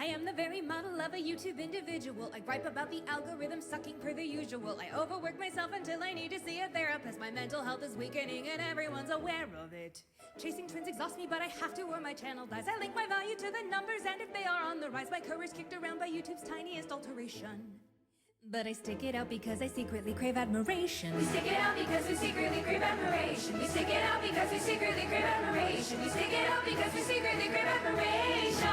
I am the very model of a YouTube individual. I gripe about the algorithm sucking per the usual. I overwork myself until I need to see a therapist. My mental health is weakening and everyone's aware of it. Chasing trends exhausts me, but I have to or my channel dies. I link my value to the numbers, and if they are on the rise, my career's kicked around by YouTube's tiniest alteration. But I stick it out because I secretly crave admiration. We stick it out because we secretly crave admiration. We stick it out because we secretly crave admiration. We stick it out because we secretly crave admiration.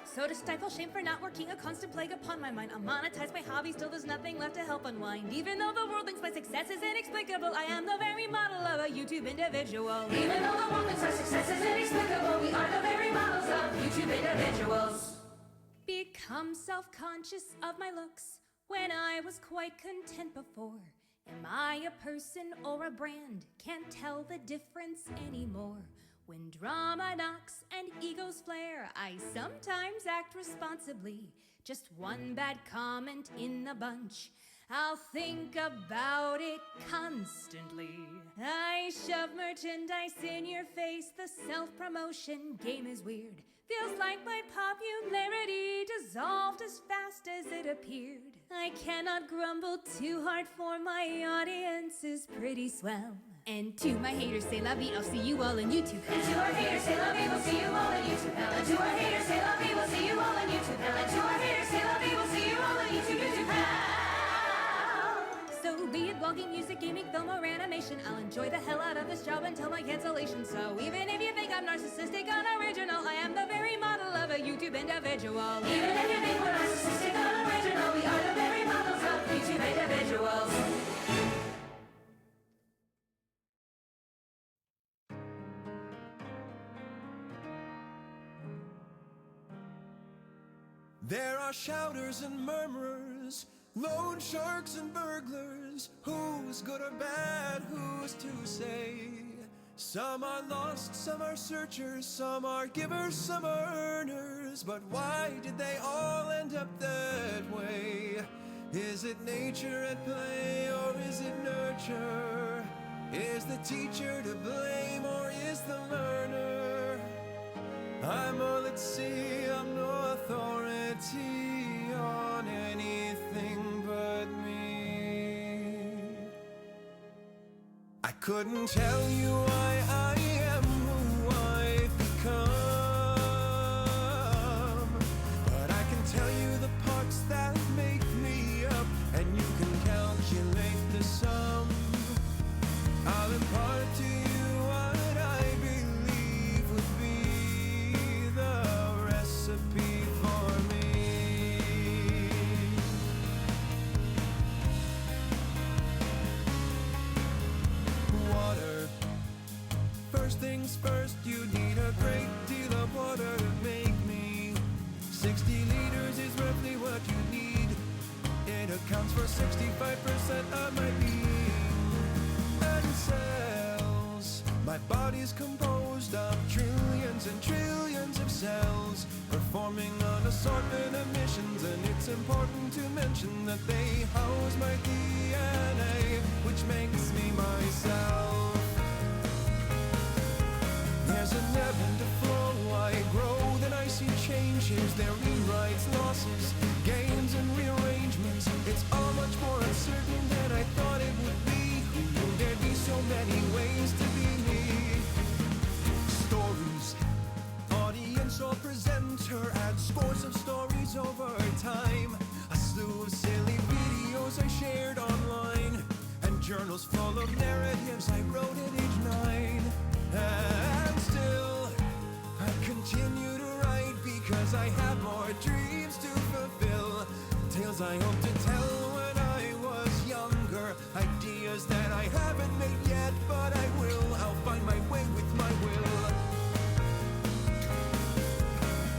So to stifle shame for not working, a constant plague upon my mind. I'll monetize my hobby, still there's nothing left to help unwind. Even though the world thinks my success is inexplicable, I am the very model of a YouTube individual. Even though the world thinks our success is inexplicable, we are the very models of YouTube individuals. Become self-conscious of my looks when I was quite content before. Am I a person or a brand? Can't tell the difference anymore. When drama knocks and egos flare, I sometimes act responsibly. Just one bad comment in the bunch, I'll think about it constantly. I shove merchandise in your face, the self-promotion game is weird. Feels like my popularity dissolved as fast as it appeared. I cannot grumble too hard, for my audience is pretty swell. And to my haters, say la vie, I'll see you all on YouTube. And to our haters, say la vie, we'll see you all on YouTube. And to our haters, say la vie, we'll see you all on YouTube. And to our haters, say la vie, we'll see you all on YouTube. So be it vlogging, music, gaming, film, or animation, I'll enjoy the hell out of this job until my cancellation. So even if you think I'm narcissistic, unoriginal, I am the very model of a YouTube individual. Even if you think we're narcissistic, unoriginal, we are the very models of YouTube individuals. There are shouters and murmurers, loan sharks and burglars. Who's good or bad, who's to say? Some are lost, some are searchers, some are givers, some are earners. But why did they all end up that way? Is it nature at play, or is it nurture? Is the teacher to blame, or is the learner? I'm all at sea, I'm no authority on anything but me. I couldn't tell you why I am who I've become, but I can tell you the parts that make me up, and you can calculate the sum. I'll impart to you what I believe would be the recipe for me. Water. First things first, you need a great deal of water to make me. 60 liters is roughly what you need. It accounts for 65% of my being. And cells. My body's composed of trillions and trillions of cells, performing an assortment of missions, and it's important to mention that they house my DNA, which makes me myself. There's an ebb and a flow, I grow, then I see changes, there rewrites, losses, gains and rearrangements. It's all much more uncertain than I thought it would be. Who knew there'd be so many ways to be me? Stories, audience or presenter, add scores of stories over time. A slew of silly videos I shared online, and journals full of narratives I wrote at age 9. And still, I continue to write because I have more dreams to fulfill. Tales I hope to tell when I was younger, ideas that I haven't made yet, but I will. I'll find my way with my will.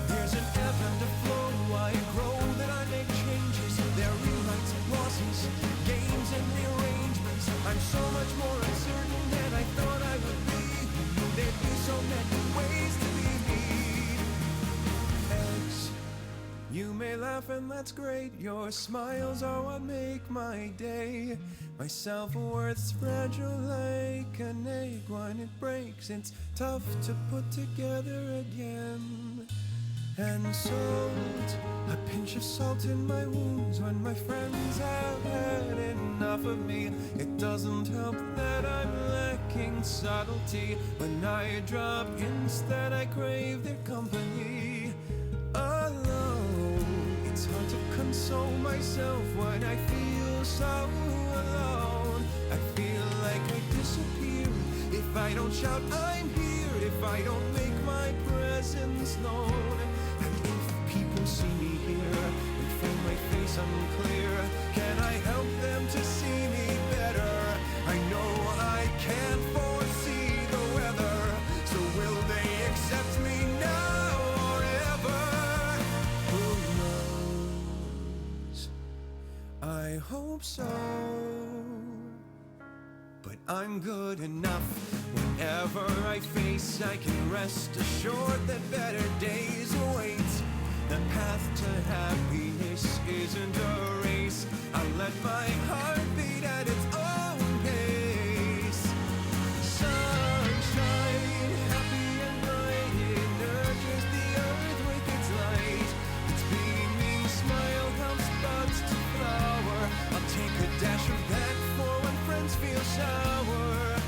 There's an ebb and a flow, I grow, then I make changes. There are rewrites, losses, gains and rearrangements. I'm so much more uncertain than I thought I would be. There'd be so many ways to be me. Eggs. You may laugh and that's great. Your smiles are what make my day. My self-worth's fragile like an egg. When it breaks, it's tough to put together again. and salt, a pinch of salt in my wounds when my friends have had enough of me. It doesn't help that I'm lacking subtlety. When I drop instead, I crave their company. Alone, it's hard to console myself when I feel so alone. I feel like I disappear if I don't shout I'm here, if I don't make my presence known. And if people see me here and find my face unclear, can I help them to see me better? I know I can't foresee the weather, so will they accept me now or ever? Who knows? I hope so. But I'm good enough. Whenever I face, I can rest assured that better days await. The path to happiness isn't a race. I'll let my heart beat at its own pace. Sunshine, happy and bright, it nurtures the earth with its light. Its beaming smile helps buds to flower. I'll take a dash of that for when friends feel sour.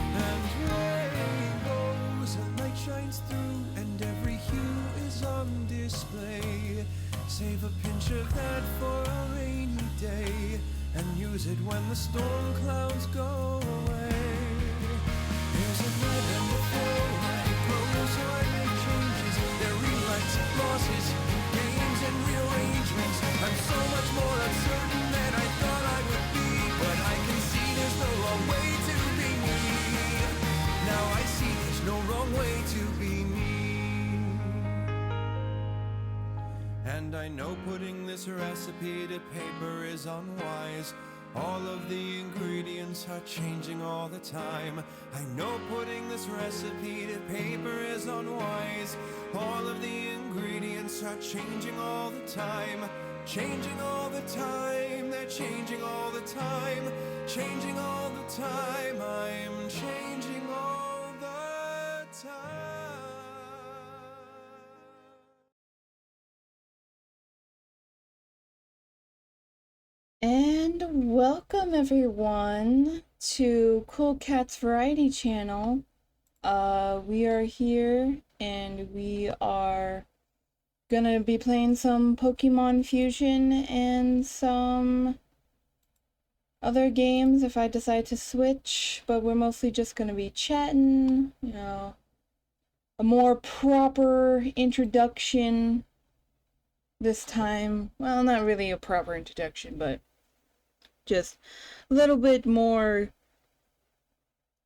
And rainbows, a light shines through, and every hue is on display. Save a pinch of that for a rainy day, and use it when the storm clouds go away. There's a red and a flow, it grows, so I make changes. There are rewrites, losses, games, and rearrangements. I'm so much more uncertain than I thought I would be, but I can see there's no wrong way to be me. Now I see there's no wrong way to be me. And I know putting this recipe to paper is unwise. All of the ingredients are changing all the time. I know putting this recipe to paper is unwise. All of the ingredients are changing all the time. Changing all the time, they're changing all the time. Changing all the time, I'm changing all the time. And welcome everyone to KoolKats Variety Channel. We are here and we are gonna be playing some Pokemon Fusion and some other games if I decide to switch, but we're mostly just gonna be chatting, you know, a more proper introduction this time. Well, not really a proper introduction, but just a little bit more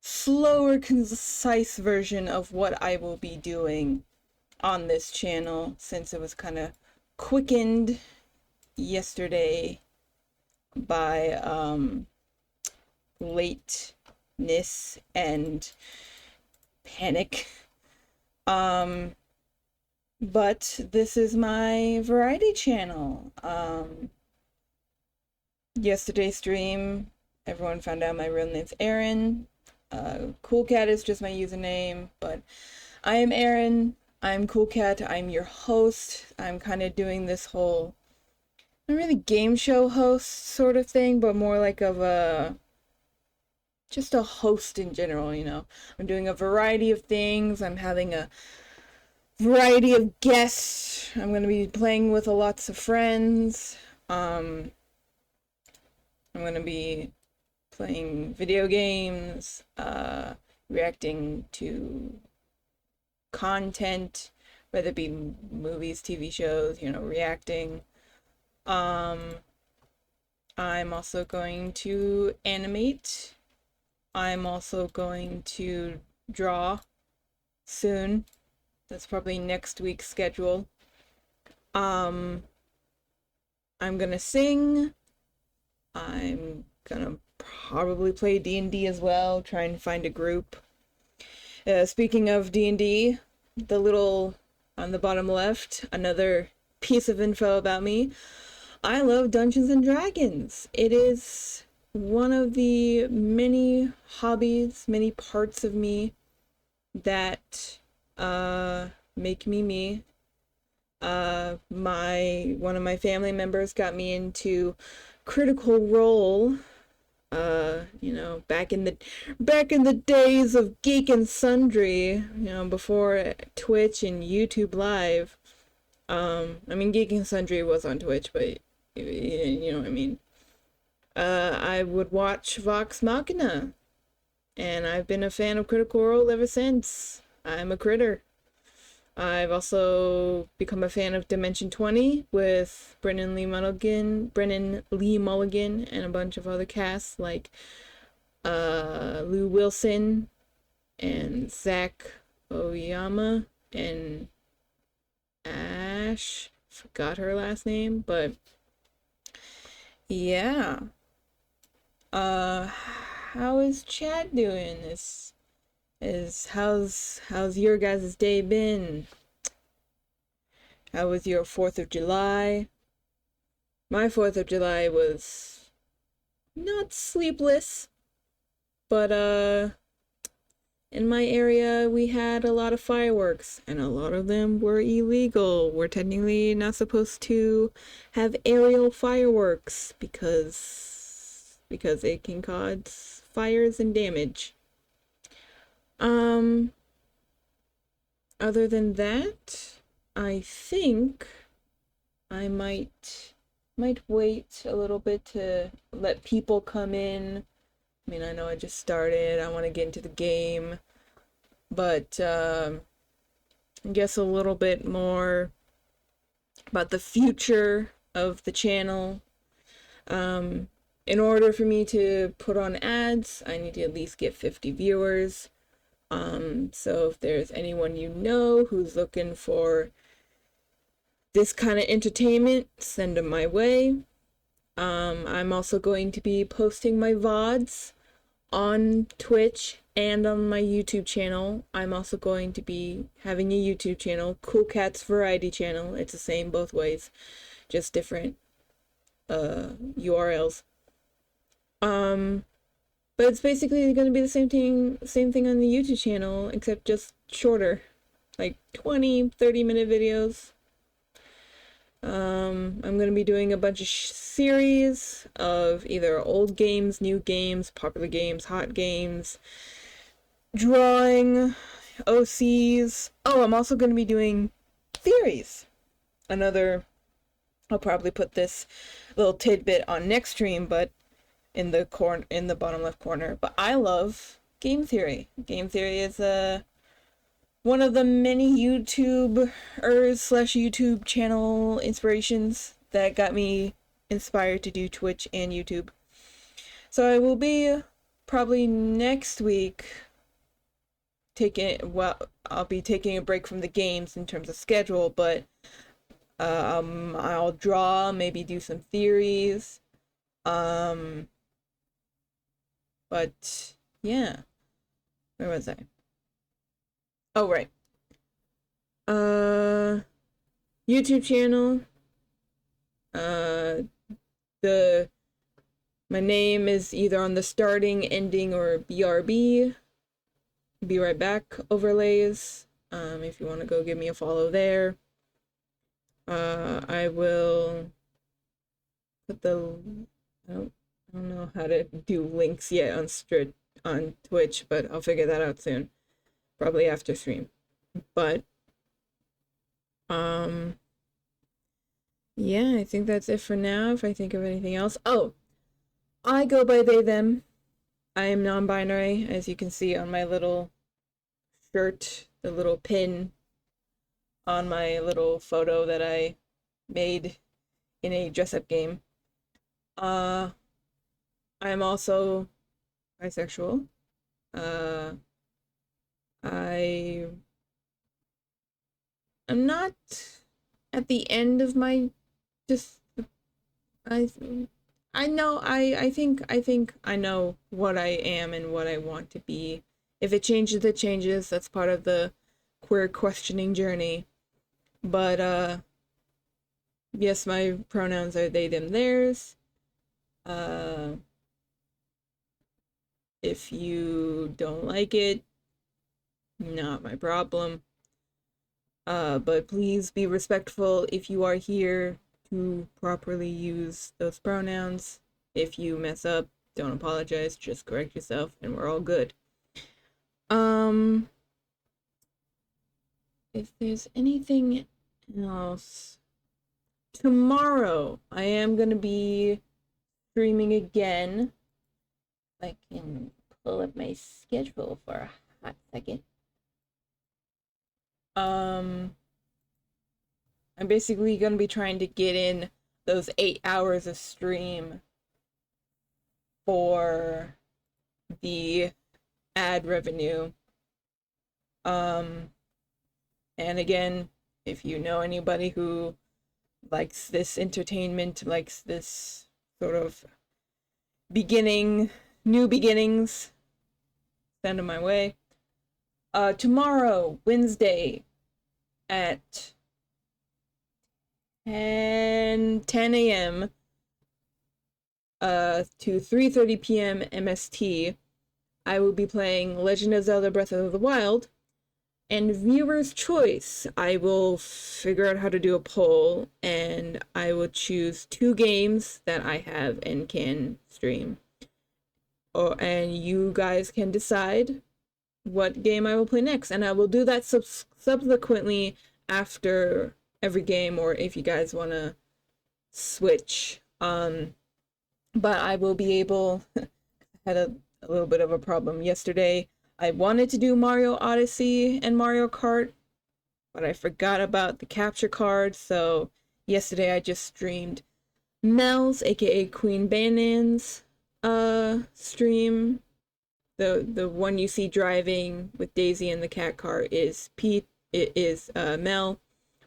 slower, concise version of what I will be doing on this channel, since it was kind of quickened yesterday by lateness and panic. But this is my variety channel. Yesterday's stream, everyone found out my real name's Aaron. KoolKat is just my username, but I am Aaron. I'm KoolKat. I'm your host. I'm kind of doing this whole, not really game show host sort of thing, but more like of a, just a host in general, you know. I'm doing a variety of things. I'm having a variety of guests. I'm going to be playing with lots of friends. I'm going to be playing video games, reacting to content, whether it be movies, TV shows, you know, reacting. I'm also going to animate. I'm also going to draw soon. That's probably next week's schedule. I'm gonna sing. I'm gonna probably play D&D as well, try and find a group. Speaking of D&D, the little on the bottom left, another piece of info about me. I love Dungeons and Dragons. It is one of the many hobbies, many parts of me that make me me. one of my family members got me into Critical Role. Back in the days of Geek and Sundry, before Twitch and YouTube Live. Geek and Sundry was on Twitch, but you know what I mean. I would watch Vox Machina, and I've been a fan of Critical Role ever since. I'm a critter. I've also become a fan of Dimension 20 with Brennan Lee Mulligan, and a bunch of other casts like Lou Wilson and Zach Oyama and Ash. Forgot her last name, but yeah. How is Chad doing? How's your guys' day been? How was your 4th of July? My 4th of July was not sleepless, but in my area we had a lot of fireworks, and a lot of them were illegal. We're technically not supposed to have aerial fireworks because it can cause fires and damage. Other than that, I think I might wait a little bit to let people come in. I know I just started. I want to get into the game, but I guess a little bit more about the future of the channel. In order for me to put on ads, I need to at least get 50 viewers. So if there's anyone who's looking for this kind of entertainment, send them my way. I'm also going to be posting my VODs on Twitch and on my YouTube channel. I'm also going to be having a YouTube channel, KoolKats Variety Channel. It's the same both ways, just different URLs. But it's basically going to be the same thing on the YouTube channel, except just shorter, like 20-30-minute videos. I'm going to be doing a bunch of series of either old games, new games, popular games, hot games, drawing, OCs. Oh, I'm also going to be doing theories. I'll probably put this little tidbit on next stream, but in the bottom left corner. But I love game theory. Game theory is one of the many YouTubers/YouTube channel inspirations that got me inspired to do Twitch and YouTube. So I will be probably next week I'll be taking a break from the games in terms of schedule, but I'll draw, maybe do some theories. But yeah, where was I? Oh, right. YouTube channel. My name is either on the starting, ending, or BRB. Be right back overlays. If you want to go give me a follow there. I will put I don't know how to do links yet on Twitch, but I'll figure that out soon. Probably after stream. But yeah, I think that's it for now. If I think of anything else. Oh, I go by they, them. I am non-binary, as you can see on my little shirt, the little pin on my little photo that I made in a dress-up game. I'm also bisexual. I'm not at the end of my I think I know what I am and what I want to be. If it changes, it changes. That's part of the queer questioning journey. But yes, my pronouns are they, them, theirs. If you don't like it, not my problem. But please be respectful if you are here to properly use those pronouns. If you mess up, don't apologize, just correct yourself, and we're all good. If there's anything else, tomorrow I am gonna be streaming again. I can pull up my schedule for a hot second. I'm basically gonna be trying to get in those 8 hours of stream for the ad revenue. And again, if you know anybody who likes this entertainment, likes this sort of new beginnings, send them my way. Tomorrow, Wednesday, at 10 a.m. To 3:30 p.m. MST, I will be playing Legend of Zelda Breath of the Wild. And viewer's choice, I will figure out how to do a poll, and I will choose 2 games that I have and can stream. And you guys can decide what game I will play next, and I will do that subsequently after every game, or if you guys want to switch. But I will be able, I had a little bit of a problem yesterday. I wanted to do Mario Odyssey and Mario Kart, but I forgot about the capture card, so yesterday I just streamed Mel's, aka Queen Banan's, stream. The one you see driving with Daisy in the cat car is Mel.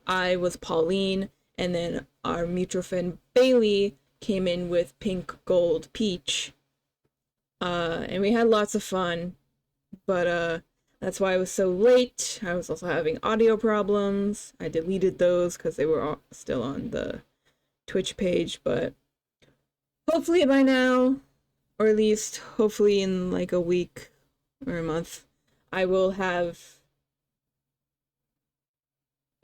I was Pauline, and then our mutual friend Bailey came in with Pink Gold Peach. And we had lots of fun, but that's why I was so late. I was also having audio problems. I deleted those because they were still on the Twitch page, but hopefully by now, or at least hopefully in like a week or a month, I will have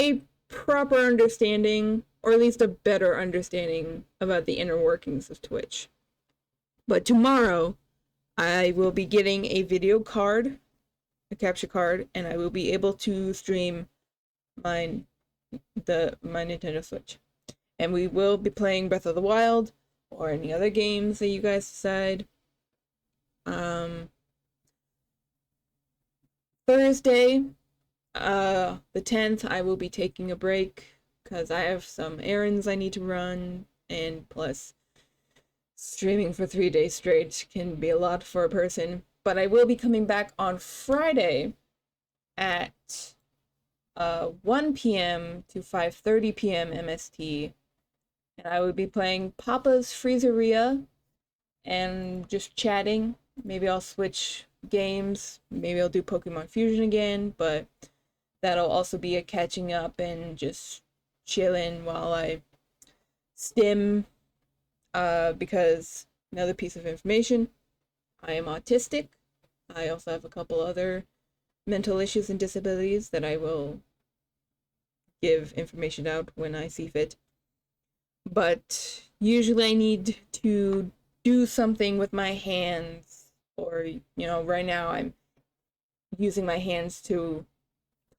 a proper understanding, or at least a better understanding about the inner workings of Twitch. But tomorrow, I will be getting a video card, a capture card, and I will be able to stream my Nintendo Switch. And we will be playing Breath of the Wild, or any other games that you guys decide. Thursday, the 10th, I will be taking a break because I have some errands I need to run, and plus streaming for 3 days straight can be a lot for a person. But I will be coming back on Friday at 1 p.m. to 5:30 p.m. MST, and I will be playing Papa's Freezeria and just chatting. Maybe I'll switch games. Maybe I'll do Pokemon Fusion again, but that'll also be a catching up and just chilling while I stim. Because another piece of information, I am autistic. I also have a couple other mental issues and disabilities that I will give information out when I see fit. But usually I need to do something with my hands, or, right now I'm using my hands to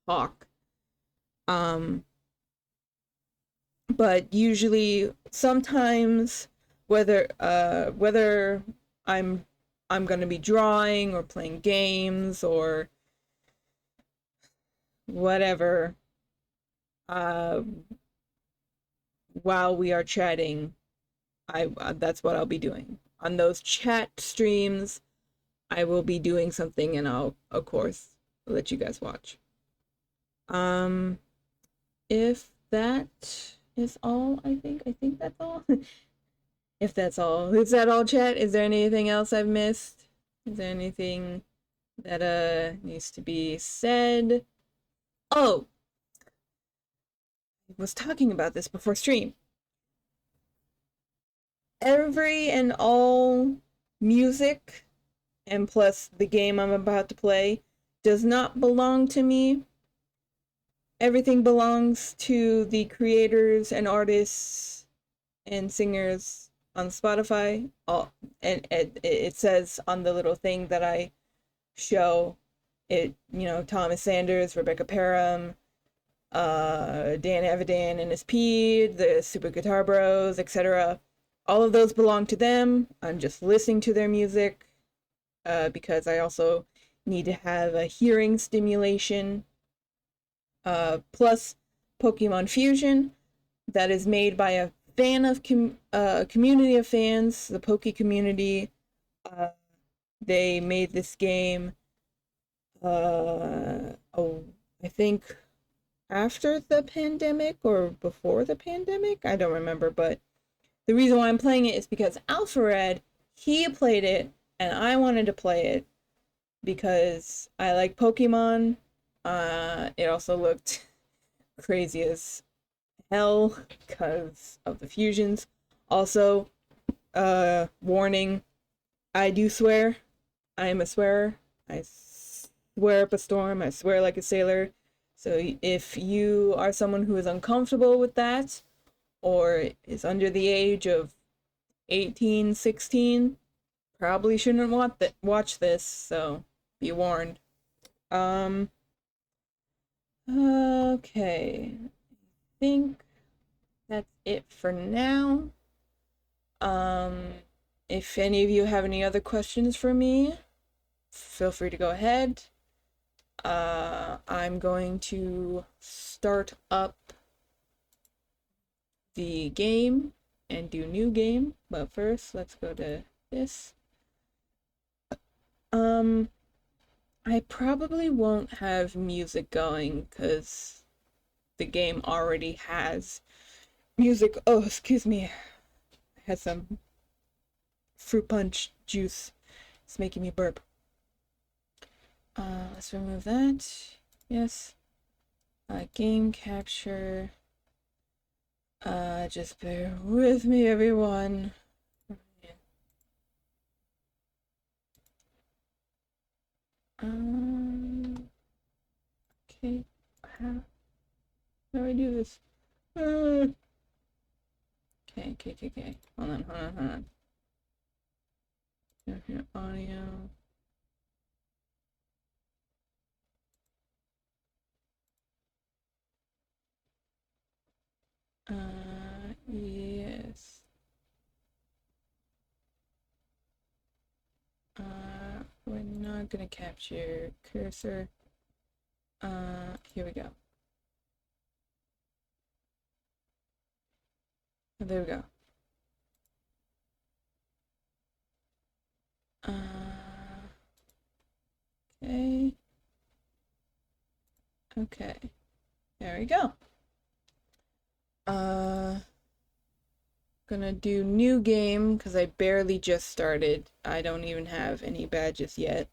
talk. But usually, sometimes, whether I'm gonna be drawing or playing games or whatever, while we are chatting, that's what I'll be doing. On those chat streams, I will be doing something, and I'll, of course, let you guys watch. If that is all, I think that's all. If that's all. Is that all, chat? Is there anything else I've missed? Is there anything that needs to be said? Oh! I was talking about this before stream. Every and all music, and plus the game I'm about to play, does not belong to me. everything belongs to the creators and artists and singers on Spotify. And it says on the little thing that I show it, Thomas Sanders, Rebecca Parham, Dan Evidan and his P, the Super Guitar Bros, etc. All of those belong to them. I'm just listening to their music because I also need to have a hearing stimulation. Plus Pokemon Fusion, that is made by a fan of community of fans, the Pokecommunity. They made this game. I think after the pandemic or before the pandemic, I don't remember, but the reason why I'm playing it is because Alphared, he played it and I wanted to play it because I like Pokemon. It also looked crazy as hell because of the fusions. Also, warning, I do swear. I am a swearer. I swear up a storm. I swear like a sailor. So if you are someone who is uncomfortable with that, or is under the age of 18, 16, probably shouldn't watch this, so be warned. Okay. I think that's it for now. If any of you have any other questions for me, feel free to go ahead. I'm going to start up the game and do new game, but first let's go to this. I probably won't have music going because the game already has music. Oh, excuse me. I had some fruit punch juice. It's making me burp. Let's remove that. Yes. Game capture. Just bear with me, everyone. Okay. How do I do this? Okay. Hold on. Here, audio. Yes. We're not gonna capture cursor. Here we go. Oh, there we go. Okay. Okay. There we go. Gonna do new game because I barely just started. I don't even have any badges yet.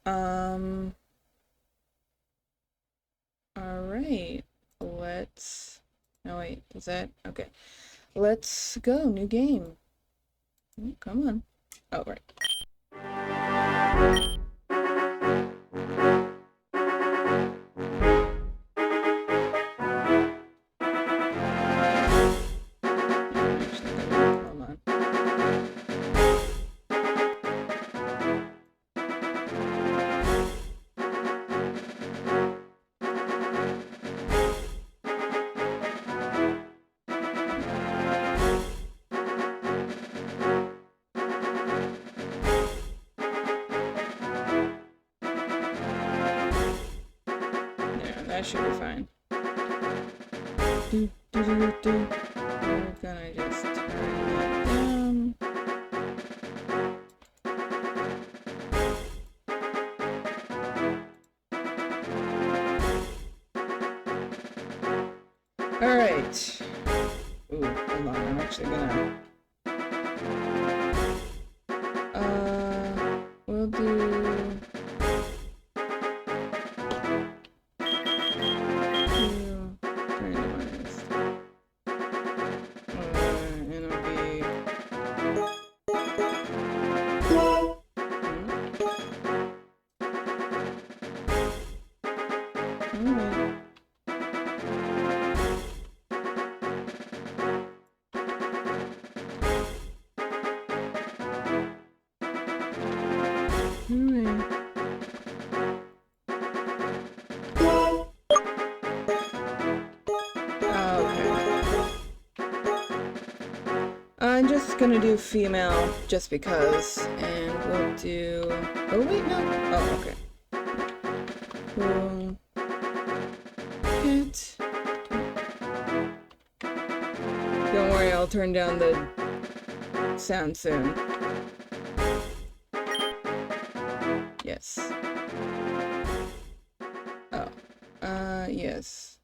Alright. Let's... No, wait. Is that... Okay. Let's go. New game. Come on. Oh, right. That should be fine. We're gonna just turn that down. Alright. Ooh, hold on, I'm actually gonna... we'll do... I'm just gonna do female just because, and we'll do. Oh wait, no. Oh, okay. Cool. Cat. Don't worry, I'll turn down the sound soon. Yes. Oh. Yes.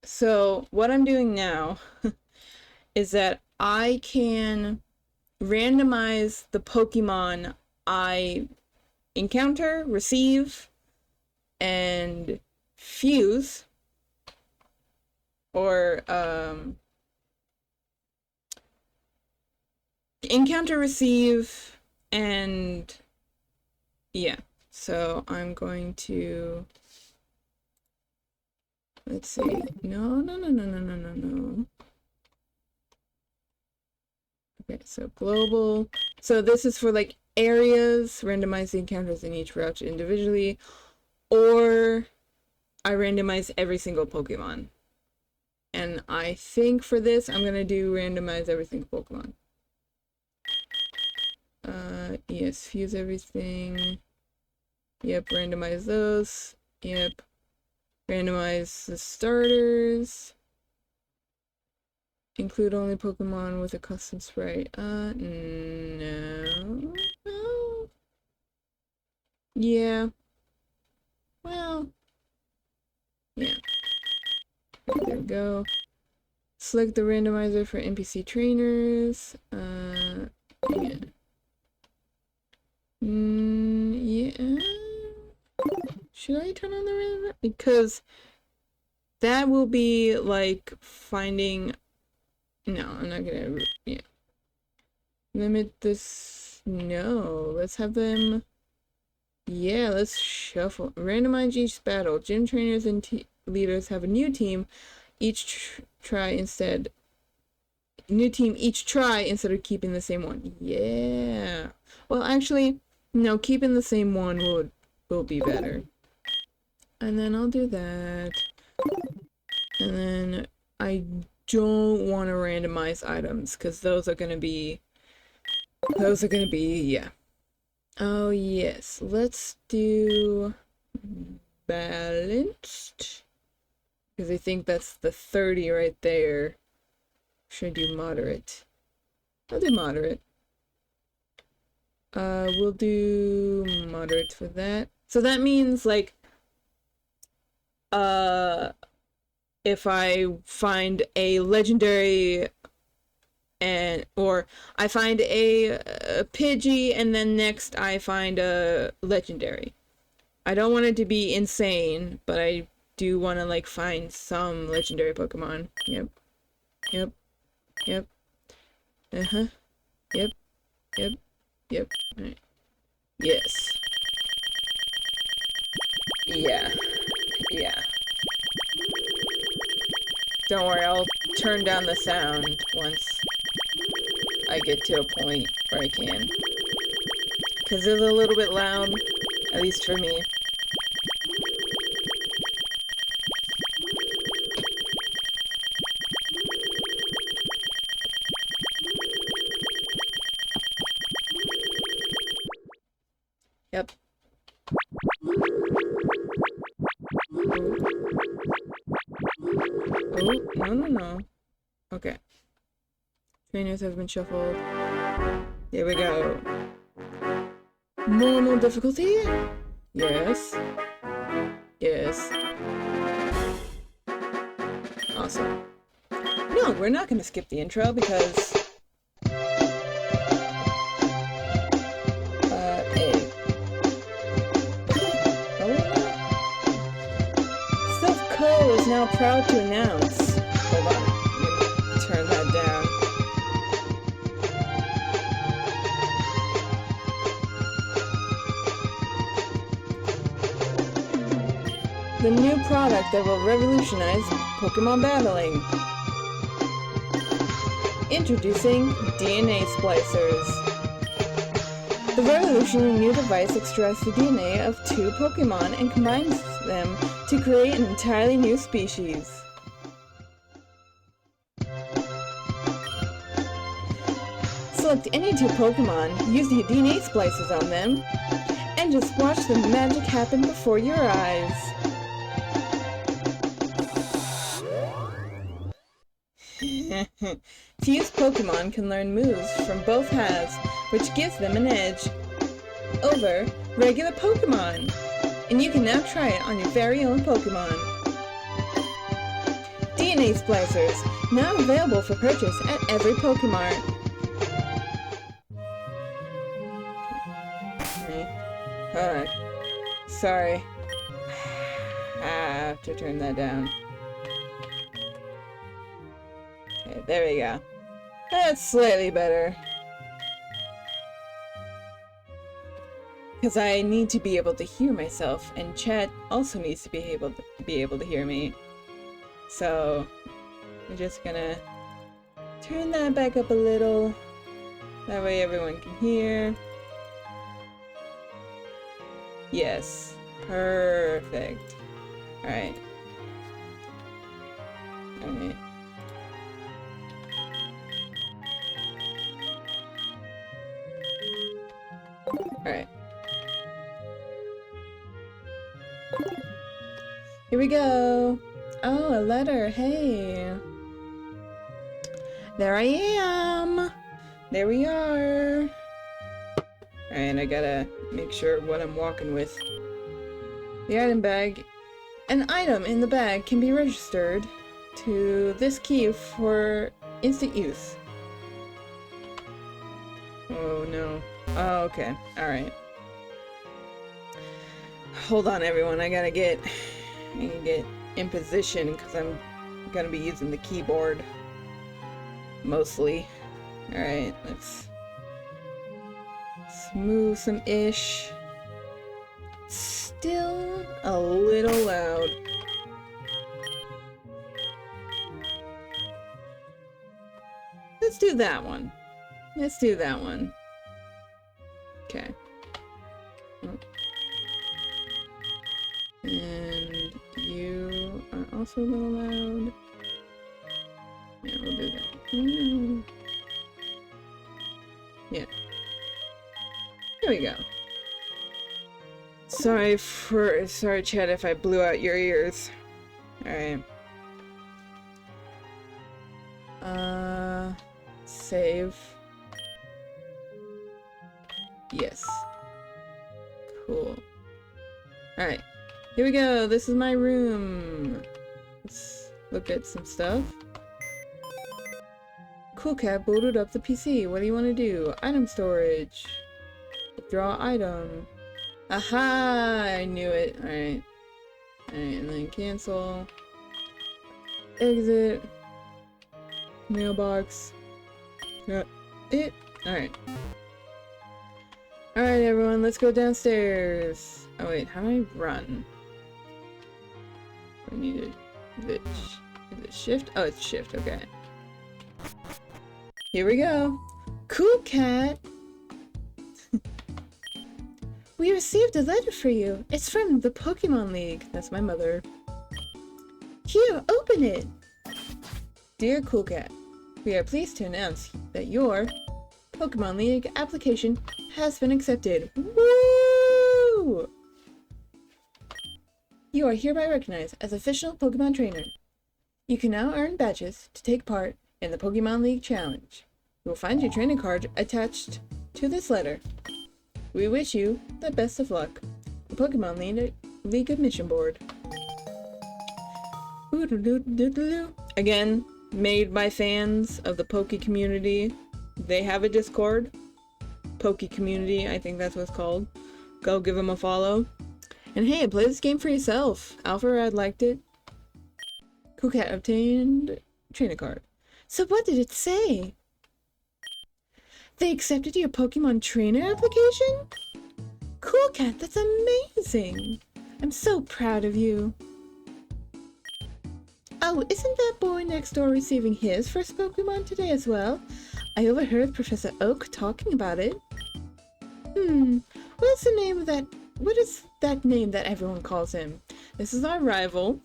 So, what I'm doing now is that I can randomize the Pokemon I encounter, receive, and fuse, or encounter, receive, and yeah. So I'm going to, let's see. No. Okay, so global. So this is for like areas, randomize the encounters in each route individually, or I randomize every single Pokemon. And I think for this, I'm gonna do randomize every single Pokemon. Yes, fuse everything. Yep, randomize those. Yep. Randomize the starters. Include only Pokemon with a custom sprite. No. No. Yeah. Well. Yeah. There we go. Select the randomizer for NPC trainers. Yeah. Yeah. Should I turn on the randomizer? Because that will be like finding. No, I'm not gonna. Yeah. Limit this. No. Let's have them. Yeah, let's shuffle. Randomize each battle. Gym trainers and leaders have a new team. Each try instead. New team each try instead of keeping the same one. Yeah. Well, actually, no. Keeping the same one will be better. And then I'll do that. And then I don't want to randomize items because those are gonna be. Yeah. Oh yes, let's do balanced because I think that's the 30 right there. Should I do moderate? I'll do moderate. We'll do moderate for that. So that means like if I find a legendary or I find a Pidgey and then next I find a legendary. I don't want it to be insane, but I do want to like find some legendary Pokemon. Yep. Uh-huh. Yep. Right. Yes. Yeah. Don't worry, I'll turn down the sound once I get to a point where I can. Because it's a little bit loud, at least for me. Yep. Oh, no. Okay. Trainers have been shuffled. Here we go. Normal difficulty? Yes. Awesome. No, we're not going to skip the intro because... Kool is now proud to announce. Hold on, let me turn that down. The new product that will revolutionize Pokemon battling. Introducing DNA splicers. The revolutionary new device extracts the DNA of two Pokemon and combines them to create an entirely new species. Select any two Pokemon, use the DNA splices on them, and just watch the magic happen before your eyes. Fused Pokemon can learn moves from both halves, which gives them an edge over regular Pokemon. And you can now try it on your very own Pokemon. DNA Splicers, now available for purchase at every Pokemart. Okay. Sorry. I have to turn that down. Okay, there we go. That's slightly better. Because I need to be able to hear myself, and chat also needs to be able to hear me. So I'm just gonna turn that back up a little. That way everyone can hear. Yes. Perfect. Alright. Alright. Alright. Here we go. Oh, a letter. Hey. There I am. There we are. Alright, I gotta make sure what I'm walking with. The item bag. An item in the bag can be registered to this key for instant use. Oh no. Oh, okay. Alright. Hold on, everyone. I gotta get in position because I'm gonna be using the keyboard mostly. Alright, let's move some ish. Still a little loud. Let's do that one. Let's do that one. Okay. And you are also a little loud. Yeah, we'll do that. Yeah. There we go. Sorry chat if I blew out your ears. Alright. Save. Yes. Cool. Alright. Here we go. This is my room. Let's look at some stuff. KoolKat booted up the PC. What do you want to do? Item storage. Draw item. Aha! I knew it. Alright. Alright, and then cancel. Exit. Mailbox. Got it. Alright. Alright, everyone, let's go downstairs. Oh, wait, how do I run? I need is it shift? Oh, it's shift, okay. Here we go. KoolKat! We received a letter for you. It's from the Pokemon League. That's my mother. Here, open it! Dear KoolKat, we are pleased to announce that your Pokemon League application has been accepted. Woo! You are hereby recognized as official Pokemon trainer. You can now earn badges to take part in the Pokemon League Challenge. You will find your training card attached to this letter. We wish you the best of luck. The Pokemon League Admission Board. Again, made by fans of the Pokecommunity. They have a Discord. Pokecommunity, I think that's what it's called. Go give them a follow. And hey, play this game for yourself. Alpharad liked it. KoolKat obtained trainer card. So what did it say? They accepted your Pokemon trainer application? KoolKat, that's amazing! I'm so proud of you. Oh, isn't that boy next door receiving his first Pokemon today as well? I overheard Professor Oak talking about it. What is that name that everyone calls him? This is our rival.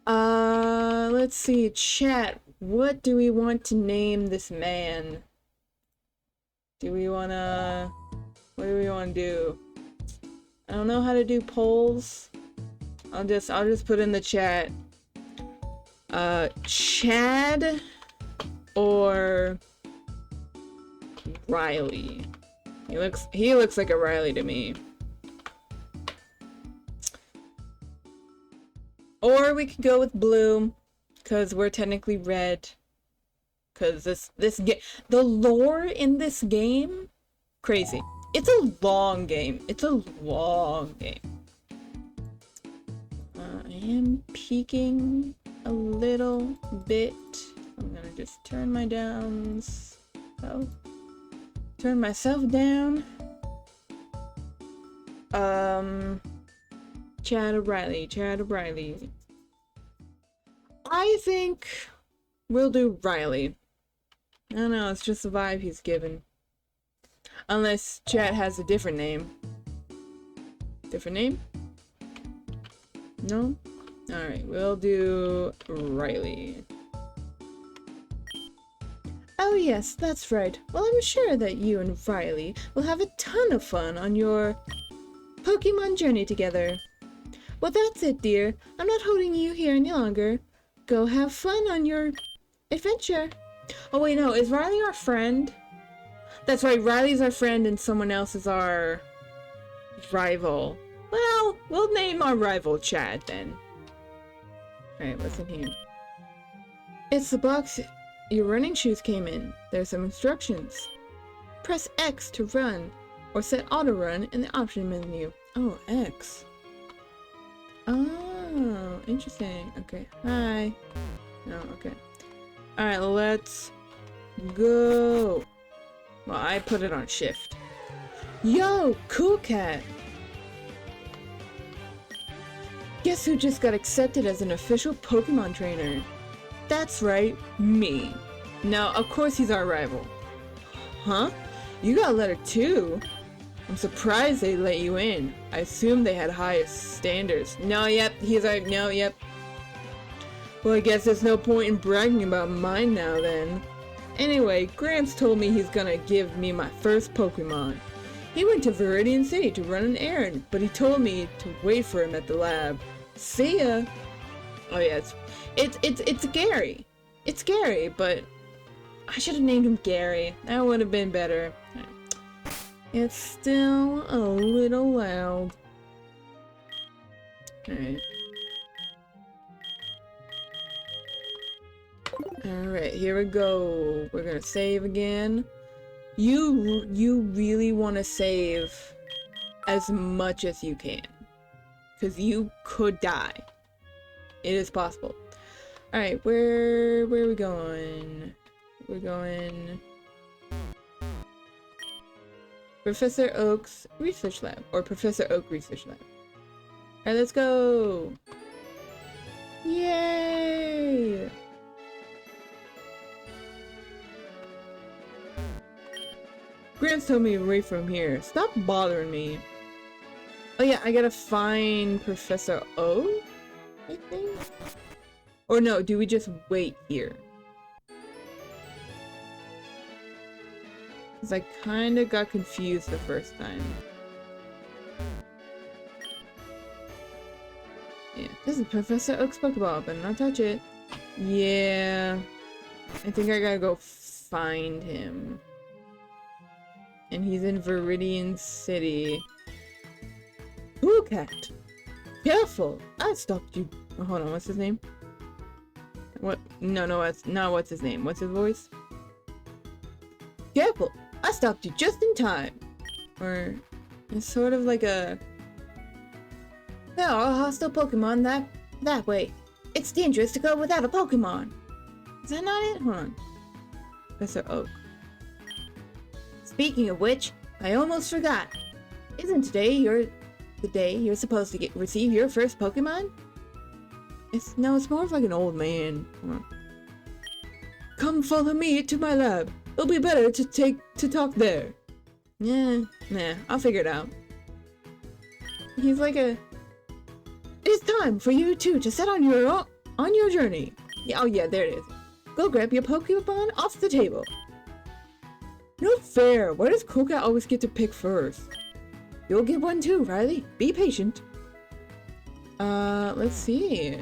Let's see, chat. What do we want to name this man? Do we wanna... What do we wanna do? I don't know how to do polls. I'll just put in the chat. Chad or Riley. He looks like a Riley to me. Or we could go with blue, cause we're technically red. Cause the lore in this game, crazy. It's a long game. It's a long game. I am peeking a little bit. I'm gonna just turn my downs. Oh, turn myself down. Chad O'Reilly. I think we'll do Riley. I don't know, it's just the vibe he's given. Unless Chad has a different name. Different name? No? Alright, we'll do Riley. Oh yes, that's right. Well, I'm sure that you and Riley will have a ton of fun on your Pokemon journey together. Well, that's it, dear. I'm not holding you here any longer. Go have fun on your adventure. Oh wait, no, is Riley our friend? That's right, Riley's our friend and someone else is our rival. Well, we'll name our rival Chad then. Alright, what's in here? It's the box your running shoes came in. There's some instructions. Press X to run, or set auto run in the option menu. Oh, X. Oh, interesting. Okay, hi. No, okay. Alright, let's go. Well, I put it on shift. Yo, KoolKat! Guess who just got accepted as an official Pokemon trainer? That's right, me. Now, of course he's our rival. Huh? You got a letter too? I'm surprised they let you in. I assume they had higher standards. No, yep, no, yep. Well, I guess there's no point in bragging about mine now then. Anyway, Gramps told me he's gonna give me my first Pokemon. He went to Viridian City to run an errand, but he told me to wait for him at the lab. See ya! Oh yeah, it's Gary. It's Gary, but I should have named him Gary. That would have been better. It's still a little loud. Alright. Alright, here we go. We're gonna save again. You really want to save as much as you can. Because you could die. It is possible. Alright, where are we going? We're going... Professor Oak's Research Lab. Or Professor Oak Research Lab. Alright, let's go! Yay! Gramps told me to wait from here. Stop bothering me. Oh yeah, I gotta find Professor O, I think? Or no, do we just wait here? Because I kinda got confused the first time. Yeah, this is Professor Oak's Pokeball, better not touch it. Yeah, I think I gotta go find him. And he's in Viridian City. KoolKat! Careful! I stopped you. Oh, hold on, what's his name? What? No, that's not what's his name. What's his voice? Careful! I stopped you just in time! Or... it's sort of like a... There are hostile Pokemon that way. It's dangerous to go without a Pokemon. Is that not it? Hold on. Professor Oak. Speaking of which, I almost forgot. Isn't today the day you're supposed to receive your first Pokemon? It's more of like an old man. Come follow me to my lab. It'll be better to talk there. Yeah, nah, I'll figure it out. He's like a... It's time for you two to set on your journey. Yeah, oh yeah, there it is. Go grab your Pokemon off the table. not fair. Why does KoolKat always get to pick first? You'll get one too, Riley. Be patient. Let's see.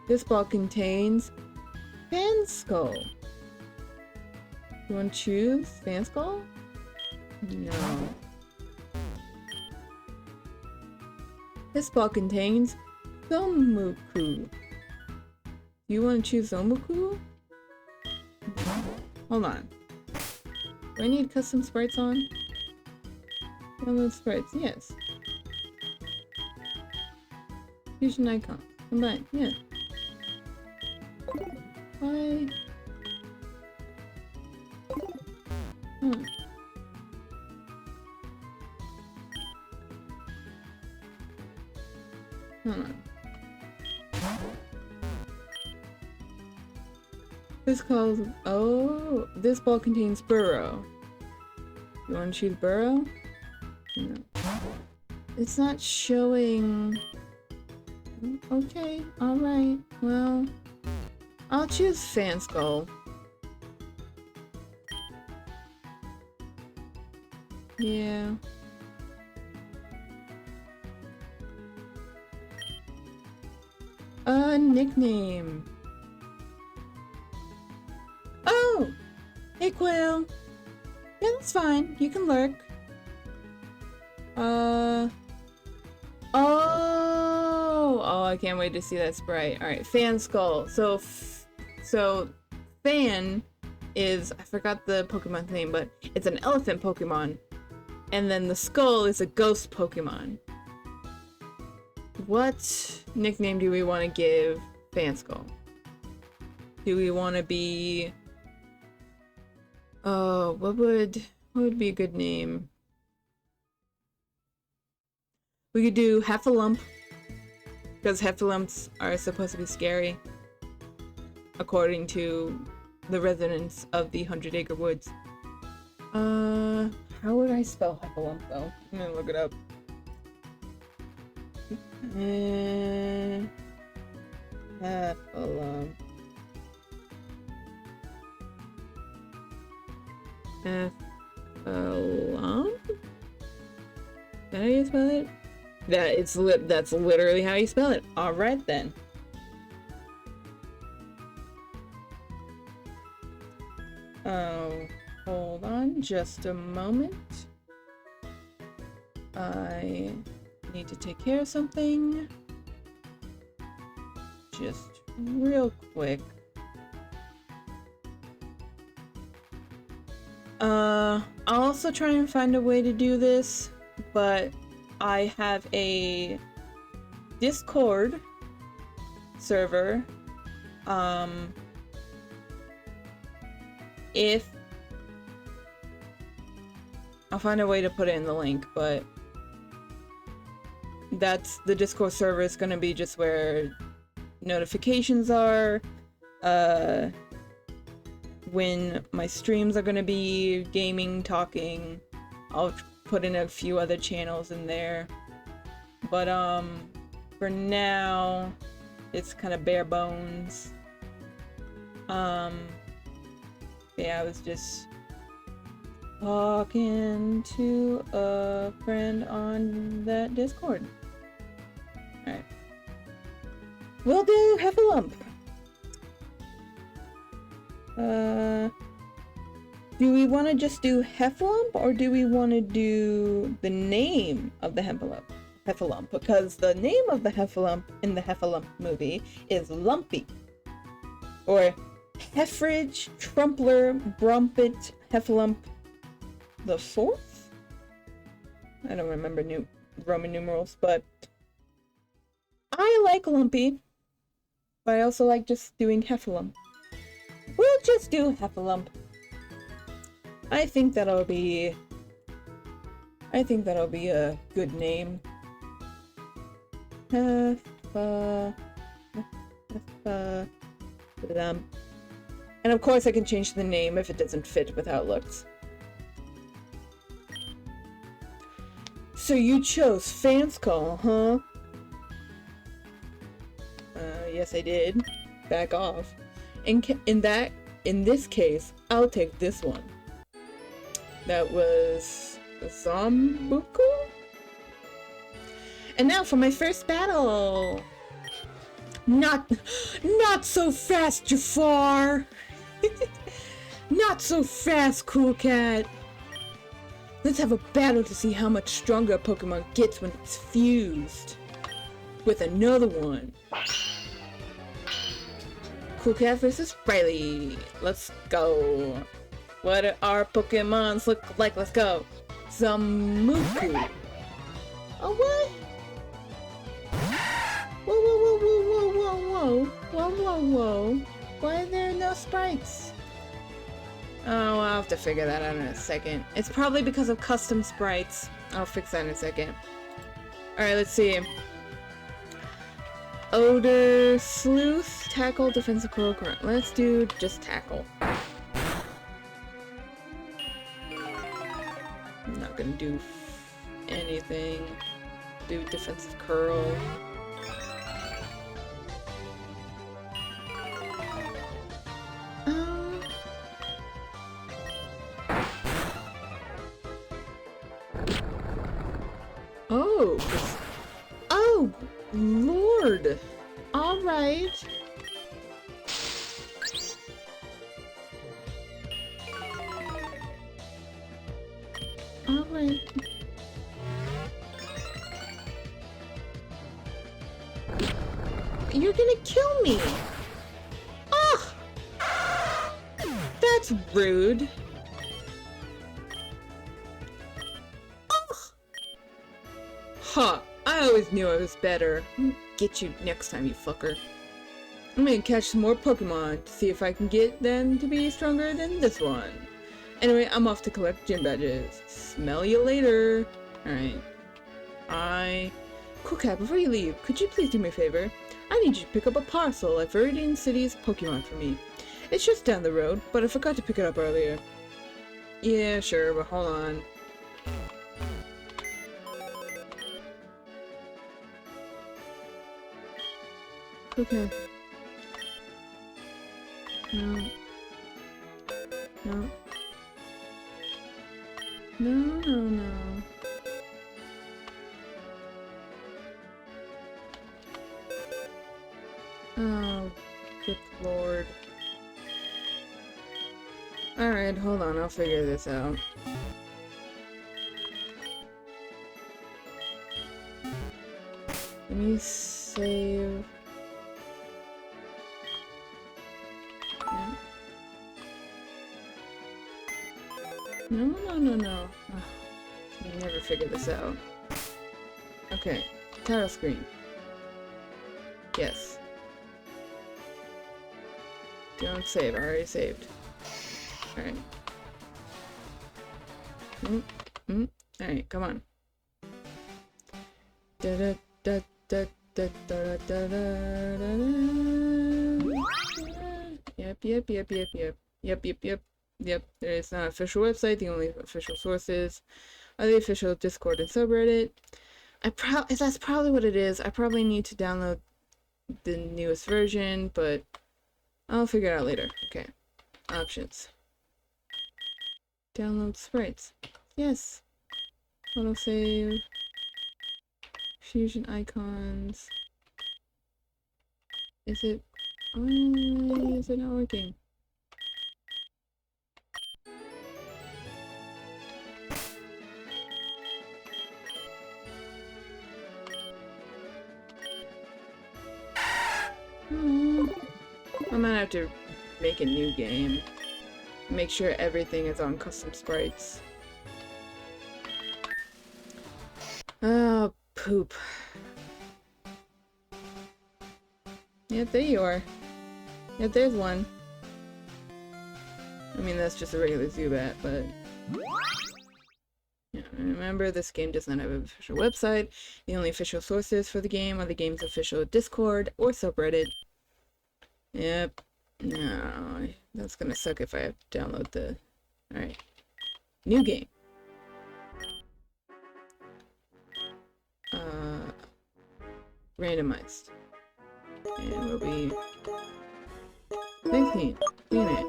This ball contains Fan Skull. You want to choose Fan Skull? No. This ball contains Zomuku. You want to choose Zomuku? Hold on. Do I need custom sprites on? Download sprites, yes. Fusion icon. Combine, yeah. Why? Hmm. Hold on. This calls. Oh, this ball contains Burrow. You want to choose Burrow? No. It's not showing. Okay, alright. Well, I'll choose Fan Skull. Yeah. A nickname. Oh! Hey, Quail. Yeah, that's fine. You can lurk. Oh, I can't wait to see that sprite. Alright, Fan Skull. So, Fan is, I forgot the Pokemon's name, but it's an elephant Pokemon. And then the skull is a ghost Pokemon. What nickname do we want to give Fan Skull? Do we want to be... Oh, what would be a good name? We could do Heffalump, because Heffalumps are supposed to be scary, according to the residents of the 100 Acre Woods. How would I spell Heffalump though? I'm gonna look it up. Heffalump. Heffalump? Is that how you spell it? That's literally how you spell it. Alright then. Oh, hold on just a moment. I need to take care of something. Just real quick. I'll also try and find a way to do this, but I have a Discord server. If I'll find a way to put it in the link, but that's the Discord server is gonna be just where notifications are, when my streams are gonna be, gaming, talking. I'll put in a few other channels in there, but for now it's kind of bare bones. Yeah, I was just talking to a friend on that Discord. Alright. We'll do Heffalump. Do we want to just do Heffalump, or do we want to do the name of the Heffalump? Because the name of the Heffalump in the Heffalump movie is Lumpy. Or Heffridge, Trumpler, Brumpet, Heffalump the Fourth? I don't remember Roman numerals, but I like Lumpy, but I also like just doing Heffalump. We'll just do Heffalump. I think that'll be a good name. Heffalump. And of course I can change the name if it doesn't fit with how it looks. So you chose Fan Skull, huh? Yes I did. Back off. In in this case, I'll take this one. That was Zambuku? And now for my first battle! Not so fast, Jafar! Not so fast, KoolKat! Let's have a battle to see how much stronger a Pokemon gets when it's fused with another one. KoolKat versus Riley. Let's go. What do our Pokemons look like? Let's go. Zamuku. Oh, what? Whoa, whoa, whoa, whoa, whoa, whoa, whoa, whoa, whoa. Why are there no sprites? Oh, I'll have to figure that out in a second. It's probably because of custom sprites. I'll fix that in a second. Alright, let's see. Odor, Sleuth, Tackle, Defensive Curl, Grunt. Let's do just Tackle. I'm not gonna do anything. Do Defensive Curl. Oh, Lord. All right. All right. You're gonna kill me. Oh, that's rude. Huh, I always knew I was better. Get you next time, you fucker. I'm gonna catch some more Pokemon to see if I can get them to be stronger than this one. Anyway, I'm off to collect gym badges. Smell you later. Alright. KoolKat, before you leave, could you please do me a favor? I need you to pick up a parcel at Viridian City's Pokemon for me. It's just down the road, but I forgot to pick it up earlier. Yeah, sure, but hold on. Okay. No. No. No, no, no. Oh, good lord. Alright, hold on, I'll figure this out. Let me save... No, no, no, no. Oh, I never figure this out. Okay, title screen. Yes. Don't save, I already saved. Alright. Alright, come on. Da da da da da da da da da. Yep. Yep, there is not an official website. The only official sources are the official Discord and subreddit. That's probably what it is. I probably need to download the newest version, but I'll figure it out later. Okay. Options. Download sprites. Yes. Autosave. Fusion icons. Is it not working? I might have to make a new game. Make sure everything is on custom sprites. Oh, poop. Yep, there you are. Yep, there's one. I mean, that's just a regular Zubat, but... Yeah, remember, this game does not have an official website. The only official sources for the game are the game's official Discord or subreddit. Yep. No, that's gonna suck if I have to download the... Alright. New game. Randomized. And we'll be... 19. Unit.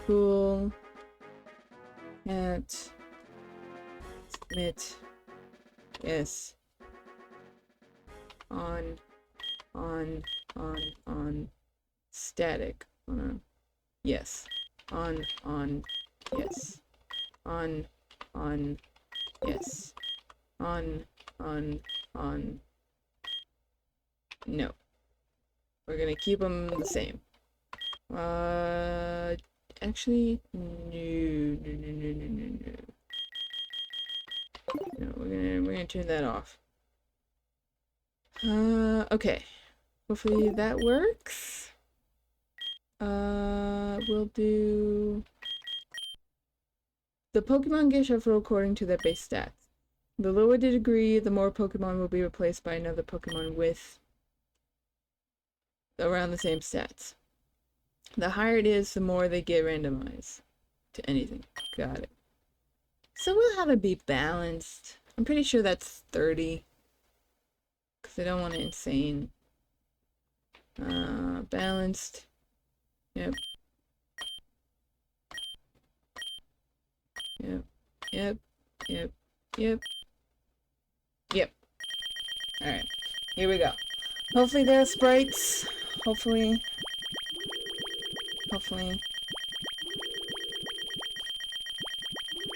Cool. At submit. Yes. On. Static. Yes. On. Yes. On. Yes. On. No. We're gonna keep them the same. Actually, no. No, we're gonna turn that off. Okay. Hopefully that works. We'll do... The Pokemon get shuffled according to their base stats. The lower the degree, the more Pokemon will be replaced by another Pokemon with around the same stats. The higher it is, the more they get randomized to anything. Got it. So we'll have it be balanced. I'm pretty sure that's 30. Because I don't want it insane. Balanced. Yep. Yep. Alright. Here we go. Hopefully there are sprites. Hopefully.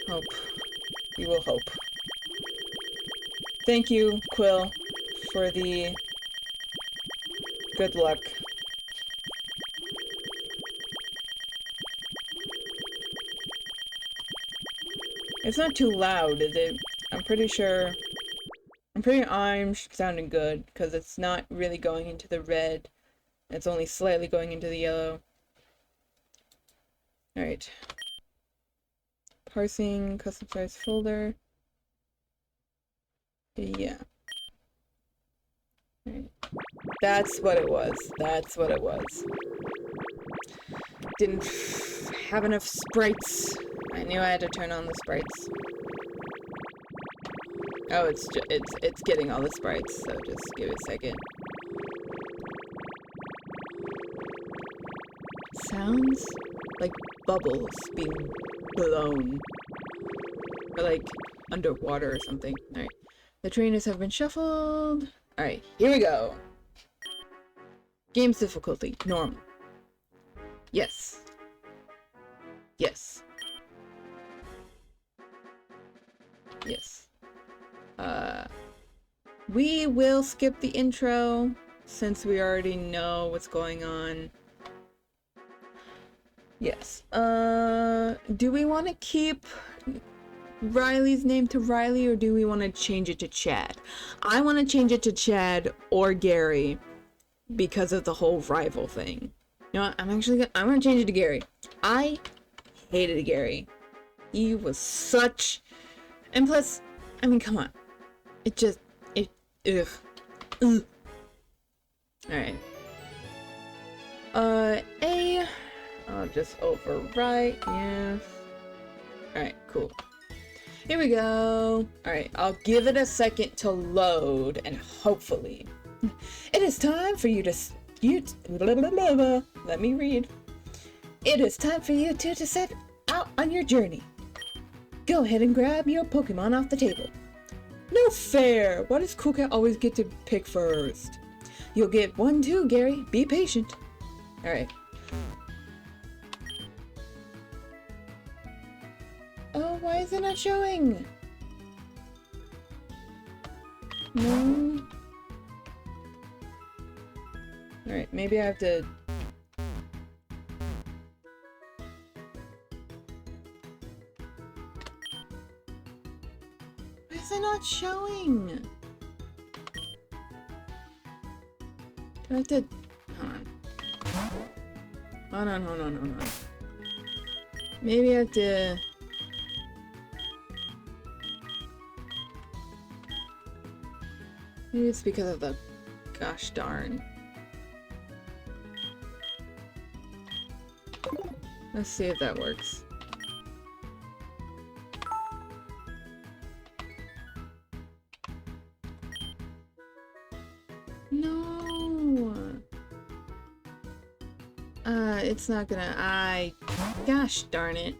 Hope. We will hope. Thank you, Quill, for the good luck. It's not too loud, is it? I'm pretty I'm sounding good, because it's not really going into the red. It's only slightly going into the yellow. Alright. Parsing, custom size folder. Yeah. Alright. That's what it was. Didn't have enough sprites. I knew I had to turn on the sprites. Oh, it's getting all the sprites, so just give it a second. Sounds like bubbles being blown. Or like underwater or something. Alright. The trainers have been shuffled. Alright, here we go. Game's difficulty, normal. Yes. Yes. Yes. We will skip the intro since we already know what's going on. Yes. Do we want to keep Riley's name to Riley, or do we want to change it to Chad? I want to change it to Chad or Gary because of the whole rival thing. You know what? I'm gonna change it to Gary. I hated Gary. He was such... And plus, I mean, come on. Ugh. Alright. I'll just overwrite, yes. Alright, cool. Here we go. Alright, I'll give it a second to load, and hopefully... It is time for you to... Let me read. It is time for you two to set out on your journey. Go ahead and grab your Pokemon off the table. No fair! Why does KoolKat always get to pick first? You'll get one too, Gary. Be patient. Alright. Oh, why is it not showing? No. Alright, maybe I have to... Why is it not showing? Do I have to... Hold on. Maybe I have to... Maybe it's because of the... Gosh darn. Let's see if that works. No. It's not gonna, gosh darn it.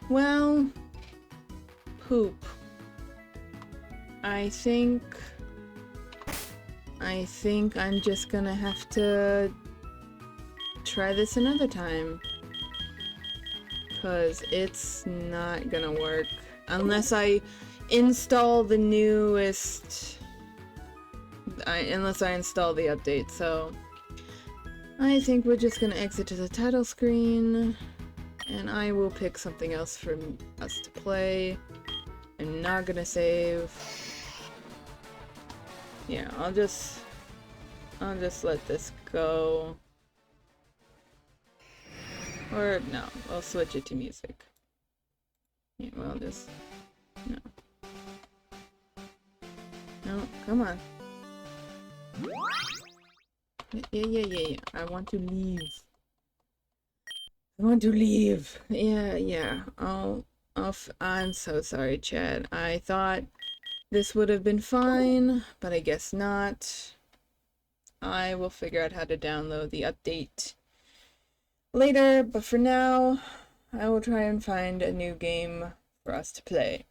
Well, poop. I think I'm just gonna have to try this another time. Cause it's not gonna work. Unless I install the newest... unless I install the update, so... I think we're just gonna exit to the title screen. And I will pick something else for us to play. I'm not gonna save. Yeah, I'll just let this go. Or no, I'll switch it to music. Yeah, well, just no. No, come on. Yeah. I want to leave. I want to leave. Yeah. I'm so sorry, Chad. I thought this would have been fine, but I guess not. I will figure out how to download the update later, but for now, I will try and find a new game for us to play.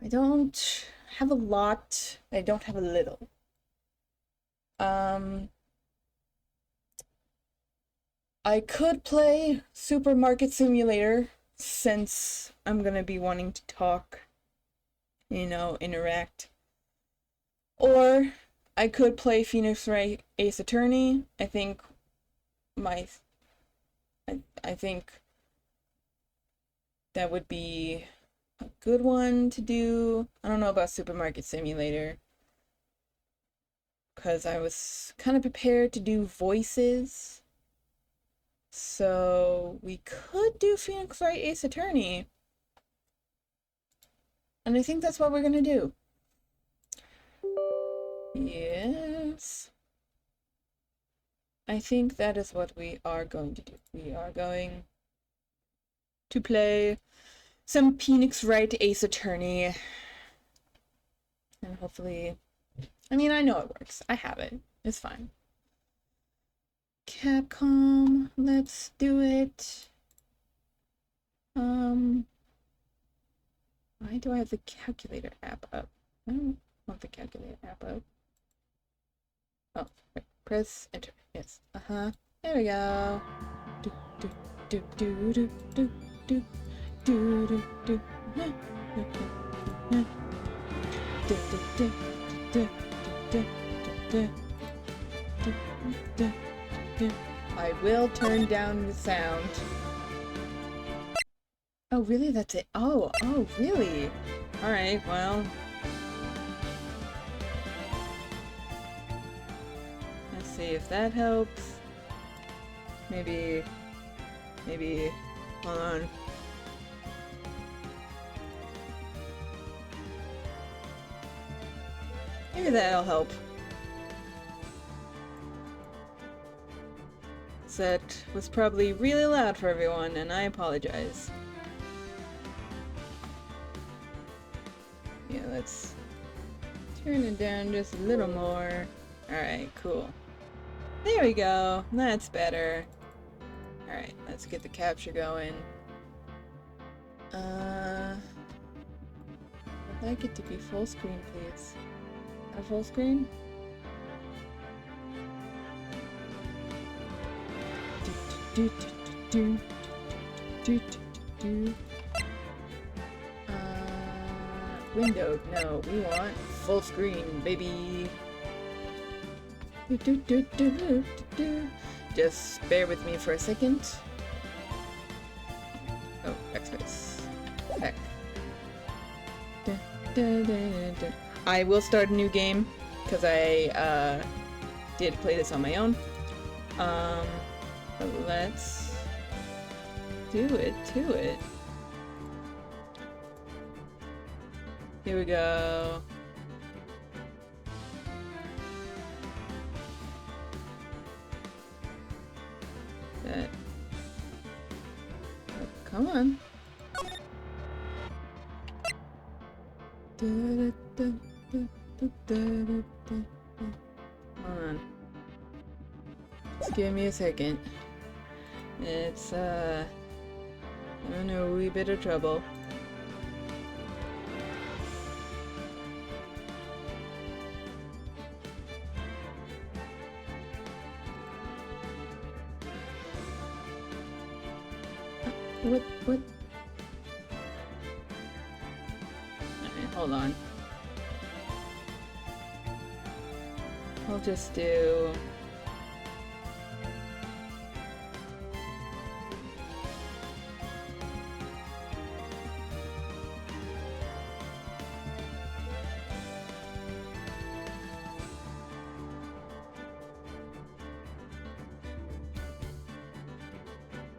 I don't have a lot. I don't have a little. I could play Supermarket Simulator, since I'm gonna be wanting to talk, you know, interact. Or I could play Phoenix Wright Ace Attorney. I think that would be a good one to do. I don't know about Supermarket Simulator, because I was kind of prepared to do voices. So we could do Phoenix Wright Ace Attorney. And I think that's what we're gonna do. Yes. I think that is what we are going to do. We are going to play some Phoenix Wright Ace Attorney. And hopefully... I mean, I know it works. I have it. It's fine. Capcom, let's do it. Why do I have the calculator app up? I don't want the calculator app up. Oh, right. Press enter. Yes. There we go. Do do do do do do do do do do. I will turn down the sound. Oh, really? That's it? Oh, really? Alright, well. Let's see if that helps. Maybe, hold on. Maybe that'll help. That was probably really loud for everyone, and I apologize. Yeah, let's turn it down just a little more. Alright, cool. There we go. That's better. Alright, let's get the capture going. I'd like it to be full screen, please. A full screen? Windowed. No, we want full screen, baby. Just bear with me for a second. Oh, backspace. Back. I will start a new game because I did play this on my own. But let's do it to it. Here we go. That. Oh, come on. Hold on. Just give me a second. It's, I'm in a wee bit of trouble. What? Alright, hold on. I'll just do...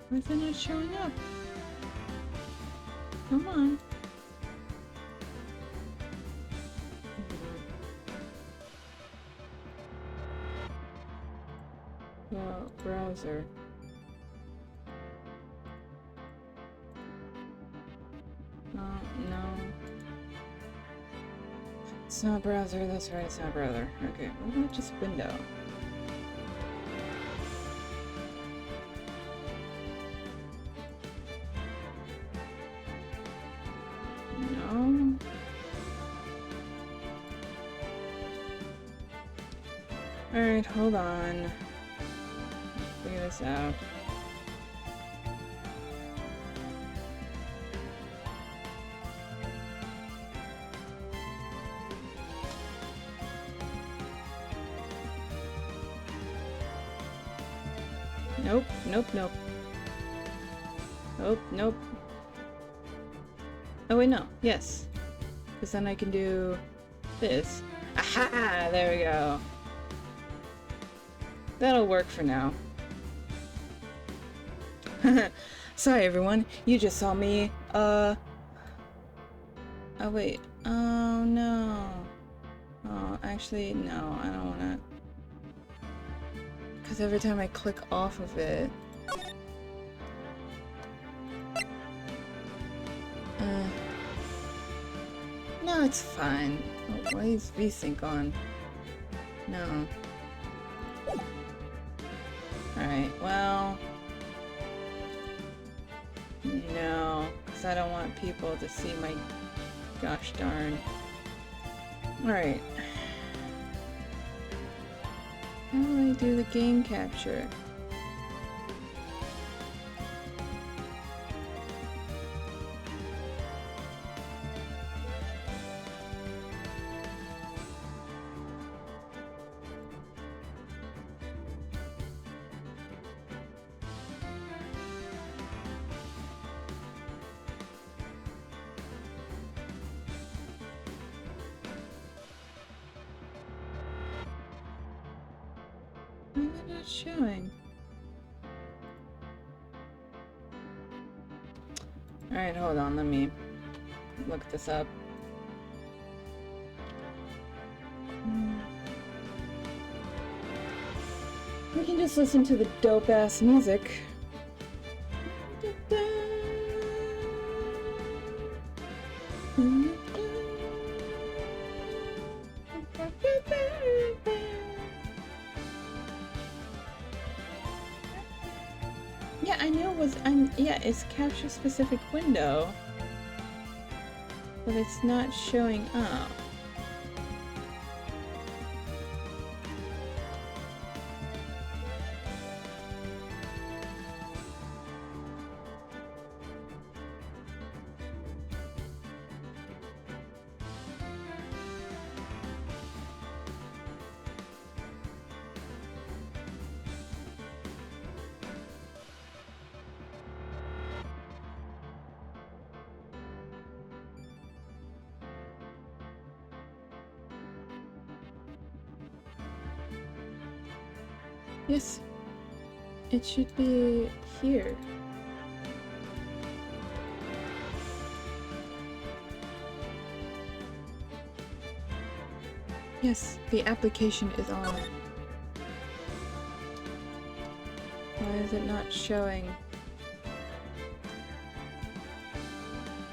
Why is it not showing up? Come on. Well, browser. No. It's not browser, that's right, it's not browser. Okay, what about just window? No. Alright, hold on. Figure this out. Nope. Nope. Oh wait, no. Yes. Because then I can do this. Aha! There we go. That'll work for now. Sorry everyone, you just saw me, oh wait, oh no. Oh, actually, no, I don't wanna. Because every time I click off of it... No, it's fine. Oh, why is VSync on? No. Alright, well... No, because I don't want people to see my gosh darn. Alright. How do I do the game capture? Why is it not showing? Alright, hold on, let me look this up. We can just listen to the dope-ass music. Yeah, I know it was, yeah, it's capture specific window, but it's not showing up. Yes, it should be here. Yes, the application is on. Why is it not showing?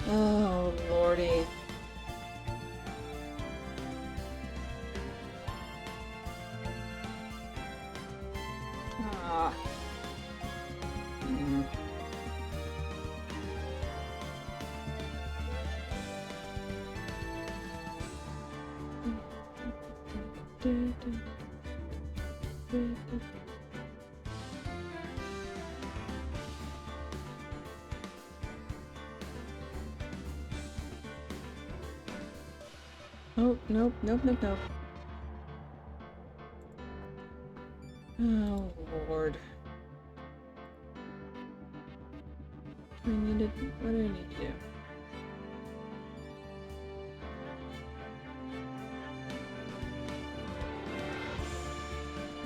Oh, lordy. Oh, nope, nope, nope, nope. Oh, Lord. What do I need to do?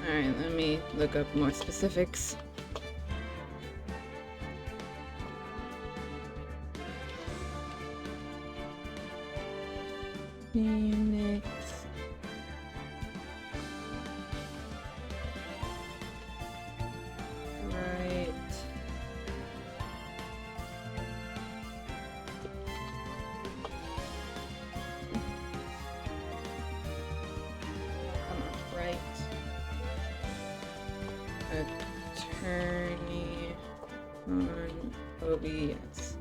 Alright, let me look up more specifics. Unix. Right. Come on, right. Attorney on OBS.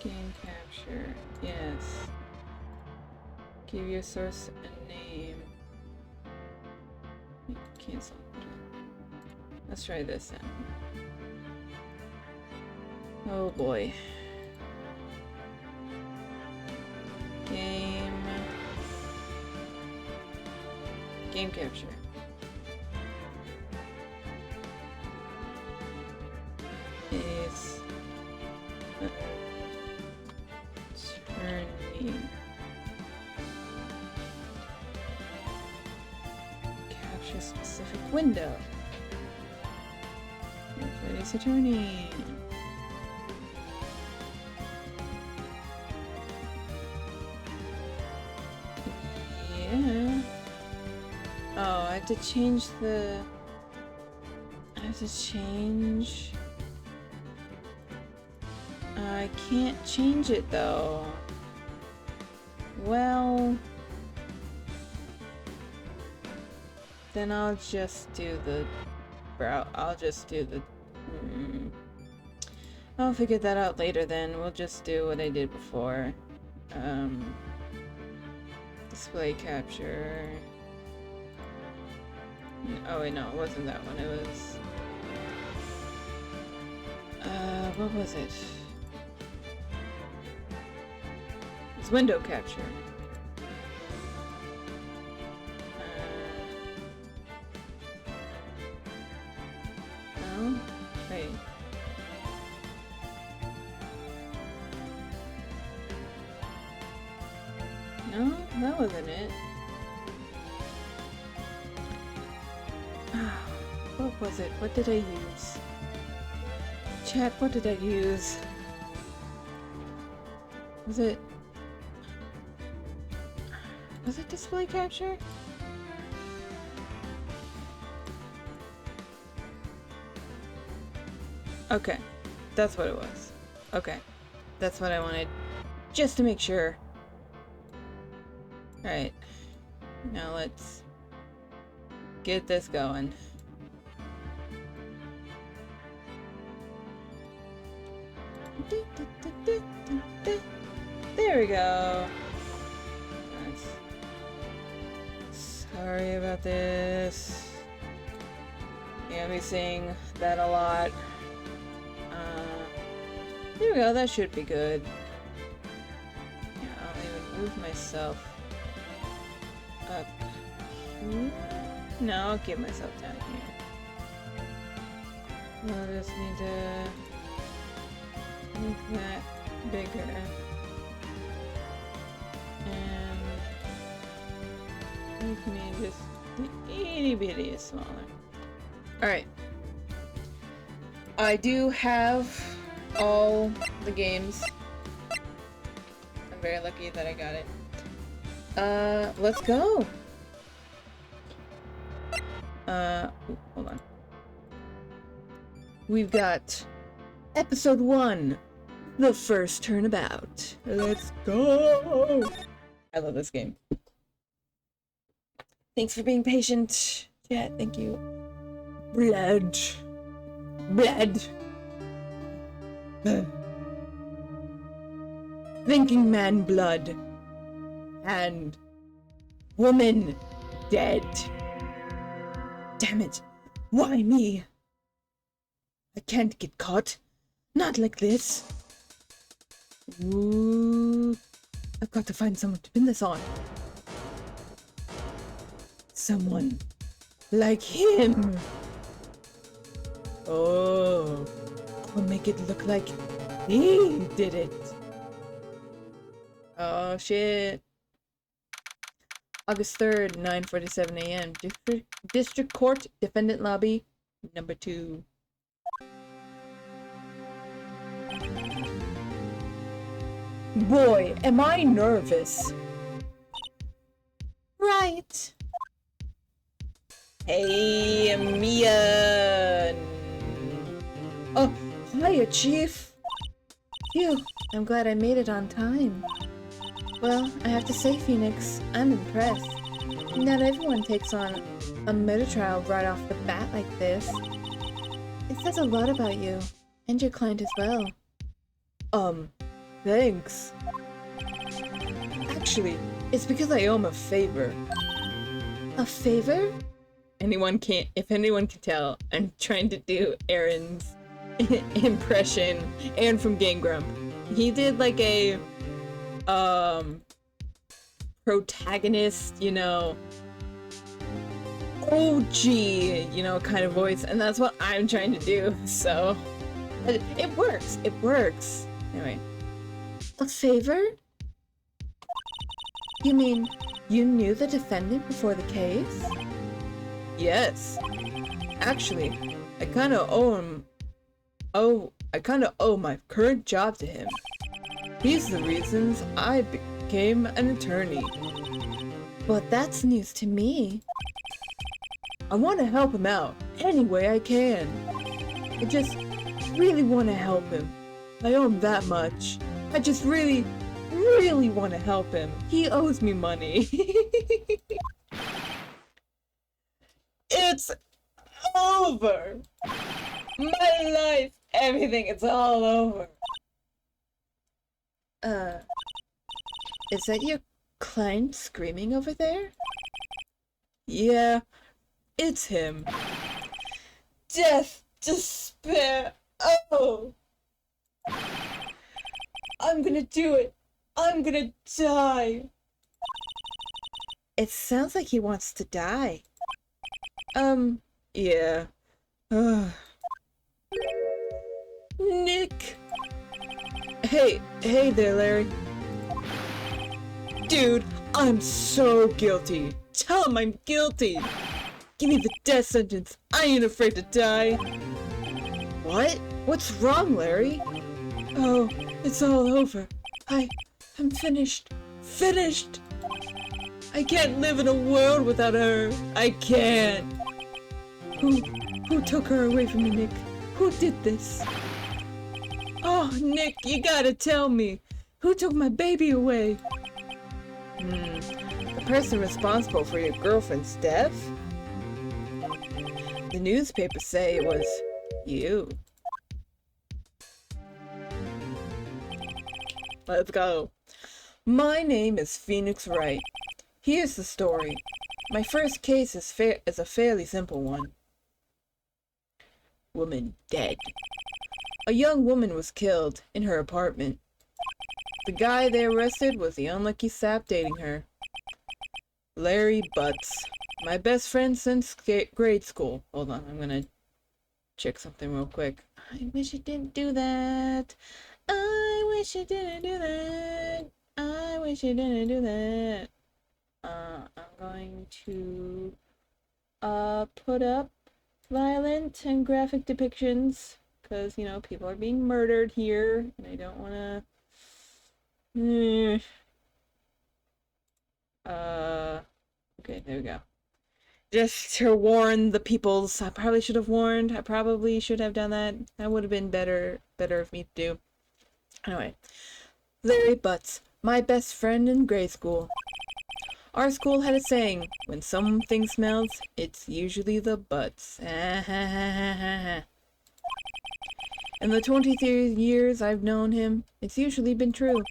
Game capture, yes. Give your source a name. Cancel. Let's try this then. Oh boy. Game capture. Is attorney. Capture specific window. Freddy's attorney. Yeah. Oh, I have to change the... I can't change it though. Well... Then I'll just do the... I'll just do the... I'll figure that out later then. We'll just do what I did before. Display capture... Oh wait, no, it wasn't that one. It was... what was it? It's window capture. No? Wait. No? That wasn't it. What was it? What did I use? Chat, what did I use? Was it display capture? Okay, that's what it was. Okay, that's what I wanted, just to make sure. Alright, now let's get this going. There we go. Sorry about this. Yeah, I'll be saying that a lot. There we go, that should be good. Yeah, I'll even move myself up here. No, I'll keep myself down here. I'll just need to make that bigger. And make me just itty bitty smaller. Alright. I do have all the games. I'm very lucky that I got it. Let's go! Hold on. We've got episode 1, the first turnabout. Let's go! I love this game. Thanks for being patient. Yeah, thank you. Blood. blood. Thinking man blood. And woman dead. Damn it. Why me? I can't get caught. Not like this. Ooh. I've got to find someone to pin this on. Someone like him. Oh. I'll make it look like he did it. Oh shit. August 3rd, 9:47 a.m. District Court, Defendant Lobby, number 2. Boy, am I nervous. Right. Hey, Mia. Oh, hiya, Chief. Phew, I'm glad I made it on time. Well, I have to say, Phoenix, I'm impressed. Not everyone takes on a murder trial right off the bat like this. It says a lot about you, and your client as well. Thanks. Actually, it's because I owe him a favor. A favor? If anyone can tell, I'm trying to do Aaron's impression, Aaron from Game Grump. He did like a protagonist, you know, OG, you know, kind of voice, and that's what I'm trying to do, so it works. Anyway. A favor? You mean you knew the defendant before the case? Yes. Actually, I kinda owe my current job to him. He's the reasons I became an attorney. But that's news to me. I want to help him out any way I can. I just really want to help him. I owe him that much. I just really want to help him. He owes me money. It's over. My life, everything, it's all over. Is that your client screaming over there? Yeah, it's him. Death, despair, oh! I'm gonna do it. I'm gonna die. It sounds like he wants to die. Yeah. Nick! Hey there, Larry. Dude, I'm so guilty. Tell him I'm guilty. Give me the death sentence. I ain't afraid to die. What? What's wrong, Larry? Oh, it's all over. I'm finished. Finished! I can't live in a world without her. I can't. Who took her away from me, Nick? Who did this? Oh, Nick, you gotta tell me. Who took my baby away? The person responsible for your girlfriend's death? The newspapers say it was you. Let's go. My name is Phoenix Wright. Here's the story. My first case is a fairly simple one. Woman dead. A young woman was killed in her apartment. The guy they arrested was the unlucky sap dating her. Larry Butts. My best friend since grade school. Hold on, I'm gonna check something real quick. I wish you didn't do that. I wish you didn't do that. I wish you didn't do that. I'm going to put up violent and graphic depictions because, you know, people are being murdered here and I don't want to okay, there we go. Just to warn the peoples. I probably should have warned. I probably should have done that. That would have been better of me to do. Anyway, Larry Butts, my best friend in grade school. Our school had a saying, when something smells, it's usually the butts. In the 23 years I've known him, it's usually been true.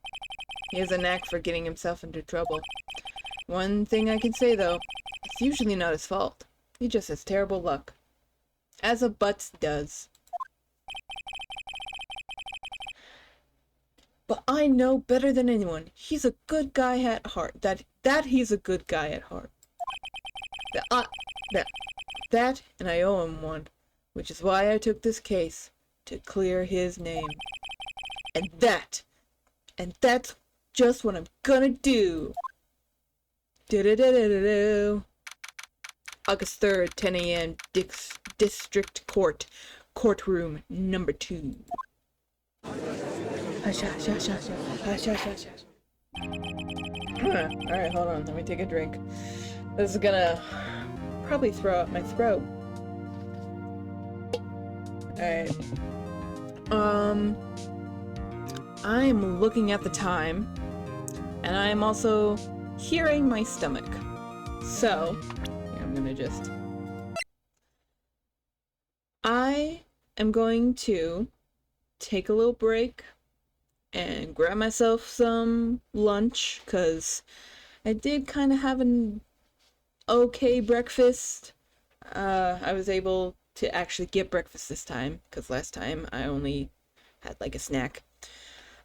He has a knack for getting himself into trouble. One thing I can say, though, it's usually not his fault. He just has terrible luck. As a Butts does. But I know better than anyone, he's a good guy at heart. That he's a good guy at heart. That, and I owe him one, which is why I took this case, to clear his name. And that's just what I'm gonna do. Do-do-do-do-do-do. August 3rd, 10 a.m., District Court, Courtroom number 2. Hush, hush, hush, hush, hush, hush, hush, hush. Alright, hold on, let me take a drink. This is gonna probably throw out my throat. Alright. I'm looking at the time, and I'm also hearing my stomach. So, I'm gonna just... I am going to take a little break and grab myself some lunch, because I did kind of have an okay breakfast. I was able to actually get breakfast this time, because last time I only had like a snack.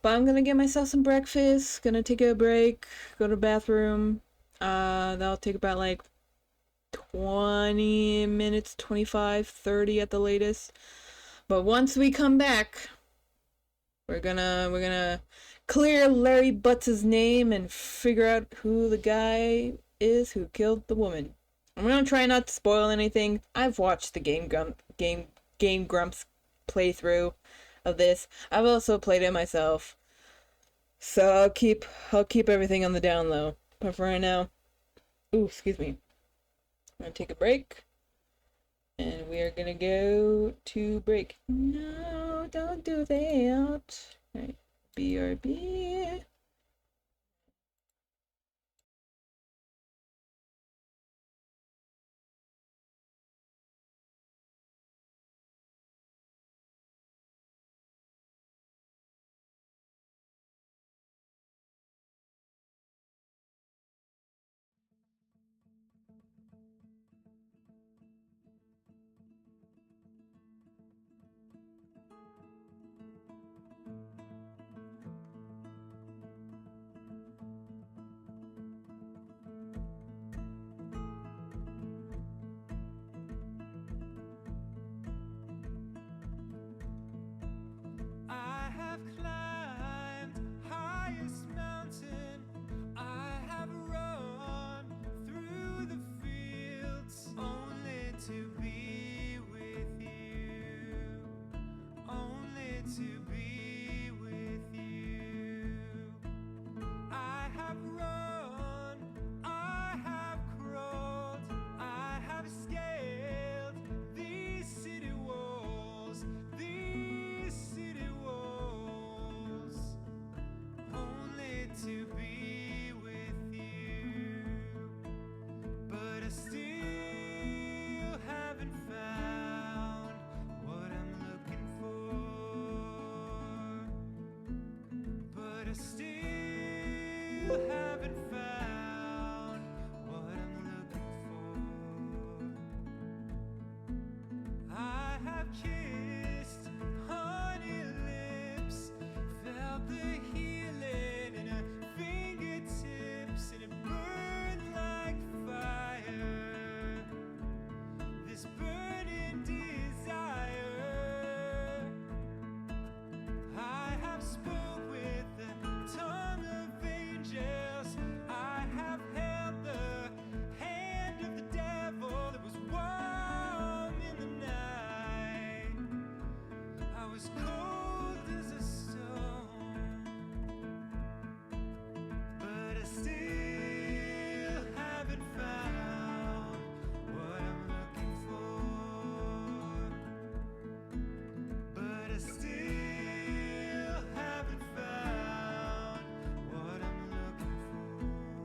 But I'm gonna get myself some breakfast, gonna take a break, go to the bathroom. That'll take about like 20 minutes, 25, 30 at the latest. But once we come back, we're gonna clear Larry Butts' name and figure out who the guy is who killed the woman. I'm gonna try not to spoil anything. I've watched the Game Grumps playthrough of this. I've also played it myself. So I'll keep everything on the down low. But for right now, ooh, excuse me. I'm gonna take a break. And we are gonna go to break. No, don't do that. Alright, BRB. I have climbed highest mountain. I have run through the fields only to be with you. Only to be with you. I have run, I have crawled, I have scaled these city walls, only to be with you. But I still haven't found what I'm looking for. But I still haven't found what I'm looking for. I have kissed honey lips, felt the healing in her fingertips, and it burned like fire. This burning desire. I have spoke with the tongue of angels. I have held the hand of the devil that was warm in the night. I was cold as a stone, but I still haven't found what I'm looking for. But I still haven't found what I'm looking for.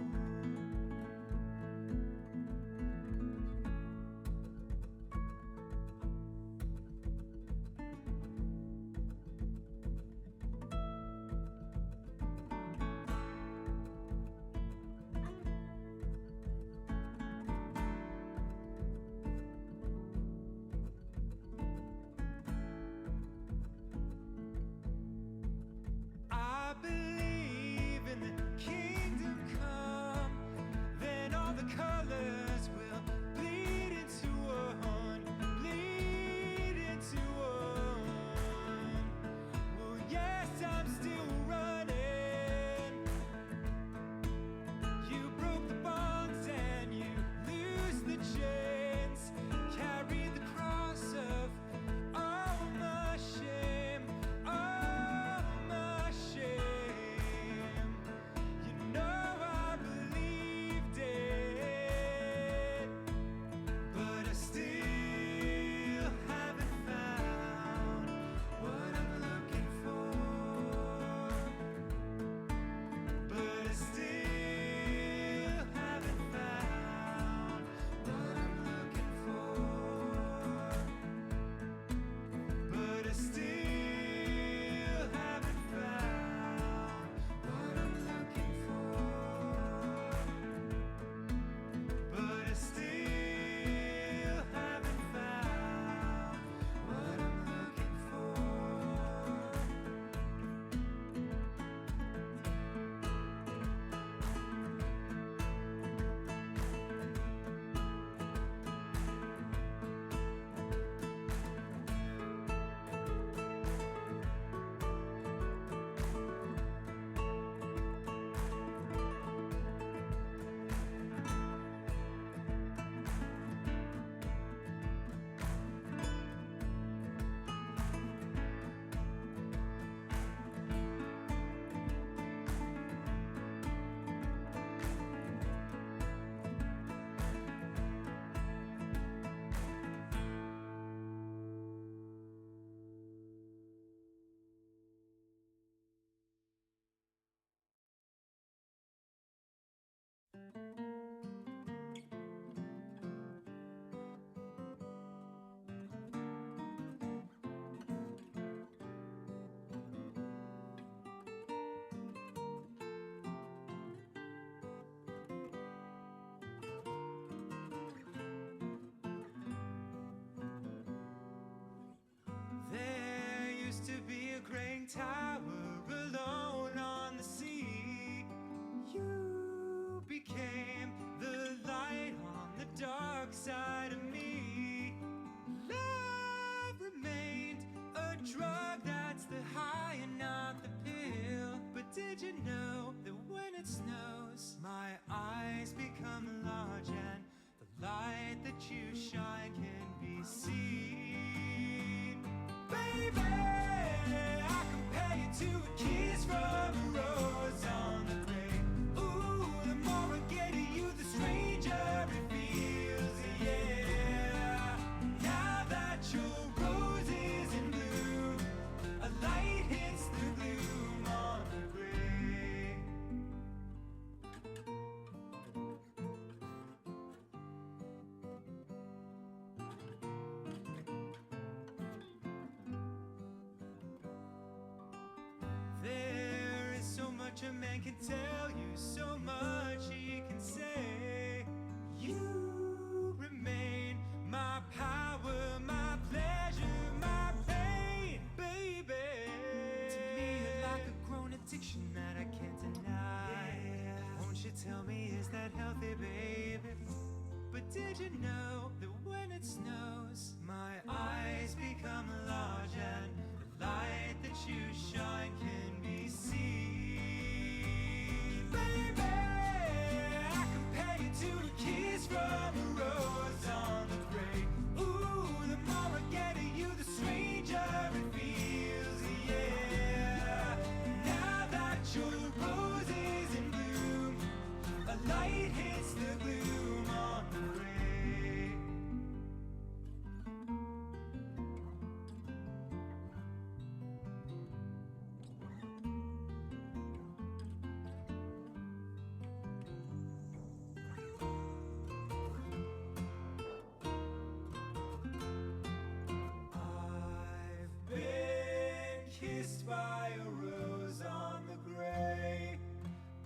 used to be a crane tower alone on the sea. You became the light on the dark side of me. Love remained a drug, that's the high and not the pill. But did you know that when it snows, my eyes become large and the light that you shine can be seen? Baby, I compare you to a kiss from a rose on the grave. Ooh, the more I get of you, the stranger it feels, yeah. Now that your rose is in bloom, a light hits the gloom on the grave. There is so much a man can tell you, so much he can say. You remain my power, my pleasure, my pain, baby. To me, you're like a grown addiction that I can't deny. Won't you tell me, is that healthy, baby? But did you know that when it snows, my eyes become large and the light that you shine can be seen? Baby, I compare you to a kiss from a rose on the grave. Ooh, the more I get of you, the stranger it feels, yeah. Now that your rose is in bloom, a light hits the gloom on the grave. I've been kissed by a rose on the grave.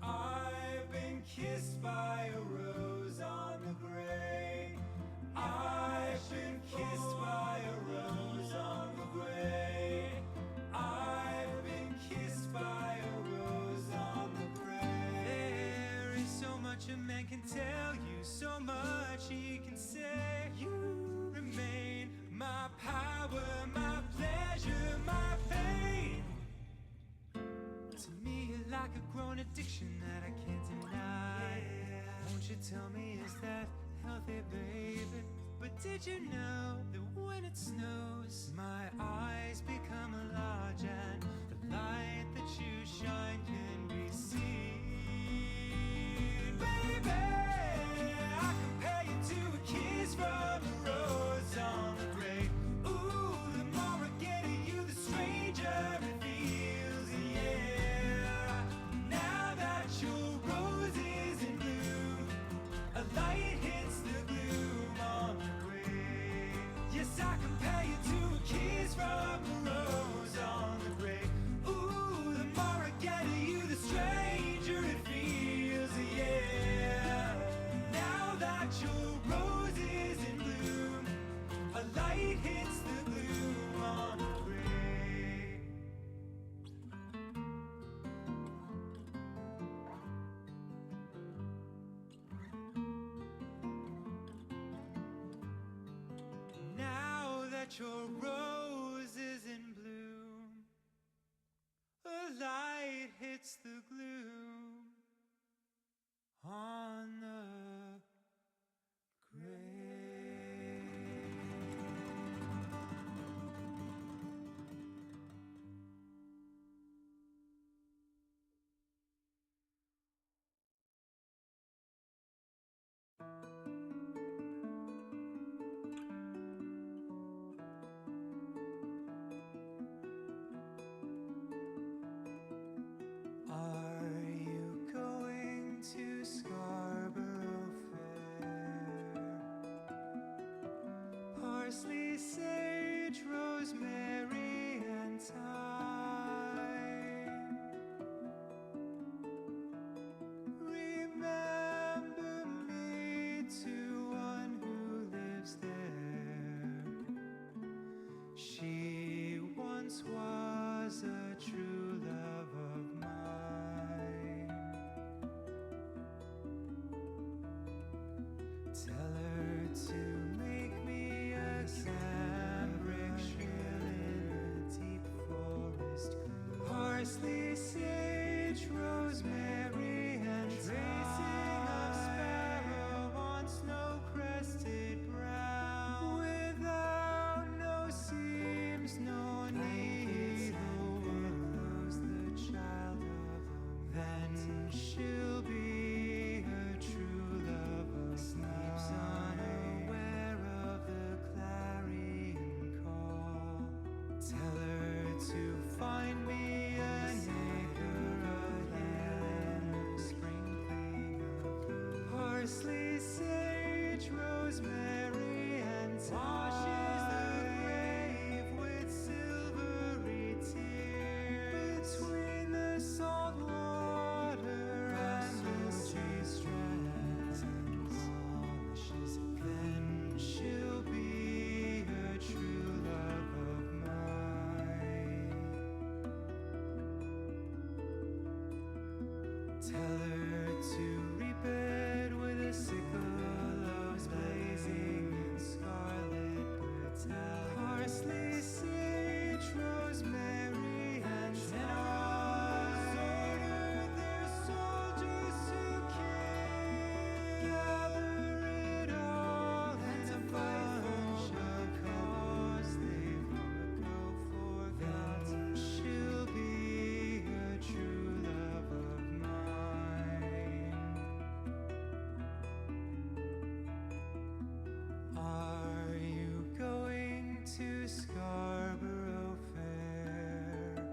I've been kissed by a rose on the grave. I've been kissed by a rose on the grave. I've been kissed by a rose on the grave. There is so much a man can tell you, so much he can say. You remain my power, my pleasure, my pain. To me, you're like a grown addiction that I can't deny. Won't you tell me, is that healthy, baby? But did you know that when it snows, my eyes become large and the light that you shine can be seen? Baby, I compare you to a kiss from a rose on the grave. Ooh, the more I get of you, the stranger it feels, yeah. Now that your rose is in bloom, a light hits the gloom on the grave. Yes, I compare you to a kiss from a rose on the grave. Ooh, the more I get of you, the stranger it feels, yeah. Now that your rose is in bloom, a light hits the gloom on the grave. Now that your rose is in bloom, a light hits the gloom on the grave. Our Parsley, sage, rosemary, and tracing of sparrow on snow-crested brow. Without no seams, no needle knows the child of a then she'll be her true love. Sleeps unaware of the clarion call. Tell her to find me an acre of land, a sprinkling of parsley, sage, rosemary, and washes the grave with silvery tears. Between the salt water and the sea strands and polishes, then she'll be her true love of mine. Tell her to reap it with a sickle of blazing in scarlet petal. Parsley, sage, rosemary, and generals order their soldiers to kill. Gather it all and to fight for a cause they've long ago forgot. She'll be a true love of mine. Are you going to Scarborough Fair?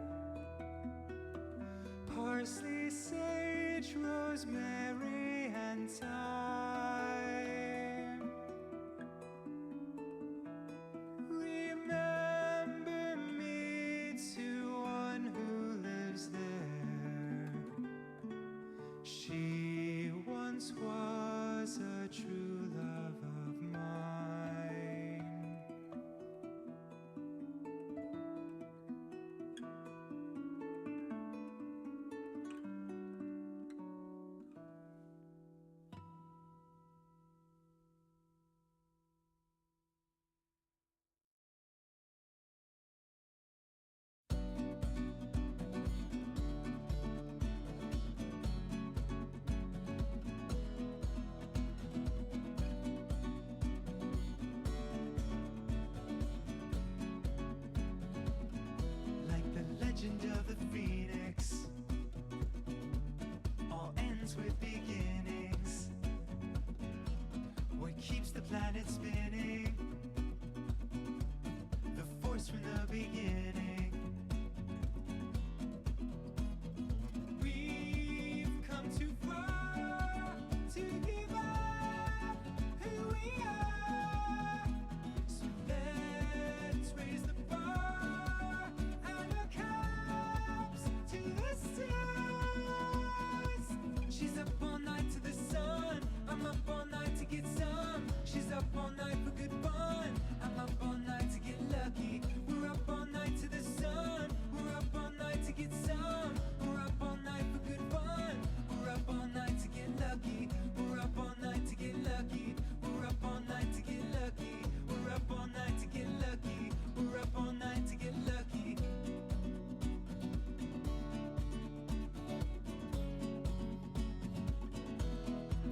Parsley, sage, rosemary, and thyme. Remember me to one who lives there. She once was a true love of mine. Like the legend of the phoenix, all ends with beginnings. What keeps the planet spinning? The force from the beginning. We've come too far to give up who we are. So let's raise the bar and our cups to the stars. She's up all night to the sun. I'm up all night to get some. She's up all night for good fun. I'm up all night to get lucky. We're up all night to the sun. We're up all night to get some. We're up all night for good fun. We're up all night to get lucky. We're up all night to get lucky. We're up all night to get lucky. We're up all night to get lucky. We're up all night to get lucky.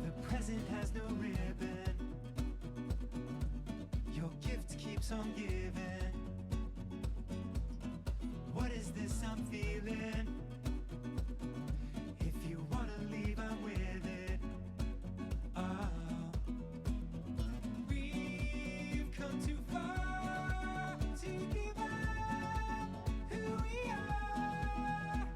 The present has no ribbon. Your gift keeps on giving. What is this I'm feeling? If you wanna leave, I'm with it. Oh. We've come too far to give up who we are.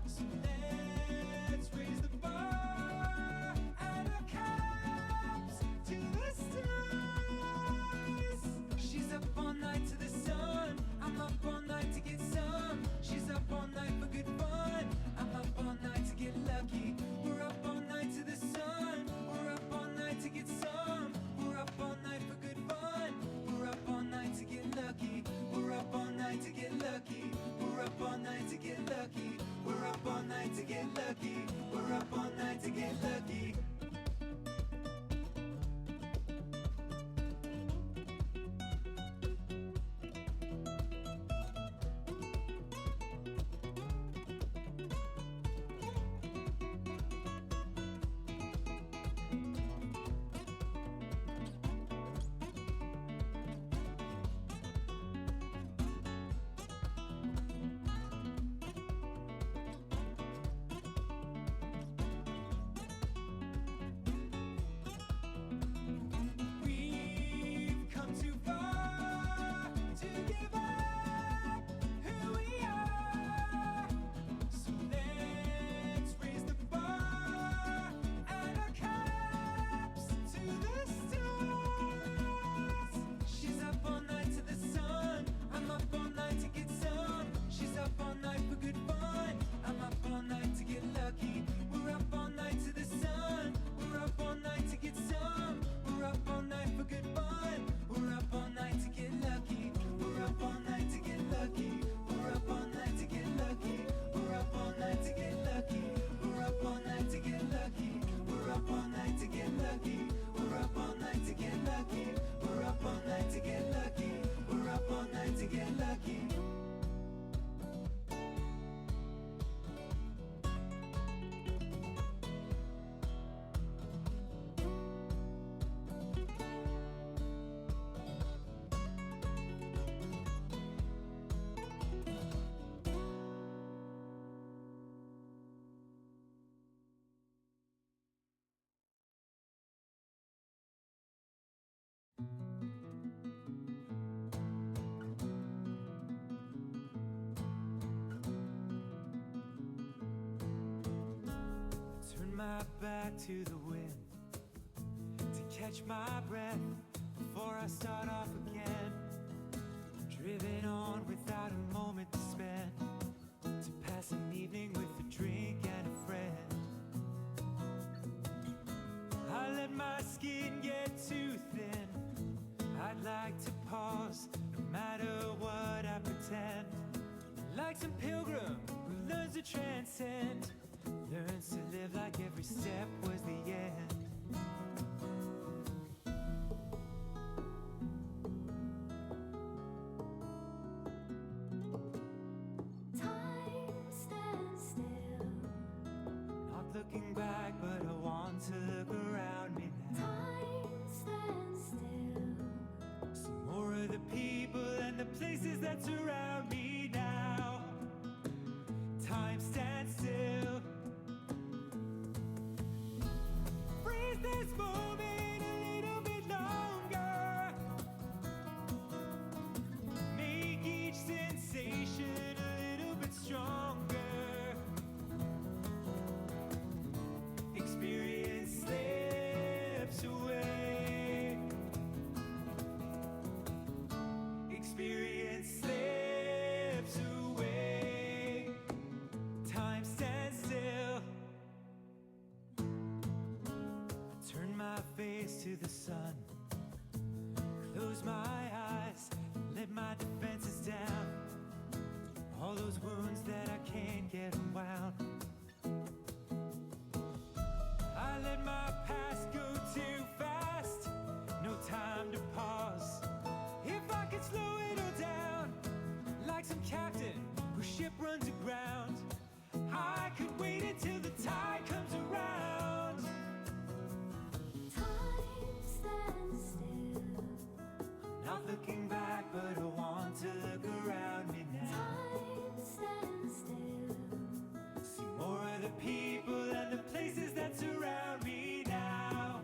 So let's raise the bar and our cups to the stars. She's up all night to the sun. I'm up all night to get some. She's up all night for good fun. I'm up all night to get lucky. We're up all night to the sun. We're up all night to get some. We're up all night for good fun. We're up all night to get lucky. We're up all night to get lucky. We're up all night to get lucky. We're up all night to get lucky. We're up all night to get lucky. Turn my back to the wind to catch my breath before I start off again. Driven on without a moment to spend, to pass an evening with a drink and a friend. I let my skin get too thin. I'd like to pause, no matter what I pretend. Like some pilgrim who learns to transcend, learns to live like every step was the end. Time stands still. Not looking back, but I want to look around me now. Time stands still. See more of the people and the places that surround me now. Time stands still. Freeze this moment a little bit longer. Make each sensation a little bit stronger. Experience slips away. Experience slips away. Time stands still. I turn my face to the sun, close my eyes, let my defenses down. All those wounds that I can't get unwound. I let my past go too fast, no time to pause. If I could slow it all down, like some captain whose ship runs aground, I could wait until the tide comes around. Time stands still. Not looking back, but I want to look around me now. Time stands still. See more of the people and the places that surround me now.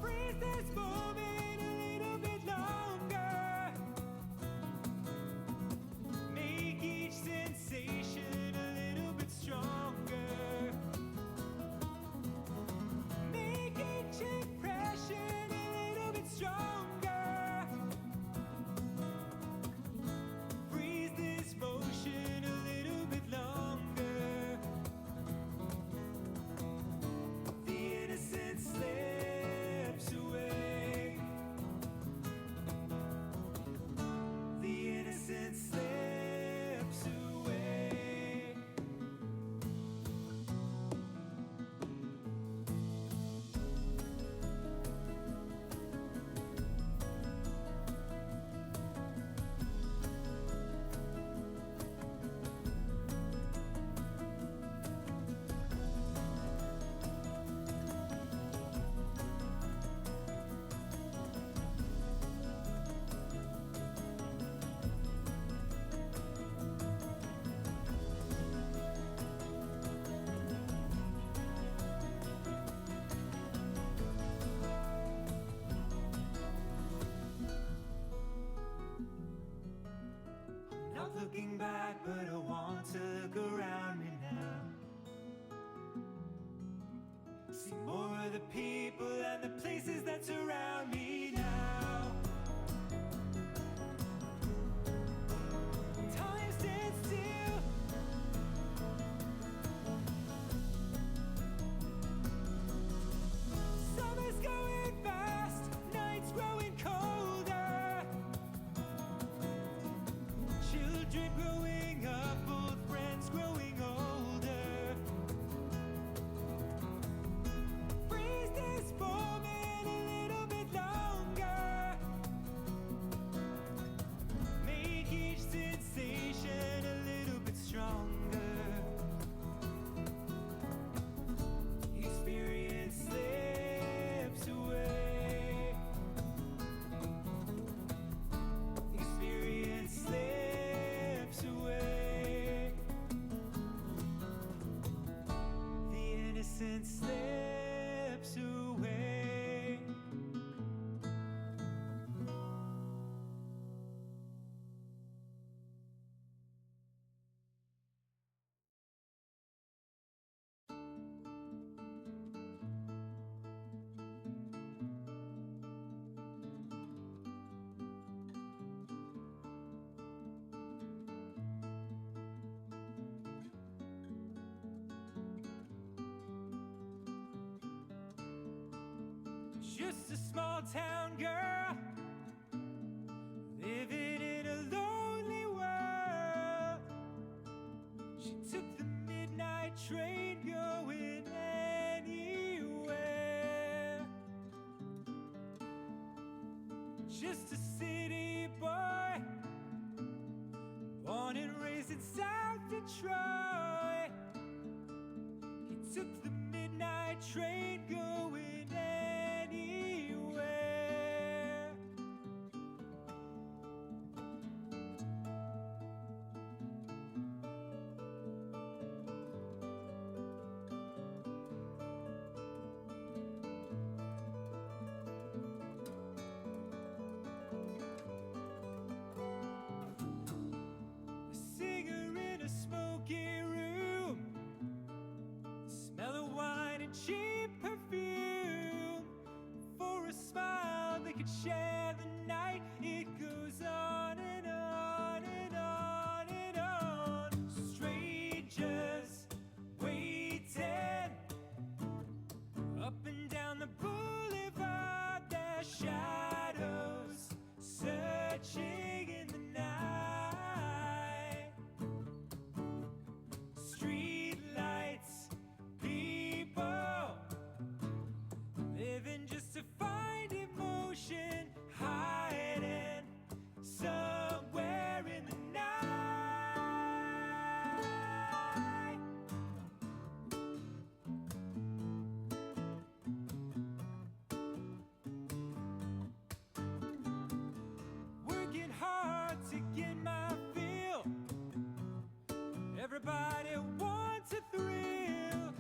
Freeze this moment a little bit longer. Make each sensation a little bit stronger. Make each impression a little bit stronger. Freeze this motion a little bit longer. The innocence slips away. The innocence slips away. Not looking back, but I want to look around me now. See more of the people and the places that surround me now. Time stands still. Summer's going fast, nights growing colder. Children growing up, old friends growing older. Freeze this moment a little bit longer. Make each sensation a little bit stronger. Experience slips away. Experience slips away. just a small town girl living in a lonely world. She took the midnight train going anywhere. Just a city boy, born and raised in South Detroit. He took the midnight train going anywhere. A singer in a smoky room, the smell of wine and cheap perfume. For a smile they could share the night. It goes on and on and on and on. Strangers waiting up and down the boulevard, their shadows searching in the night. Street lights, people living just to find emotion, hiding somewhere in the night. Working hard to get my fill. Everybody wants a thrill,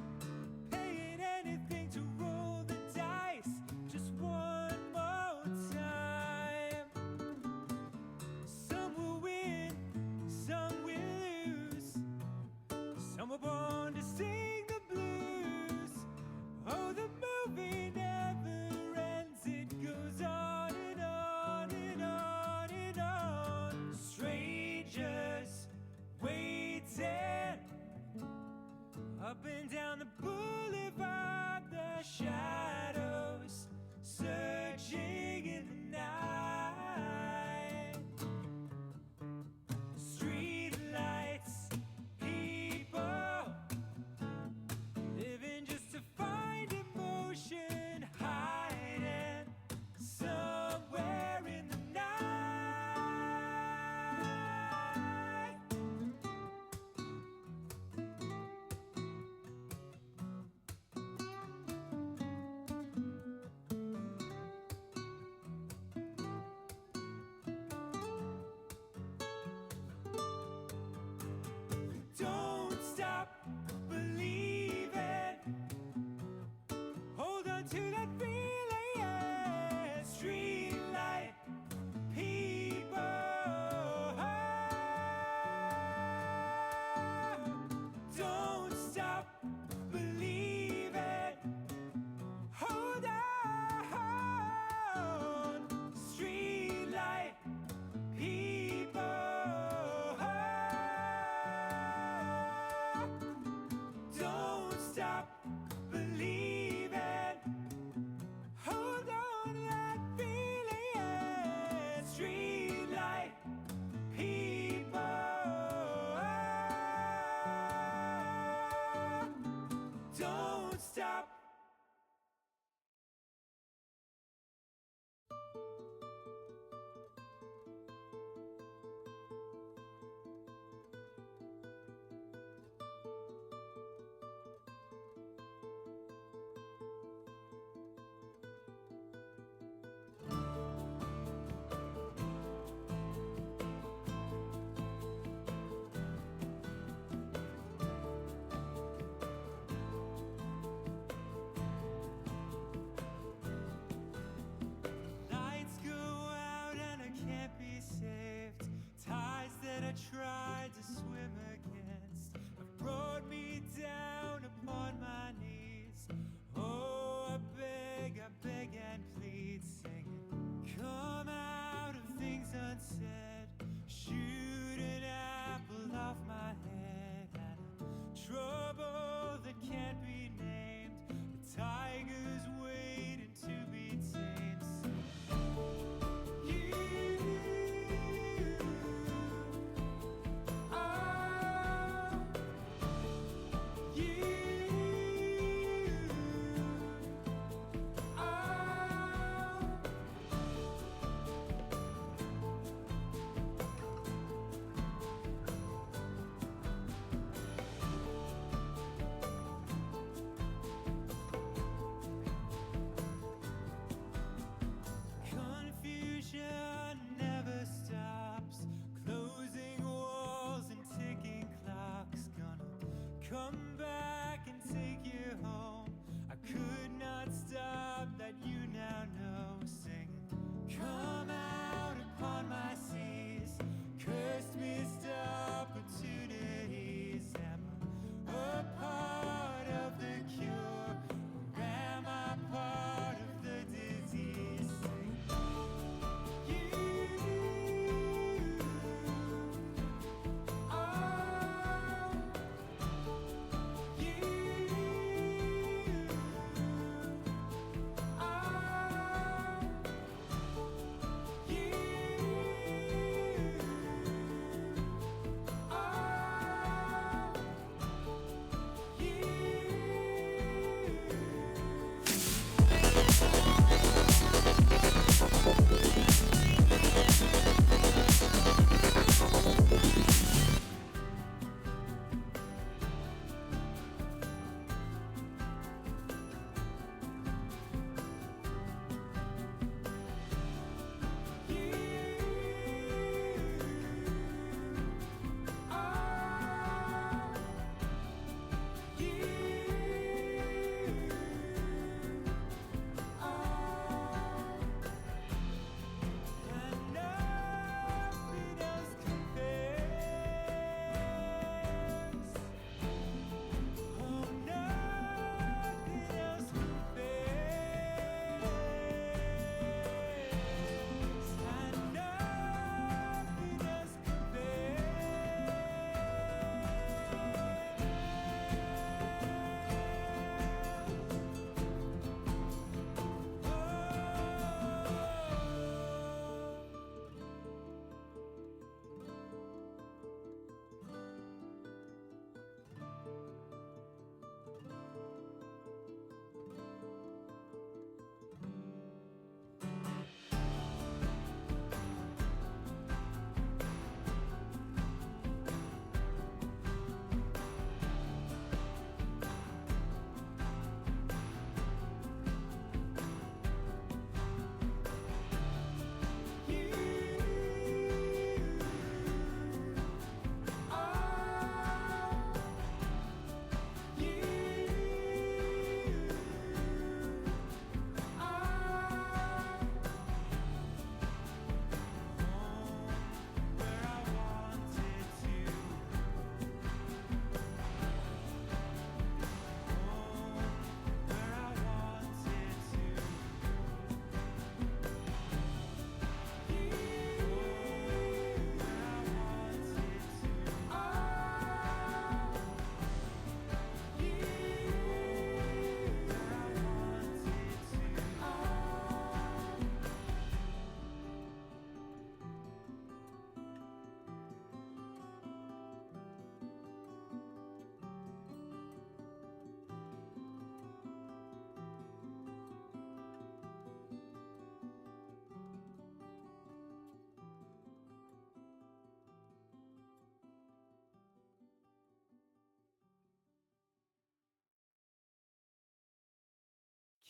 paying anything to roll the dice just one more time. Some will win, some will lose. Some were born to sing the blues. Oh, the movie never ends. It goes on and on and on and on. Strangers waiting up and down the boulevard, the shadows searching in the night. Street lights, people living just to find emotion, hiding somewhere in the night.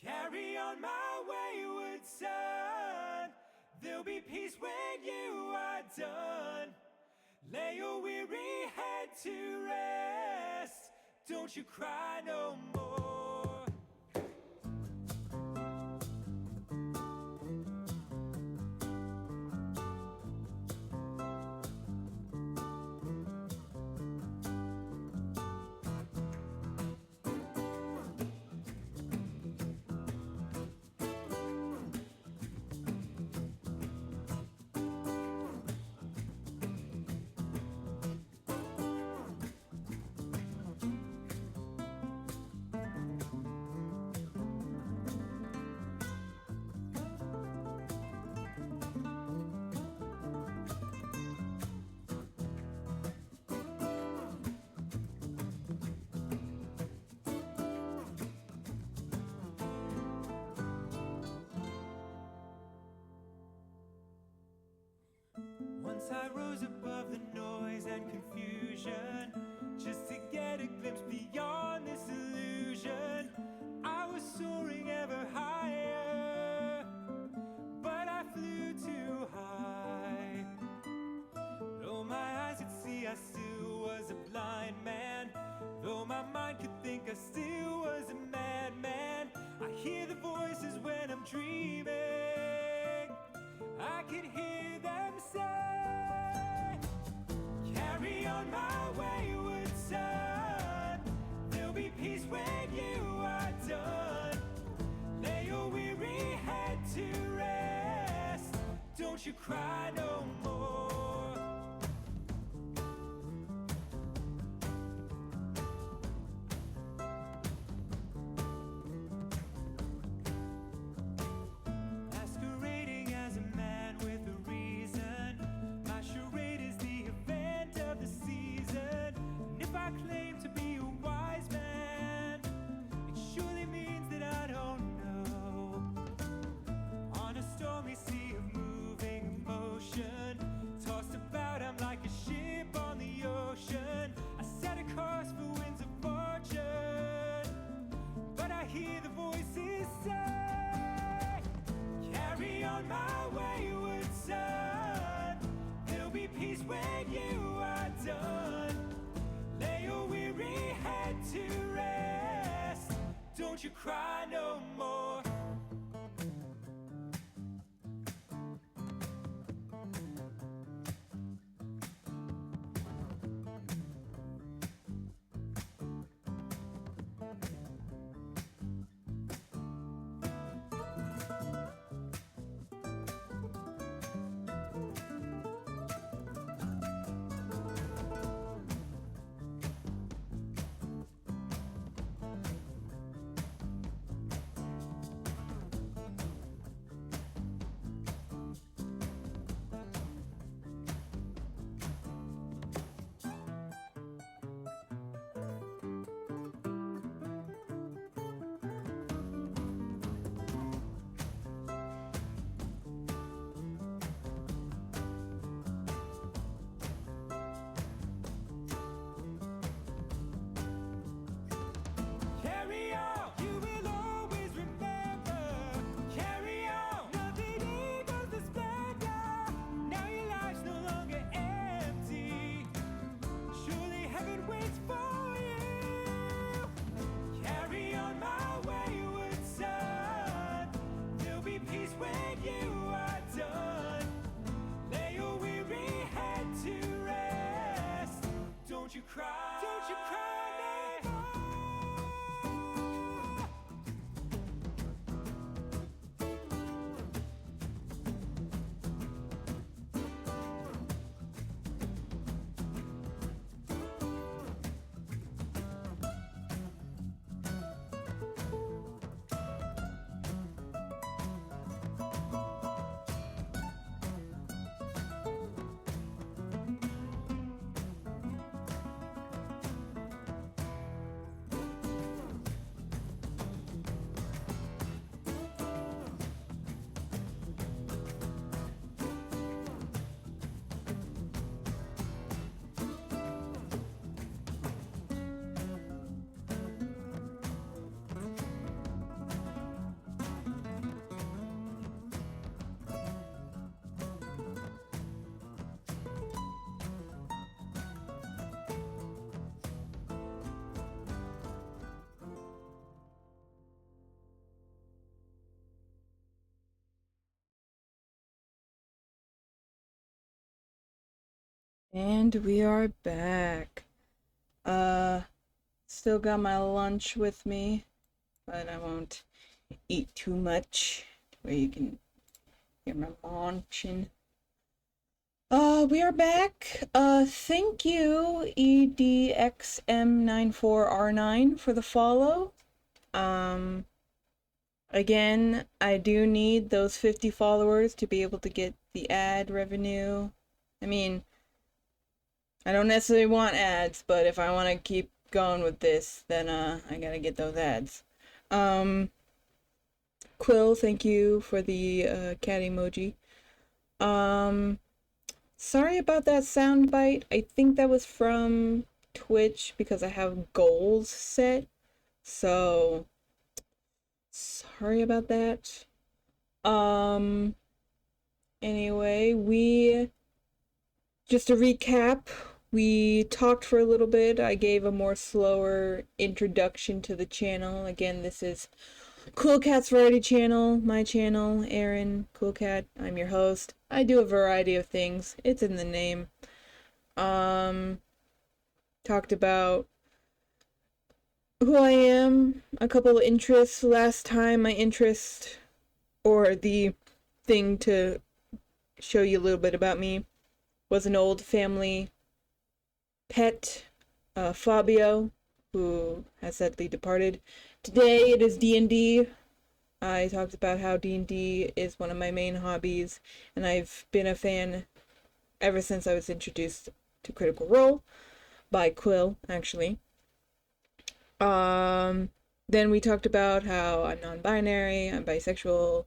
Carry on my wayward son. There'll be peace when you are done. Lay your weary head to rest. Don't you cry no more. Once I rose above the noise and confusion, just to get a glimpse beyond this illusion. I was soaring ever higher, but I flew too high. Though my eyes could see, I still was a blind man. Though my mind could think, I still was a madman. I hear the voices when I'm dreaming. I can hear them say, carry on my wayward son. There'll be peace when you are done. Lay your weary head to rest. Don't you cry no more. Masquerading as a man with a reason. My charade is the event of the season. And if I claim to be a wise man, it surely means that I don't know. On a stormy sea of moving emotion, tossed about, I'm like a ship on the ocean. I set a course for winds of fortune, but I hear the voices say, carry on my wayward son. There'll be peace when you are done. Lay your weary head to rest. Don't you cry no more. Carry on, you will always remember. Carry on, nothing equals the splendor. Now your life's no longer empty. Surely heaven waits for you. Carry on, my wayward son. There'll be peace when you are done. Lay your weary head to rest. Don't you cry. Don't you cry no more. And we are back. Still got my lunch with me, but I won't eat too much where you can hear my munching. We are back. Thank you, EDXM94R9 for the follow. Again, I do need those 50 followers to be able to get the ad revenue. I mean, I don't necessarily want ads, but if I want to keep going with this, then I gotta get those ads. Quill, thank you for the cat emoji. Sorry about that soundbite. I think that was from Twitch because I have goals set. So sorry about that. Anyway, just to recap, we talked for a little bit. I gave a more slower introduction to the channel. Again, this is KoolKats Variety Channel, my channel, Aaron, KoolKat. I'm your host. I do a variety of things. It's in the name. Talked about who I am, a couple of interests. Last time, my interest, or the thing to show you a little bit about me, was an old family pet, Fabio, who has sadly departed. Today it is D&D. I talked about how D&D is one of my main hobbies, and I've been a fan ever since I was introduced to Critical Role by Quill, actually. Then we talked about how I'm non-binary, I'm bisexual,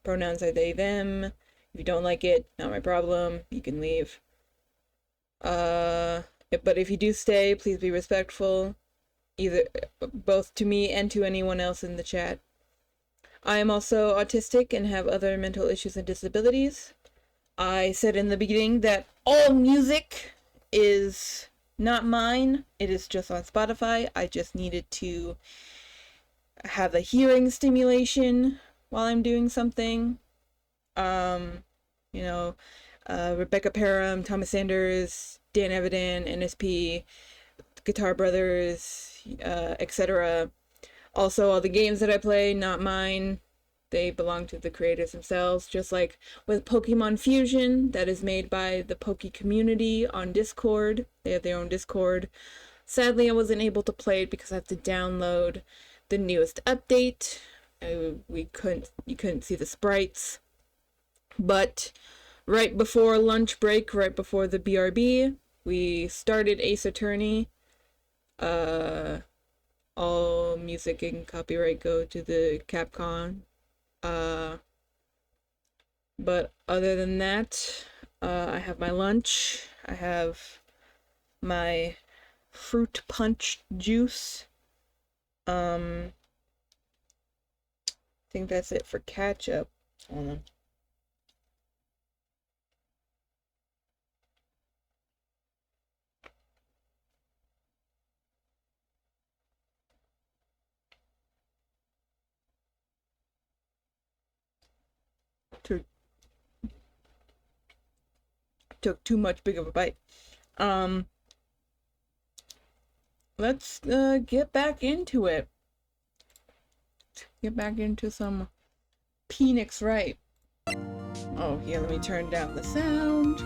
pronouns are they, them. If you don't like it, not my problem, you can leave. But if you do stay, please be respectful, either both to me and to anyone else in the chat. I am also autistic and have other mental issues and disabilities. I said in the beginning that all music is not mine. It is just on Spotify. I just needed to have a hearing stimulation while I'm doing something. Rebecca Parham, Thomas Sanders, Dan Evident, NSP, Guitar Brothers, etc. Also, all the games that I play, not mine. They belong to the creators themselves, just like with Pokemon Fusion, that is made by the Pokecommunity on Discord. They have their own Discord. Sadly, I wasn't able to play it because I have to download the newest update. You couldn't see the sprites. But right before lunch break, right before the BRB, we started Ace Attorney. All music and copyright go to the Capcom. But other than that, I have my lunch. I have my fruit punch juice. I think that's it for ketchup. Hold on. Took too much big of a bite. Let's get back into it. Get back into some Phoenix Wright. Oh, here, let me turn down the sound.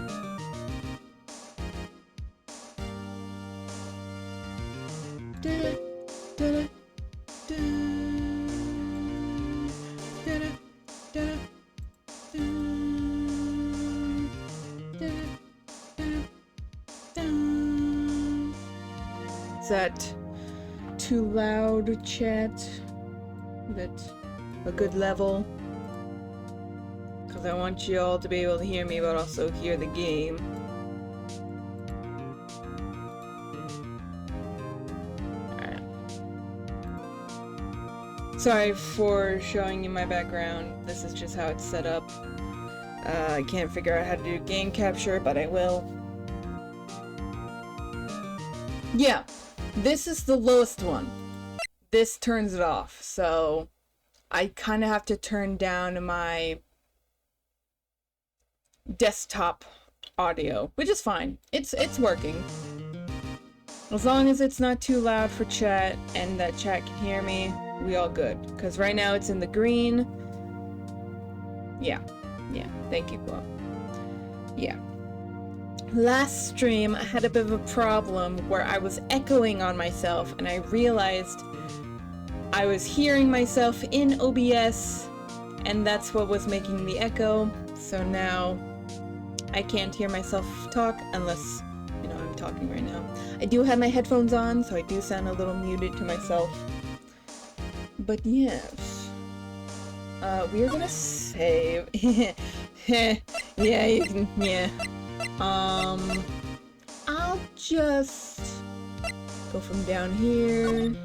Is that too loud, chat? Is that a good level? Because I want you all to be able to hear me, but also hear the game. Alright. Sorry for showing you my background. This is just how it's set up. I can't figure out how to do game capture, but I will. Yeah, this is the lowest one. This turns it off, so I kind of have to turn down my desktop audio, which is fine. It's working. As long as it's not too loud for chat and that chat can hear me, we all good. Because right now it's in the green. Yeah. Thank you, Kool. Yeah. Last stream, I had a bit of a problem where I was echoing on myself, and I realized I was hearing myself in OBS, and that's what was making the echo. So now I can't hear myself talk unless, you know, I'm talking right now. I do have my headphones on, so I do sound a little muted to myself. But yes. We are gonna save. Yeah. I'll just go from down here.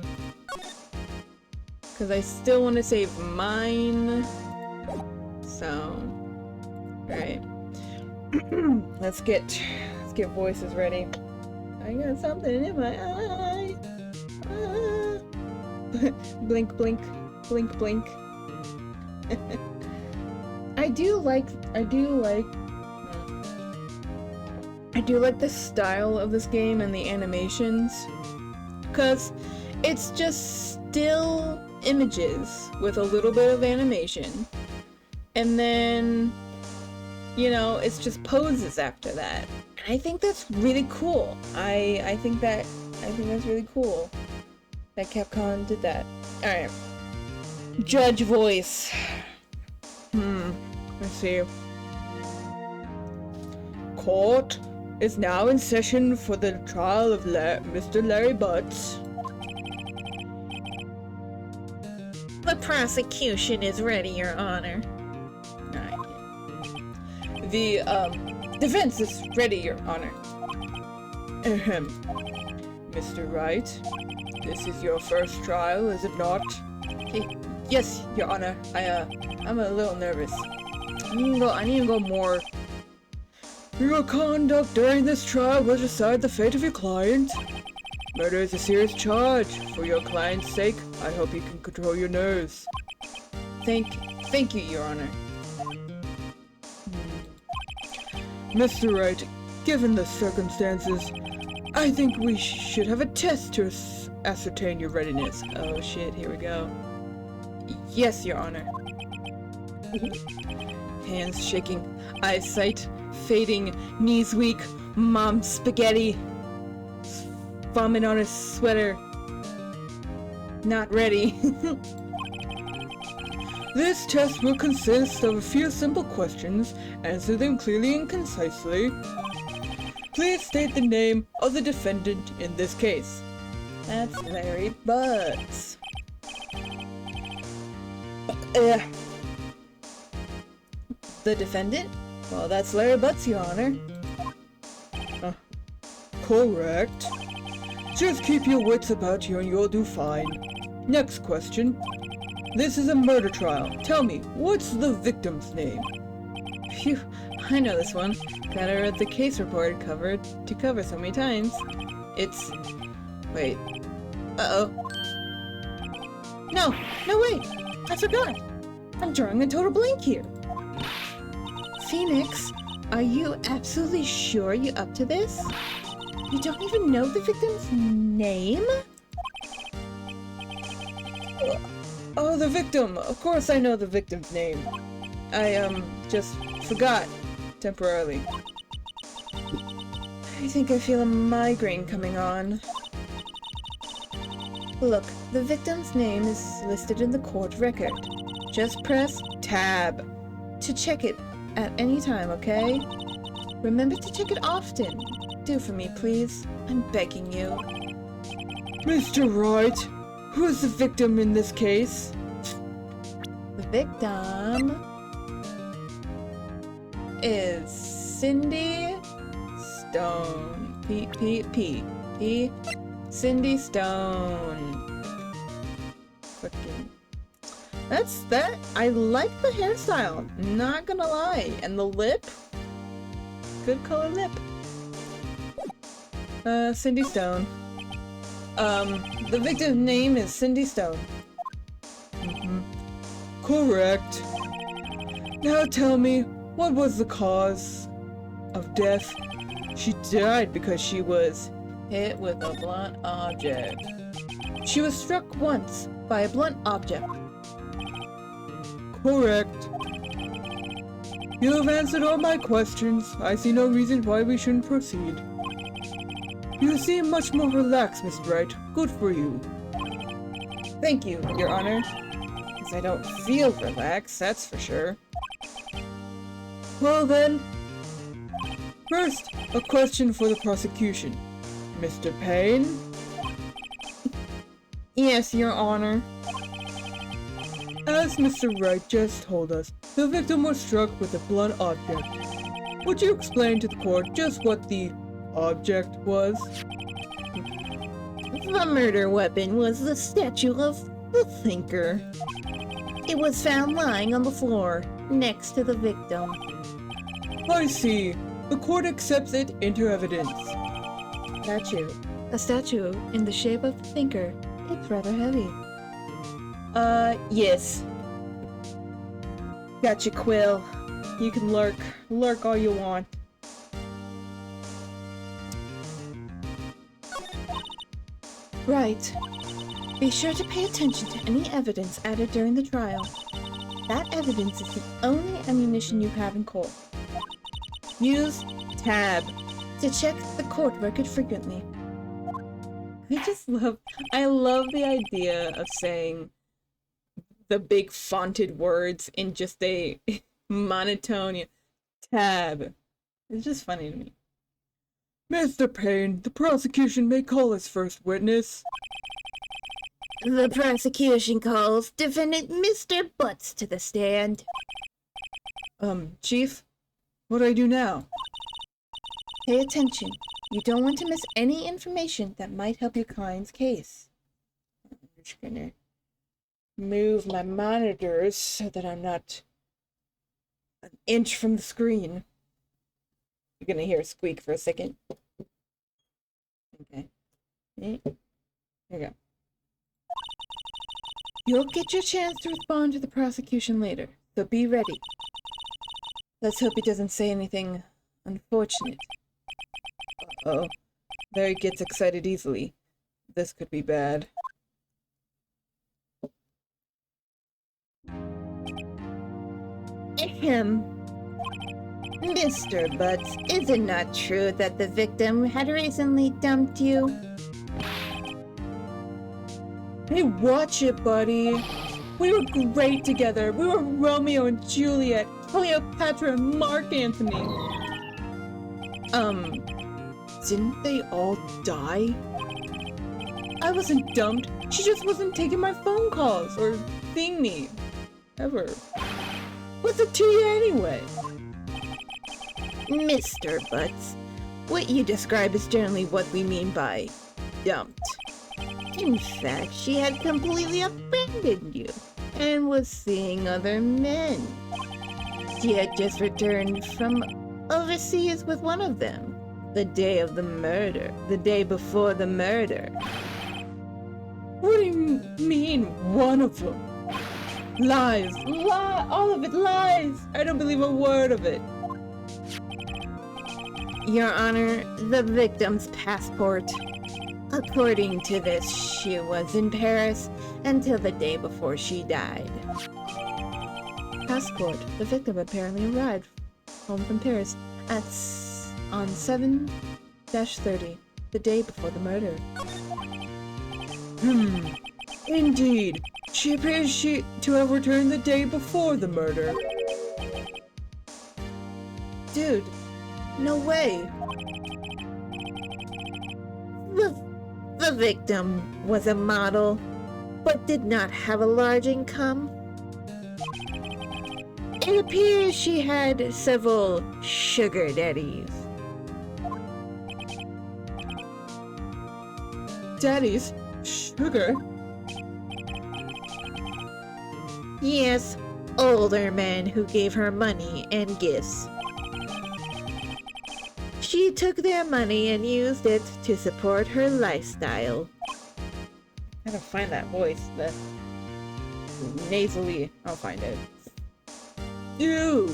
Because I still want to save mine. So, alright. Let's get voices ready. I got something in my eye. Blink, blink, blink, blink. I do like the style of this game and the animations, because it's just still images with a little bit of animation, and then, you know, it's just poses after that. And I think that's really cool. I think that's really cool that Capcom did that. Alright. Judge voice. Let's see. Court is now in session for the trial of Mr. Larry Butts. The prosecution is ready, Your Honor. Alright. The defense is ready, Your Honor. Ahem. Mr. Wright, this is your first trial, is it not? Yes, Your Honor. I'm a little nervous. I need to go more. Your conduct during this trial will decide the fate of your client. Murder is a serious charge. For your client's sake, I hope you can control your nerves. Thank you, Your Honor. Mr. Wright, given the circumstances, I think we should have a test to ascertain your readiness. Oh shit, here we go. Yes, Your Honor. Hands shaking, eyesight fading, knees weak, mom spaghetti, vomit on his sweater. Not ready. This test will consist of a few simple questions. Answer them clearly and concisely. Please state the name of the defendant in this case. That's Larry Butts. The defendant? Well, that's Larry Butts, Your Honor. Correct. Just keep your wits about you and you'll do fine. Next question. This is a murder trial. Tell me, what's the victim's name? Phew, I know this one. Glad I read the case report to cover so many times. It's... Wait. Uh-oh. No, wait! I forgot! I'm drawing a total blank here. Phoenix, are you absolutely sure you're up to this? You don't even know the victim's name? Oh, the victim! Of course I know the victim's name. I, just forgot. Temporarily. I think I feel a migraine coming on. Look, the victim's name is listed in the court record. Just press tab to check it at any time, okay? Remember to check it often. Do for me, please. I'm begging you. Mr. Wright, who is the victim in this case? The victim is Cindy Stone. P. Cindy Stone. Fucking. That's that. I like the hairstyle. Not gonna lie. And the lip. Good color lip. Cindy Stone. The victim's name is Cindy Stone. Correct. Now tell me, what was the cause? of death. She died because she was hit with a blunt object. She was struck once by a blunt object. Correct. You have answered all my questions. I see no reason why we shouldn't proceed. You seem much more relaxed, Miss Wright. Good for you. Thank you, Your Honor. Because I don't feel relaxed, that's for sure. Well then, first, a question for the prosecution. Mr. Payne? Yes, Your Honor. As Mr. Wright just told us, the victim was struck with a blunt object. Would you explain to the court just what the object was? The murder weapon was the statue of the Thinker. It was found lying on the floor, next to the victim. I see. The court accepts it into evidence. Statue. A statue in the shape of the Thinker. It's rather heavy. Yes. Gotcha, Quill. You can lurk all you want. Right. Be sure to pay attention to any evidence added during the trial. That evidence is the only ammunition you have in court. Use tab to check the court record frequently. I love the idea of saying the big fonted words in just a monotone tab. It's just funny to me. Mr. Payne, the prosecution may call its first witness. The prosecution calls defendant Mr. Butts to the stand. Chief? What do I do now? Pay attention. You don't want to miss any information that might help your client's case. I'm just gonna move my monitors so that I'm not an inch from the screen. You're gonna hear a squeak for a second. Okay. Here we go. You'll get your chance to respond to the prosecution later, so be ready. Let's hope he doesn't say anything unfortunate. Uh-oh. There he gets excited easily. This could be bad. Ahem. Mr. Butts, is it not true that the victim had recently dumped you? Hey, watch it, buddy. We were great together. We were Romeo and Juliet, Cleopatra and Mark Antony. Didn't they all die? I wasn't dumped. She just wasn't taking my phone calls or seeing me. Ever. What's it to you anyway? Mr. Butts, what you describe is generally what we mean by dumped. In fact, she had completely abandoned you and was seeing other men. She had just returned from overseas with one of them. The day of the murder. The day before the murder. What do you mean, one of them? Lies. All of it lies. I don't believe a word of it. Your Honor, the victim's passport. According to this, she was in Paris until the day before she died. Passport. The victim apparently arrived home from Paris on 7-30, the day before the murder. Indeed. She appears to have returned the day before the murder. Dude, no way. The victim was a model, but did not have a large income. It appears she had several sugar daddies. Daddies? Sugar? Yes, older men who gave her money and gifts. She took their money and used it to support her lifestyle. I gotta find that voice, the nasally. I'll find it. Dude!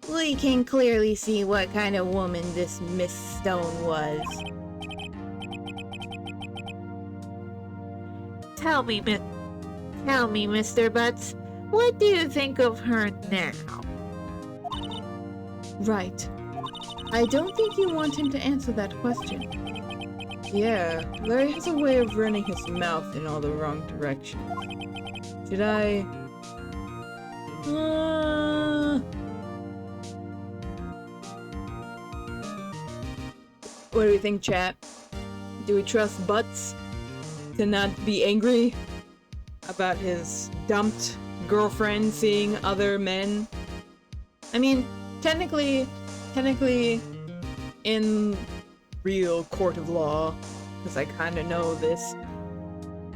We can clearly see what kind of woman this Miss Stone was. Tell me, Mr. Butts, what do you think of her now? Right. I don't think you want him to answer that question. Yeah, Larry has a way of running his mouth in all the wrong directions. Should I... What do we think, chat? Do we trust Butts to not be angry about his dumped girlfriend seeing other men? I mean, technically, in real court of law, because I kind of know this,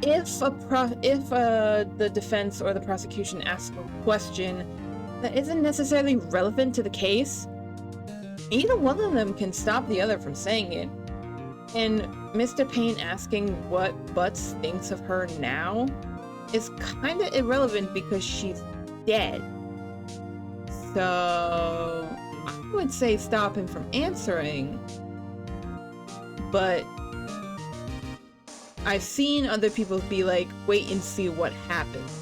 if the defense or the prosecution asks a question that isn't necessarily relevant to the case, either one of them can stop the other from saying it. And Mr. Payne asking what Butts thinks of her now is kind of irrelevant because she's dead. So I would say stop him from answering, but I've seen other people be like, wait and see what happens.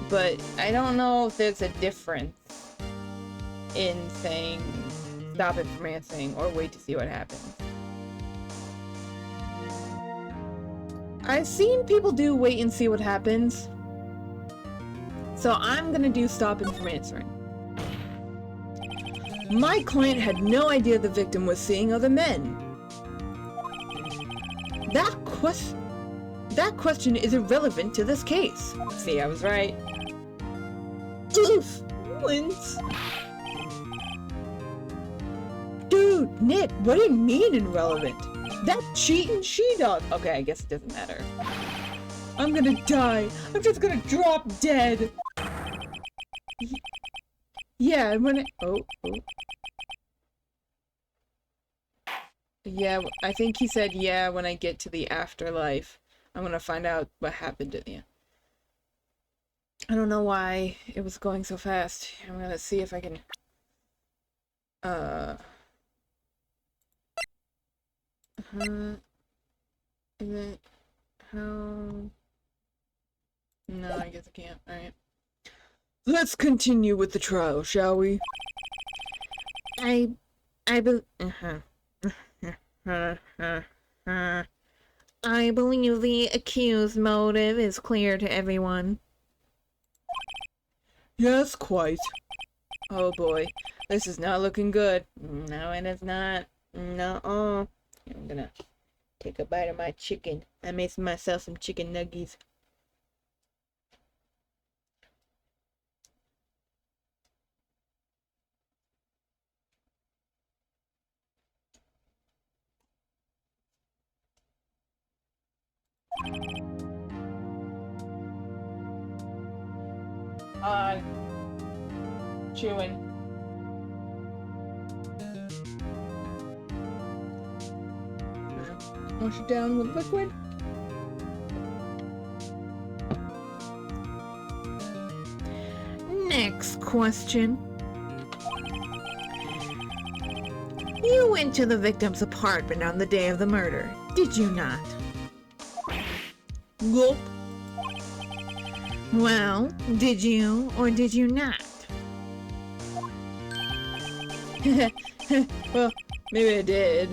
But I don't know if there's a difference in saying stop him from answering or wait to see what happens. I've seen people do wait and see what happens. So I'm gonna do stop him from answering. My client had no idea the victim was seeing other men. That question is irrelevant to this case. See, I was right. Oof! Wins. Dude, Nick, what do you mean irrelevant? That cheating she-dog. Okay, I guess it doesn't matter. I'm gonna die. I'm just gonna drop dead. Yeah, and when oh. Yeah, I think he said, yeah, when I get to the afterlife, I'm gonna find out what happened to you. I don't know why it was going so fast. I'm gonna see if I can, is it, how, no, I guess I can't, alright. Let's continue with the trial, shall we? I believe the accused motive is clear to everyone. Yes, quite. Oh boy, this is not looking good. No, it is not. No-uh. I'm gonna take a bite of my chicken. I made myself some chicken nuggies. Chewing. Wash it down with liquid. Next question. You went to the victim's apartment on the day of the murder, did you not? Gulp. Well, did you or did you not? Well, maybe I did.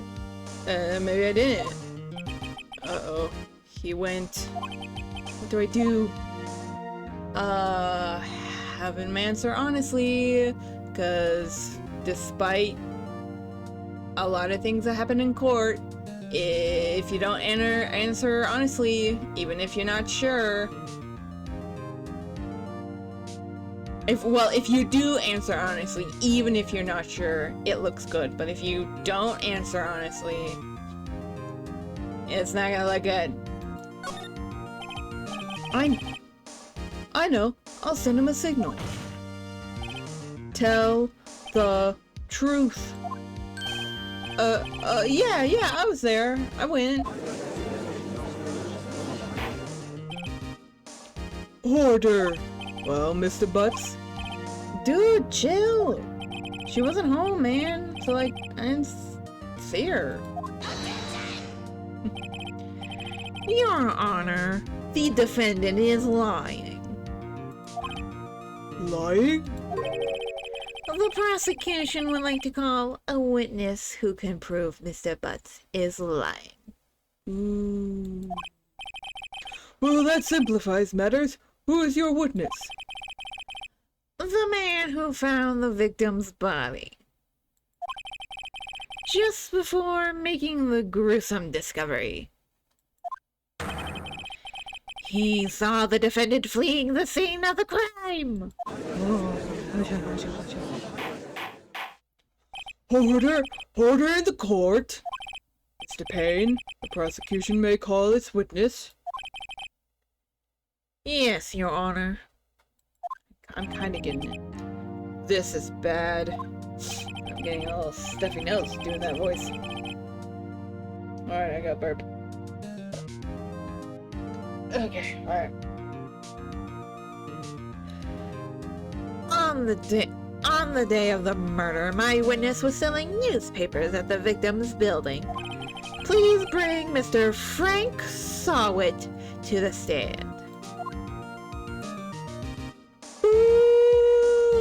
Maybe I didn't. Uh-oh. He went... What do I do? Have him answer honestly, because despite a lot of things that happen in court, if you don't answer honestly, even if you're not sure... If you do answer honestly, even if you're not sure, it looks good. But if you don't answer honestly, it's not gonna look good. I know. I'll send him a signal. Tell the truth. Yeah, I was there. I went. Order. Well, Mr. Butts? Dude, chill. She wasn't home, man. So, like, I didn't see her. Your Honor, the defendant is lying. Lying? The prosecution would like to call a witness who can prove Mr. Butts is lying. Well, that simplifies matters. Who is your witness? The man who found the victim's body. Just before making the gruesome discovery. He saw the defendant fleeing the scene of the crime. Order in the court. Mr. Payne, the prosecution may call its witness. Yes, Your Honor. I'm kind of getting it. This is bad. I'm getting a little stuffy nose doing that voice. Alright, I got burp. Okay, alright. On the day of the murder, my witness was selling newspapers at the victim's building. Please bring Mr. Frank Sawit to the stand. Ooh,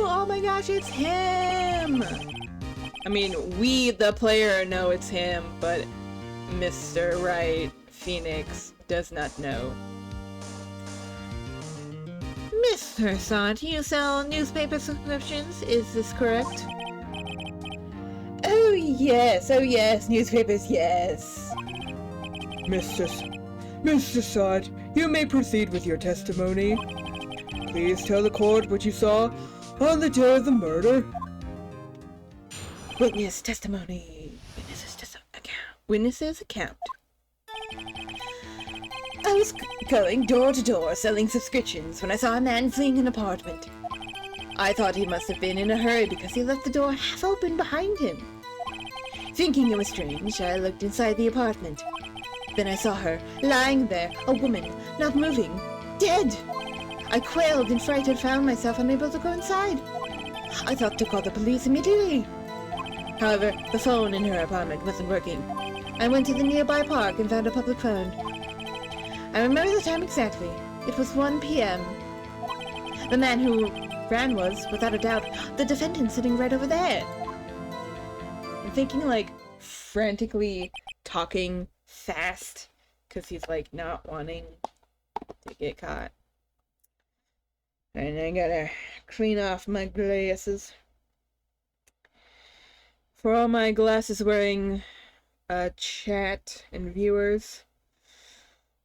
oh my gosh, it's him! I mean, we, the player, know it's him, but Mr. Wright, Phoenix, does not know. Mr. Sant, you sell newspaper subscriptions, is this correct? Oh yes, newspapers, yes. Mr. Sod, you may proceed with your testimony. Please tell the court what you saw on the day of the murder. Witness testimony. Witness's account. I was going door to door selling subscriptions when I saw a man fleeing an apartment. I thought he must have been in a hurry because he left the door half open behind him. Thinking it was strange, I looked inside the apartment. Then I saw her, lying there, a woman, not moving, dead. I quailed in fright and found myself unable to go inside. I thought to call the police immediately. However, the phone in her apartment wasn't working. I went to the nearby park and found a public phone. I remember the time exactly. It was 1 p.m. The man who ran was, without a doubt, the defendant sitting right over there. I'm thinking, like, frantically talking fast, because he's, like, not wanting to get caught. And I gotta clean off my glasses. For all my glasses wearing chat and viewers,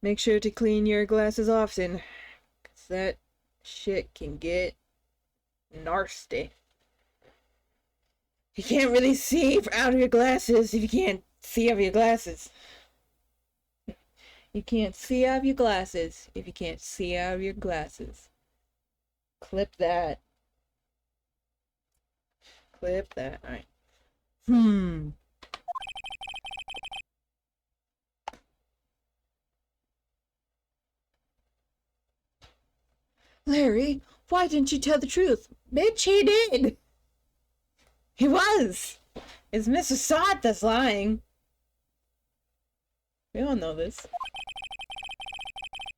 make sure to clean your glasses often, because that shit can get nasty. You can't really see out of your glasses if you can't see out of your glasses. You can't see out of your glasses if you can't see out of your glasses. Clip that. Clip that. Alright. Larry, why didn't you tell the truth? Bitch, he did! He was! It's Mrs. Sot that's lying. We all know this.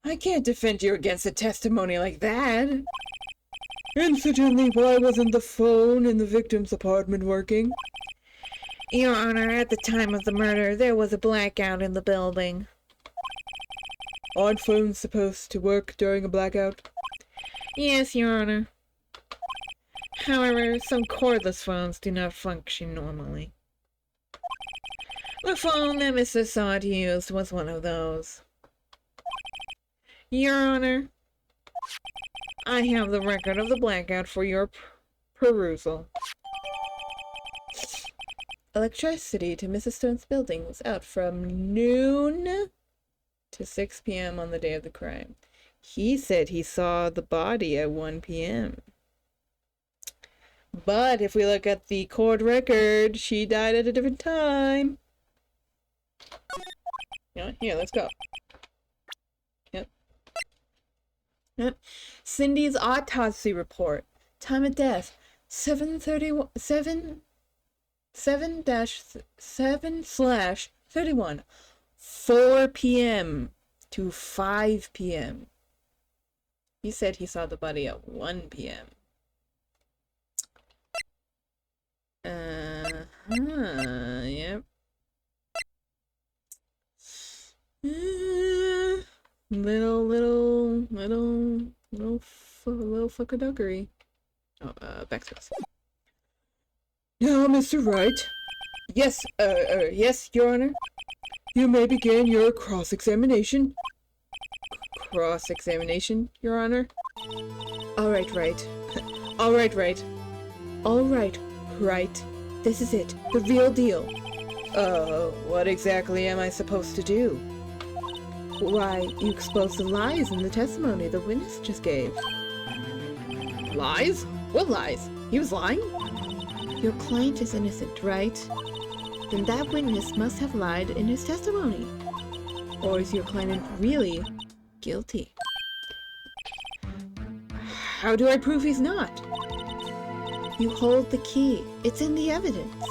I can't defend you against a testimony like that. Incidentally, why wasn't the phone in the victim's apartment working? Your Honor, at the time of the murder, there was a blackout in the building. Aren't phones supposed to work during a blackout? Yes, Your Honor. However, some cordless phones do not function normally. The phone that Mr. Sod used was one of those. Your Honor, I have the record of the blackout for your perusal. Electricity to Mrs. Stone's building was out from noon to 6 p.m. on the day of the crime. He said he saw the body at 1 p.m. But if we look at the court record, she died at a different time. You know, here, let's go. Yep. Yep. Cindy's autopsy report. Time of death 7/7/31 4 p.m. to 5 p.m. He said he saw the body at 1 p.m. Yep. Little fuckaduckery. Oh, backspace. Now, Mr. Wright. Yes, yes, Your Honor. You may begin your cross-examination. Cross-examination, Your Honor. All right, Wright. All right, Wright. All right, Wright. This is it. The real deal. What exactly am I supposed to do? Why, you exposed the lies in the testimony the witness just gave. Lies? What lies? He was lying? Your client is innocent, right? Then that witness must have lied in his testimony. Or is your client really guilty? How do I prove he's not? You hold the key. It's in the evidence.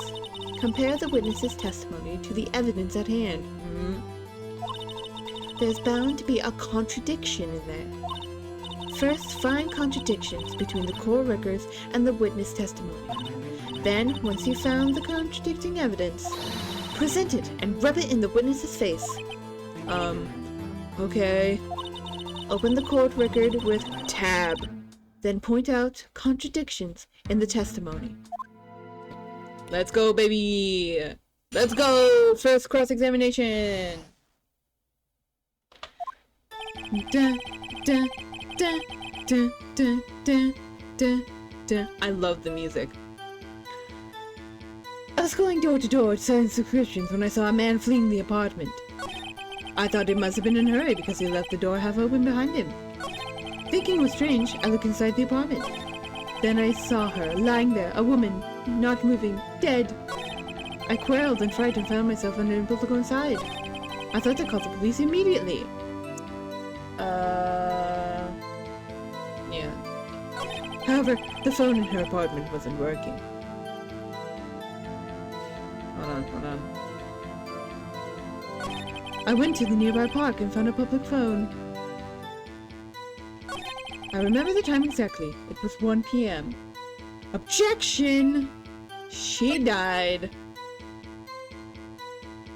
Compare the witness's testimony to the evidence at hand. There's bound to be a contradiction in there. First, find contradictions between the court records and the witness testimony. Then, once you've found the contradicting evidence, present it and rub it in the witness's face. Okay. Open the court record with tab. Then point out contradictions in the testimony. Let's go, baby! Let's go! First cross-examination! Dun, dun, dun, dun, dun, dun, dun, dun. I love the music. I was going door to door selling subscriptions when I saw a man fleeing the apartment. I thought he must have been in a hurry because he left the door half open behind him. Thinking it was strange, I looked inside the apartment. Then I saw her, lying there, a woman, not moving, dead. I quailed and frightened and found myself unable to go inside. I thought to call the police immediately. Yeah. However, the phone in her apartment wasn't working. Hold on. I went to the nearby park and found a public phone. I remember the time exactly. It was 1 p.m. Objection! She died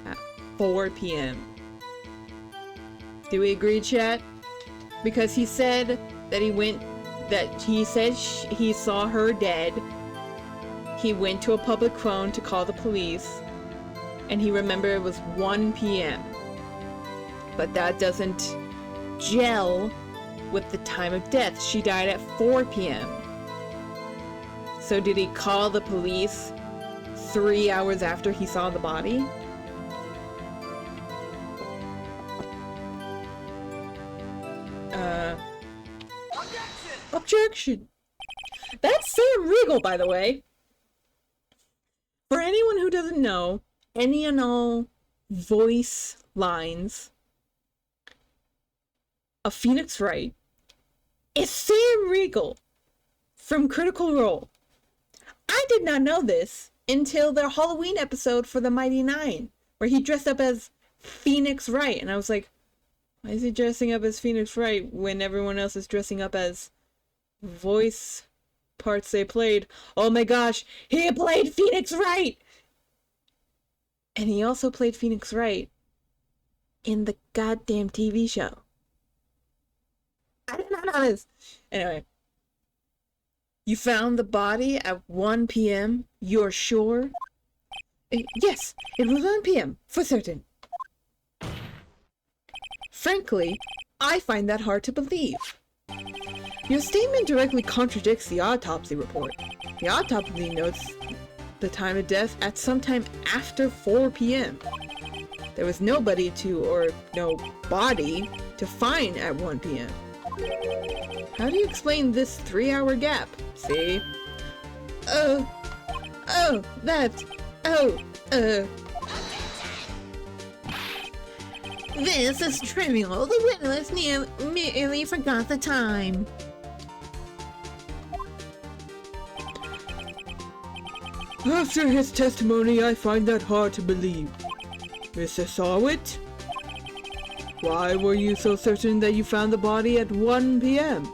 at 4 p.m. Do we agree, chat? Because he said that he saw her dead. He went to a public phone to call the police. And he remembered it was 1 p.m. But that doesn't gel with the time of death. She died at 4 p.m. So did he call the police 3 hours after he saw the body? Objection! That's Sam Riegel, by the way. For anyone who doesn't know, any and all voice lines of Phoenix Wright is Sam Riegel from Critical Role. I did not know this until their Halloween episode for the Mighty Nine, where he dressed up as Phoenix Wright, and I was like, why is he dressing up as Phoenix Wright when everyone else is dressing up as voice parts they played? Oh my gosh, he played Phoenix Wright! And he also played Phoenix Wright in the goddamn TV show. I did not know this. Anyway. You found the body at 1 p.m.? You're sure? Yes, it was 1 p.m. for certain. Frankly, I find that hard to believe. Your statement directly contradicts the autopsy report. The autopsy notes the time of death at sometime after 4 p.m. There was no body to find at 1 p.m. How do you explain this 3-hour gap? See? This is trivial. The witness merely forgot the time. After his testimony, I find that hard to believe. Mr. Sawit? Why were you so certain that you found the body at 1 p.m.?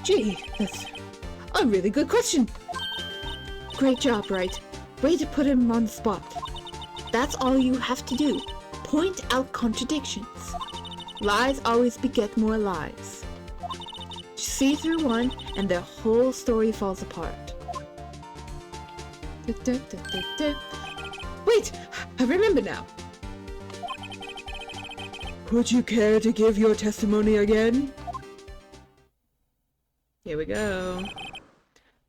Gee, that's a really good question. Great job, Wright. Way to put him on the spot. That's all you have to do. Point out contradictions. Lies always beget more lies. See through one, and the whole story falls apart. Wait! I remember now! Would you care to give your testimony again? Here we go.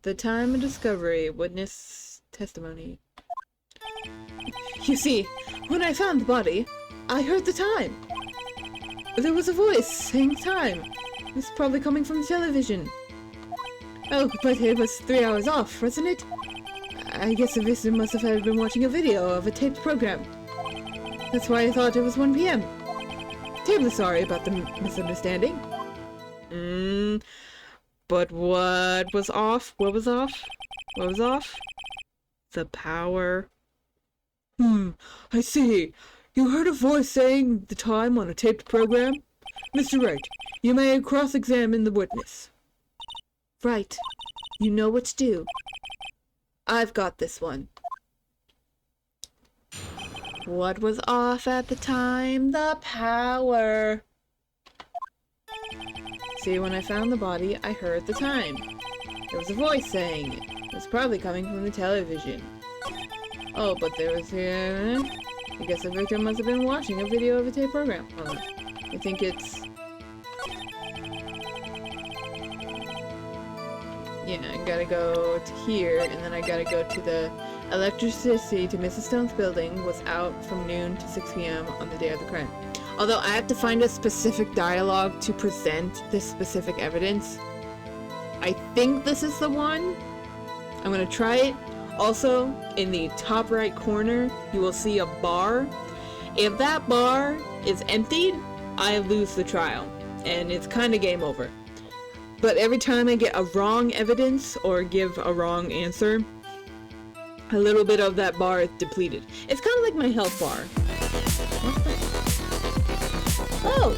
The time of discovery, witness testimony. You see, when I found the body, I heard the time. There was a voice saying time. It's probably coming from the television. Oh, but it was 3 hours off, wasn't it? I guess the visitor must have been watching a video of a taped program. That's why I thought it was 1 p.m. Terribly sorry about the misunderstanding. But what was off? What was off? What was off? The power. I see. You heard a voice saying the time on a taped program? Mr. Wright, you may cross-examine the witness. Right. You know what to do. I've got this one. What was off at the time? The power. See, when I found the body, I heard the time. There was a voice saying it. It was probably coming from the television. Oh, but there was I guess the victim must have been watching a video of a tape program. Hold on. I think it's... Yeah, I gotta go to here, and then I gotta go to the electricity to Mrs. Stone's building was out from noon to 6 p.m. on the day of the crime. Although I have to find a specific dialogue to present this specific evidence. I think this is the one. I'm gonna try it. Also, in the top right corner, you will see a bar. If that bar is emptied, I lose the trial, and it's kind of game over. But every time I get a wrong evidence or give a wrong answer, a little bit of that bar is depleted. It's kind of like my health bar. What's that? Oh!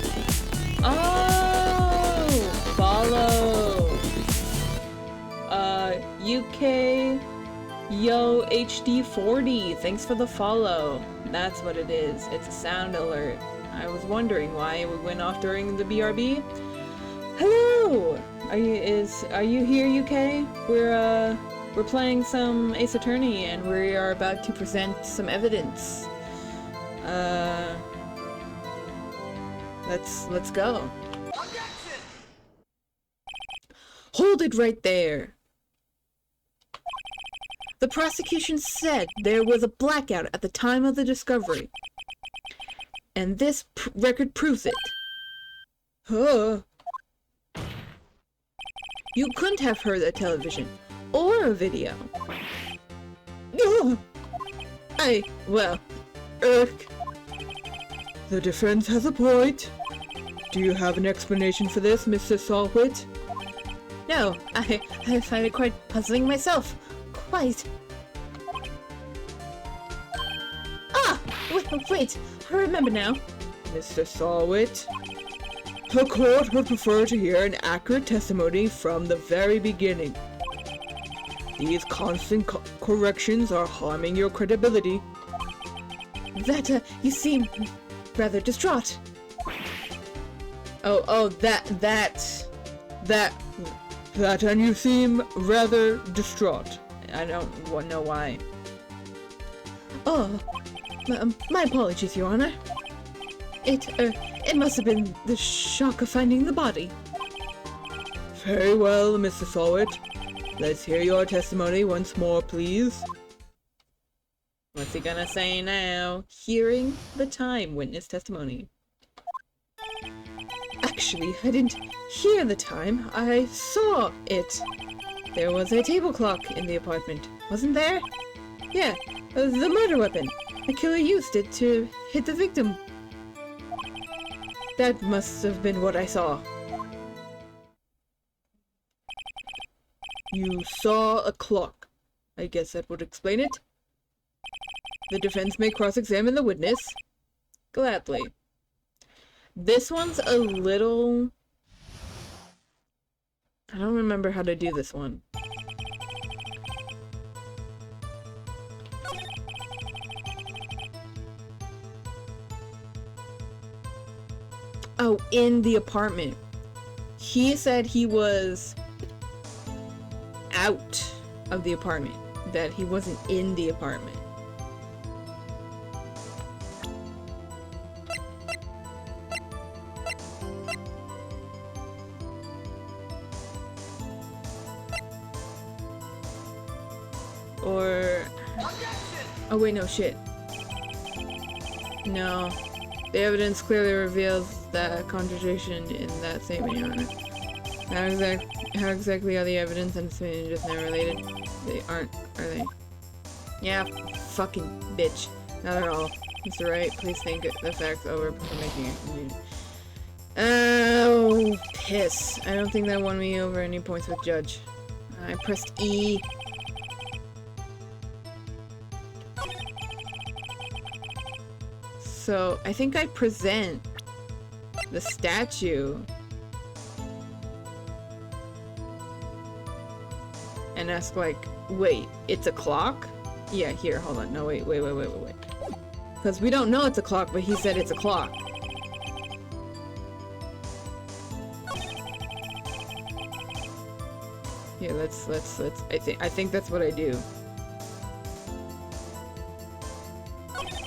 Follow! UK Yo HD40, thanks for the follow. That's what it is. It's a sound alert. I was wondering why it went off during the BRB. Hello! Are you here, UK? We're playing some Ace Attorney and we are about to present some evidence. Let's go. Hold it right there. The prosecution said there was a blackout at the time of the discovery. And this record proves it. Huh. You couldn't have heard a television or a video. The defense has a point. Do you have an explanation for this, Mr. Sawit? No, I find it quite puzzling myself. Quite. Wait, I remember now. Mr. Sawit, the court would prefer to hear an accurate testimony from the very beginning. These constant corrections are harming your credibility. You seem rather distraught. That and you seem rather distraught. I don't know why. Oh, my apologies, Your Honor. It must have been the shock of finding the body. Very well, Mr. Sawit. Let's hear your testimony once more, please. What's he gonna say now? Hearing the time witness testimony. Actually, I didn't hear the time. I saw it. There was a table clock in the apartment, wasn't there? Yeah, the murder weapon. The killer used it to hit the victim. That must have been what I saw. You saw a clock. I guess that would explain it. The defense may cross-examine the witness. Gladly. This one's a little... I don't remember how to do this one. Oh, in the apartment. He said he was out of the apartment. That he wasn't in the apartment. Or... Oh wait, no, shit. No. The evidence clearly reveals that contradiction in that statement, Your Honor. How exactly are the evidence and statement just now related? They aren't, are they? Yeah, fucking bitch. Not at all. Mr. Wright, please think the facts over before making a conclusion. Oh, piss. I don't think that won me over any points with Judge. I pressed E. So, I think I present the statue and ask like, wait, it's a clock? Yeah, here, hold on. No, wait. Because we don't know it's a clock, but he said it's a clock. Yeah, let's, I think that's what I do.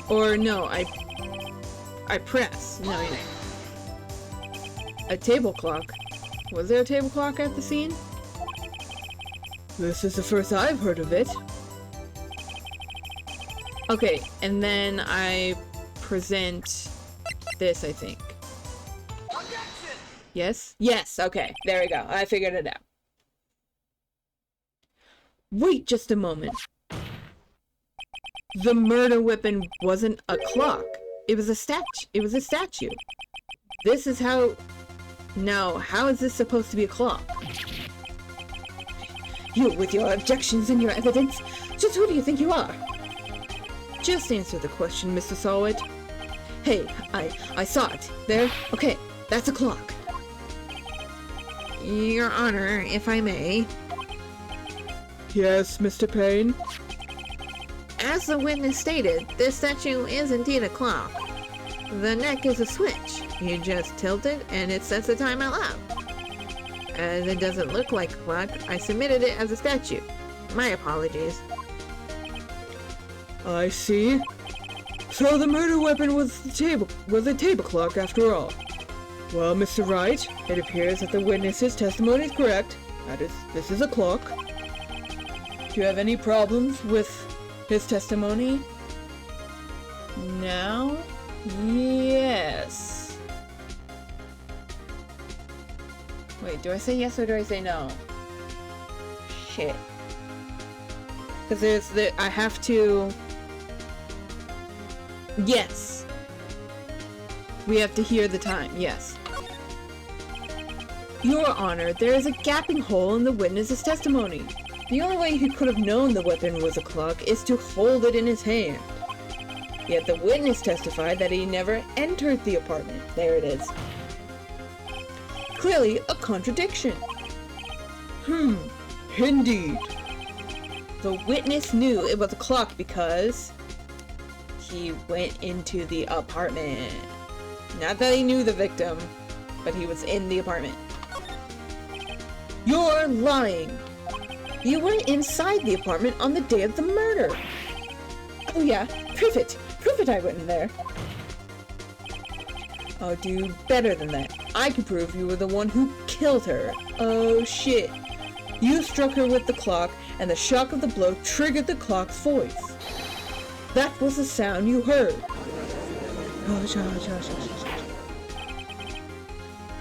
Or no, I press. No, yeah. A table clock. Was there a table clock at the scene? This is the first I've heard of it. Okay, and then I present this, I think. Yes? Yes, okay. There we go. I figured it out. Wait just a moment. The murder weapon wasn't a clock. It was a statue. This is how... Now, how is this supposed to be a clock? You with your objections and your evidence. Just who do you think you are? Just answer the question, Mr. Solid. Hey, I saw it. There. Okay, that's a clock. Your Honor, if I may. Yes, Mr. Payne? As the witness stated, this statue is indeed a clock. The neck is a switch. You just tilt it and it sets the time out loud. As it doesn't look like a clock, I submitted it as a statue. My apologies. I see. So the murder weapon was a table clock after all. Well, Mr. Wright, it appears that the witness's testimony is correct. This is a clock. Do you have any problems with his testimony? Now? Yes. Wait, do I say yes or do I say no? Shit. Because I have to... Yes. We have to hear the time, yes. Your Honor, there is a gaping hole in the witness's testimony. The only way he could have known the weapon was a clock is to hold it in his hand. Yet the witness testified that he never entered the apartment. There it is. Clearly a contradiction. Indeed. The witness knew it was a clock because he went into the apartment. Not that he knew the victim, but he was in the apartment. You're lying. You went inside the apartment on the day of the murder. Oh yeah, prove it. Prove it I went in there. I'll do better than that. I can prove you were the one who killed her. Oh shit. You struck her with the clock, and the shock of the blow triggered the clock's voice. That was the sound you heard.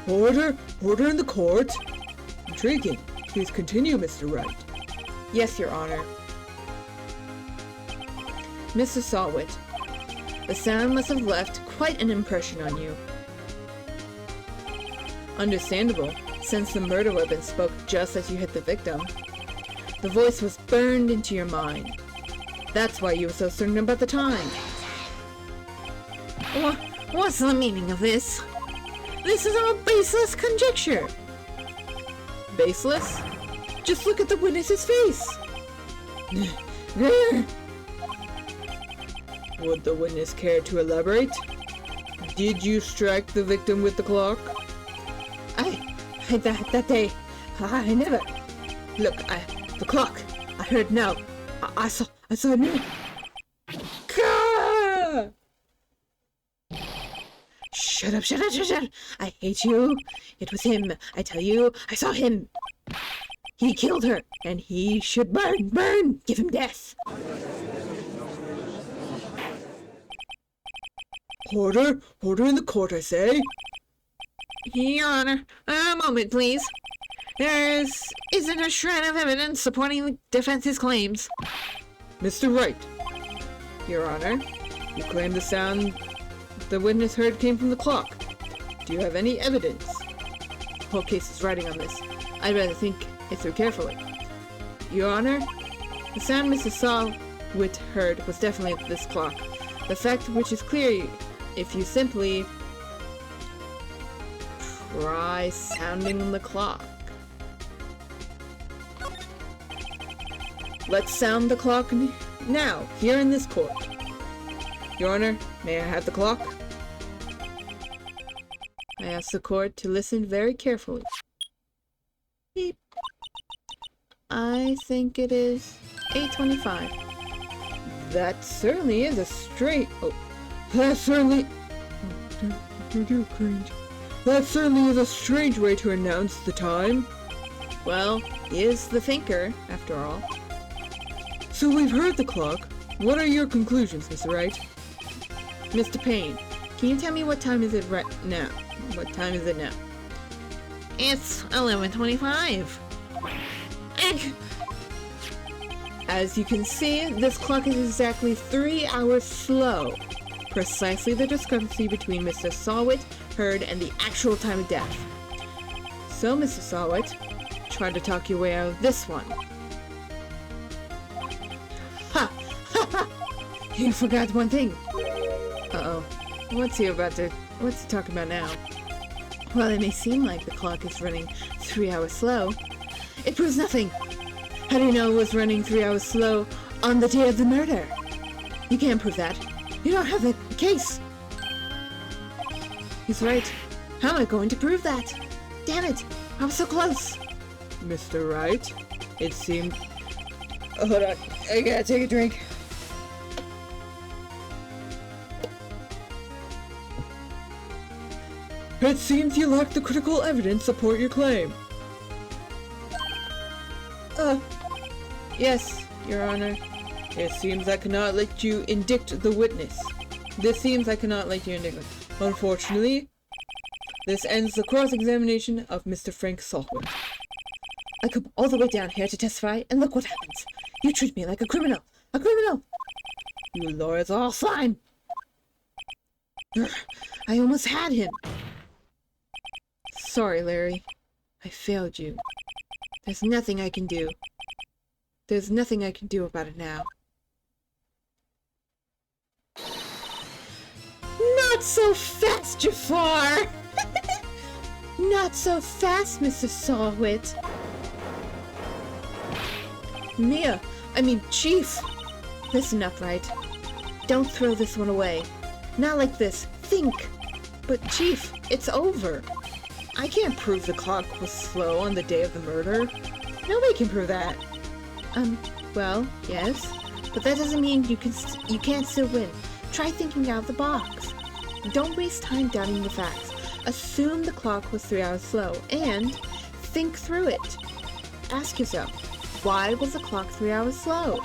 Order in the court. Intriguing. Please continue, Mr. Wright. Yes, Your Honor. Mr. Sawit, The sound must have left quite an impression on you. Understandable, since the murder weapon spoke just as you hit the victim. The voice was burned into your mind. That's why you were so certain about the time. What's the meaning of this? This is all baseless conjecture. Baseless? Just look at the witness's face. Would the witness care to elaborate? Did you strike the victim with the clock? That day, I never. Look, the clock. I heard now. I saw it now. Gah! Shut up. I hate you. It was him. I tell you, I saw him. He killed her, and he should burn. Give him death. Order in the court, I say. Your Honor, a moment, please. There isn't a shred of evidence supporting the defense's claims. Mr. Wright, Your Honor, you claim the sound the witness heard came from the clock. Do you have any evidence? The whole case is riding on this. I'd rather think it through carefully. Your Honor, the sound Mrs. Sawwit heard was definitely this clock. The fact which is clear if you simply try sounding the clock. Let's sound the clock now, here in this court. Your Honor, may I have the clock? I ask the court to listen very carefully. Beep. I think it is 8:25. That certainly is a strange... Oh, that certainly is a strange way to announce the time. well, he is the thinker, after all. So we've heard the clock. What are your conclusions, Mr. Wright? Mr. Payne, can you tell me what time is it right now? What time is it now? It's 11:25. As you can see, this clock is exactly 3 hours slow. Precisely the discrepancy between Mr. Sawwit heard and the actual time of death. So, Mr. Sawwit, try to talk your way out of this one. Ha! You forgot one thing. Uh-oh. What's he talking about now? While it may seem like the clock is running 3 hours slow, it proves nothing. How do you know it was running 3 hours slow on the day of the murder? You can't prove that. You don't have the case. He's right. How am I going to prove that? Damn it! I was so close. Mr. Wright, it seemed... Hold on, I gotta take a drink. It seems you lack the critical evidence to support your claim. Yes, Your Honor. It seems I cannot let you indict the witness. Unfortunately, this ends the cross-examination of Mr. Frank Sawwit. I come all the way down here to testify, and look what happens. You treat me like a criminal. A criminal! You lawyers are all slime! I almost had him. Sorry, Larry. I failed you. There's nothing I can do. There's nothing I can do about it now. Not so fast, Jafar! Not so fast, Mr. Sawwit. Chief! Listen up, Wright. Don't throw this one away. Not like this. Think. But Chief, it's over. I can't prove the clock was slow on the day of the murder. Nobody can prove that. Well, yes. But that doesn't mean you can't still win. Try thinking out of the box. Don't waste time doubting the facts. Assume the clock was 3 hours slow, and think through it. Ask yourself, why was the clock 3 hours slow?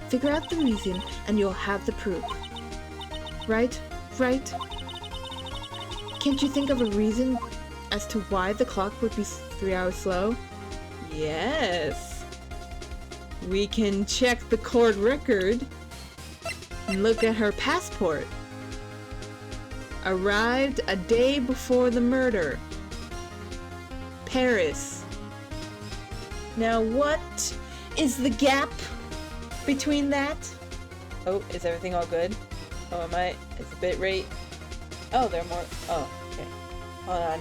Figure out the reason, and you'll have the proof. Right? Can't you think of a reason as to why the clock would be 3 hours slow? Yes. We can check the court record and look at her passport. arrived a day before the murder. Paris. Now what is the gap between that? Oh, is everything all good? Oh, is the bit rate? Oh, there are more. Oh, okay. Hold on.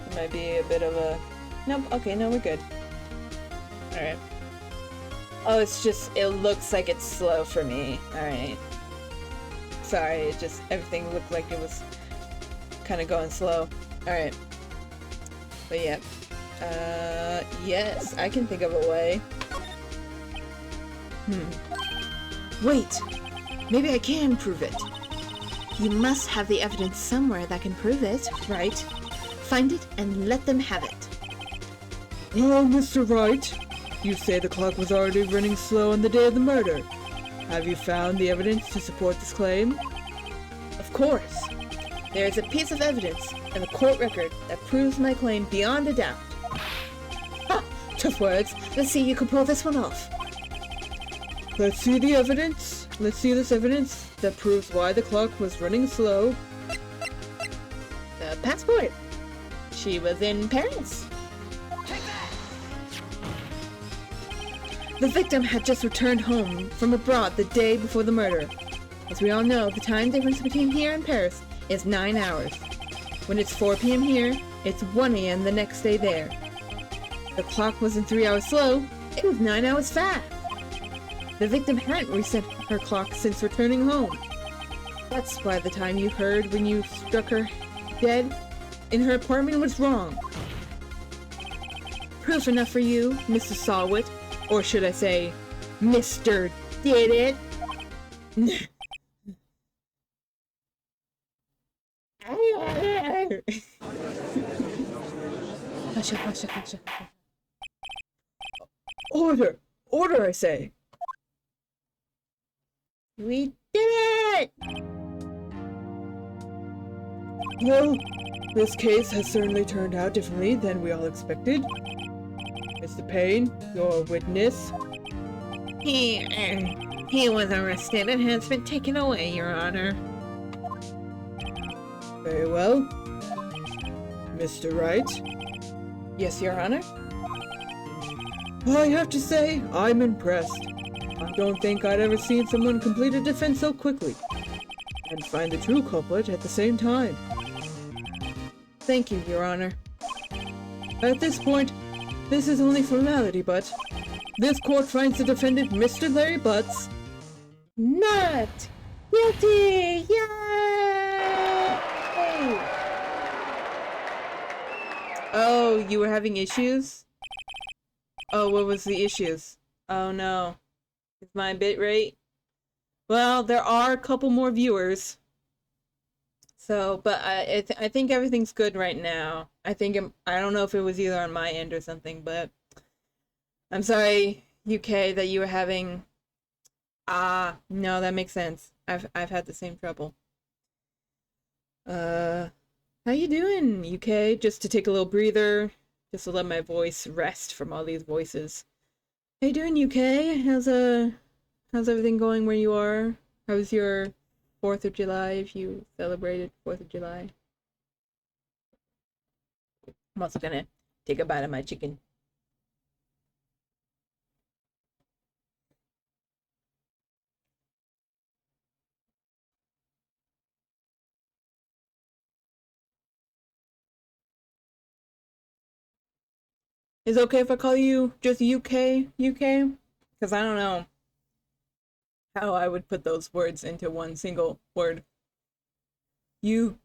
It might be a bit of a... Nope, okay, no, we're good. Alright. Oh, it's just, it looks like it's slow for me. Alright. Sorry, it just, everything looked like it was kind of going slow. Alright. But yeah. Yes, I can think of a way. Wait, maybe I can prove it. You must have the evidence somewhere that can prove it, right? Find it and let them have it. Well, Mr. Wright, you say the clock was already running slow on the day of the murder. Have you found the evidence to support this claim? Of course. There is a piece of evidence in the court record that proves my claim beyond a doubt. Ha! Tough words. Let's see you can pull this one off. Let's see the evidence. Let's see this evidence that proves why the clock was running slow. The passport. She was in Paris. The victim had just returned home from abroad the day before the murder. As we all know, the time difference between here and Paris is 9 hours. When it's 4 p.m. here, it's 1 a.m. the next day there. The clock wasn't 3 hours slow, it was 9 hours fast. The victim hadn't reset her clock since returning home. That's why the time you heard when you struck her dead in her apartment was wrong. Proof enough for you, Mr. Sawit. Or should I say, Mr. Did It? Order! Order, I say! We did it! Well, this case has certainly turned out differently than we all expected. Mr. Payne, your witness. He was arrested and has been taken away, Your Honor. Very well. Mr. Wright. Yes, Your Honor? I have to say, I'm impressed. I don't think I'd ever seen someone complete a defense so quickly. And find the true culprit at the same time. Thank you, Your Honor. At this point, this is only formality, but this court finds the defendant, Mr. Larry Butts, Not guilty! Yay! Oh, you were having issues? Oh, what was the issues? Oh no. Is my bit rate? Well, there are a couple more viewers. So, but I think everything's good right now. I don't know if it was either on my end or something, but I'm sorry, UK, that you were having. Ah, no, that makes sense. I've had the same trouble. How you doing, UK? Just to take a little breather, just to let my voice rest from all these voices. How you doing, UK? How's everything going where you are? How's your 4th of July, if you celebrated 4th of July? I'm also gonna take a bite of my chicken. Is it okay if I call you just UK? UK? Because I don't know how I would put those words into one single word. You.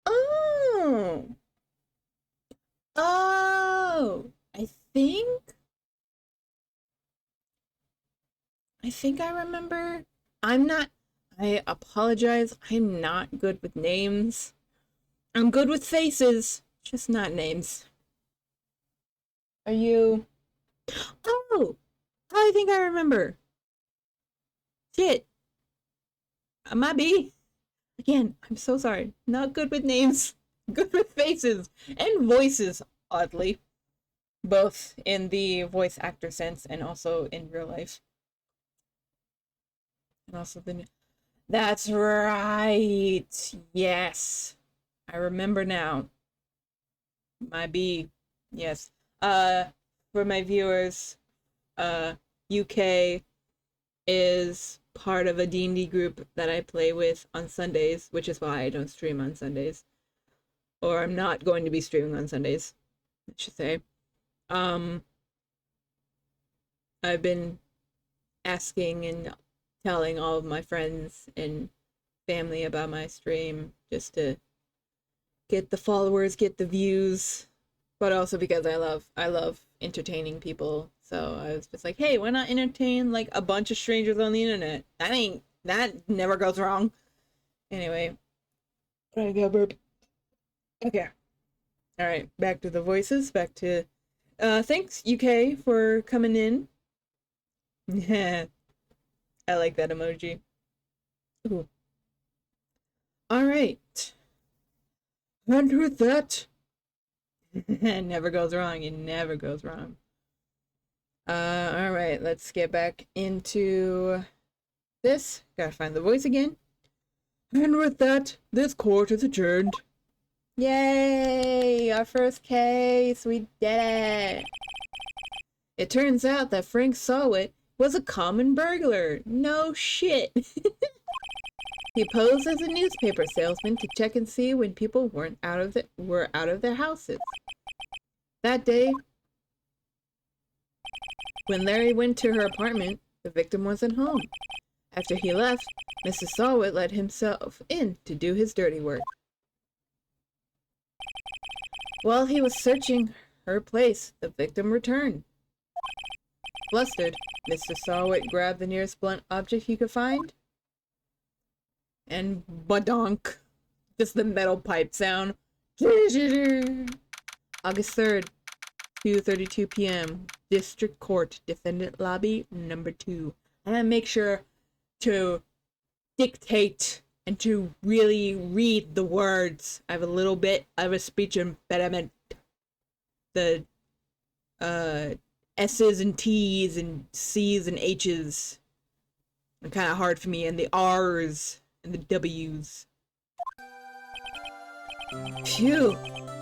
Oh. Oh. I think I remember. I apologize. I'm not good with names. I'm good with faces, just not names. Are you? Oh, I think I remember. Shit. I might be. Again, I'm so sorry. Not good with names. Good with faces and voices, oddly. Both in the voice actor sense and also in real life. And also the new... That's right! Yes! I remember now. My B. Yes. For my viewers, UK is part of a D&D group that I play with on Sundays, which is why I don't stream on Sundays. Or I'm not going to be streaming on Sundays, I should say. I've been asking and telling all of my friends and family about my stream just to get the followers, get the views, but also because I love entertaining people. So I was just like, hey, why not entertain like a bunch of strangers on the internet? That never goes wrong. Anyway, I got burp. Okay. All right, back to the voices. Back to thanks UK for coming in. Yeah, I like that emoji. Ooh. All right. And with that, it never goes wrong. It never goes wrong. All right, let's get back into this. Gotta find the voice again. And with that, this court is adjourned. Yay! Our first case! We did it! It turns out that Frank Sawit was a common burglar. No shit! He posed as a newspaper salesman to check and see when people were out of their houses. That day, when Larry went to her apartment, the victim wasn't home. After he left, Mr. Sawit let himself in to do his dirty work. While he was searching her place, the victim returned. Flustered, Mr. Sawit grabbed the nearest blunt object he could find. And badonk. Just the metal pipe sound. August 3rd, 2:32 p.m. District Court, Defendant Lobby, number 2. I'm gonna make sure to dictate and to really read the words. I have a little bit of a speech impediment. The S's and T's and C's and H's are kind of hard for me, and the R's and the W's. Phew,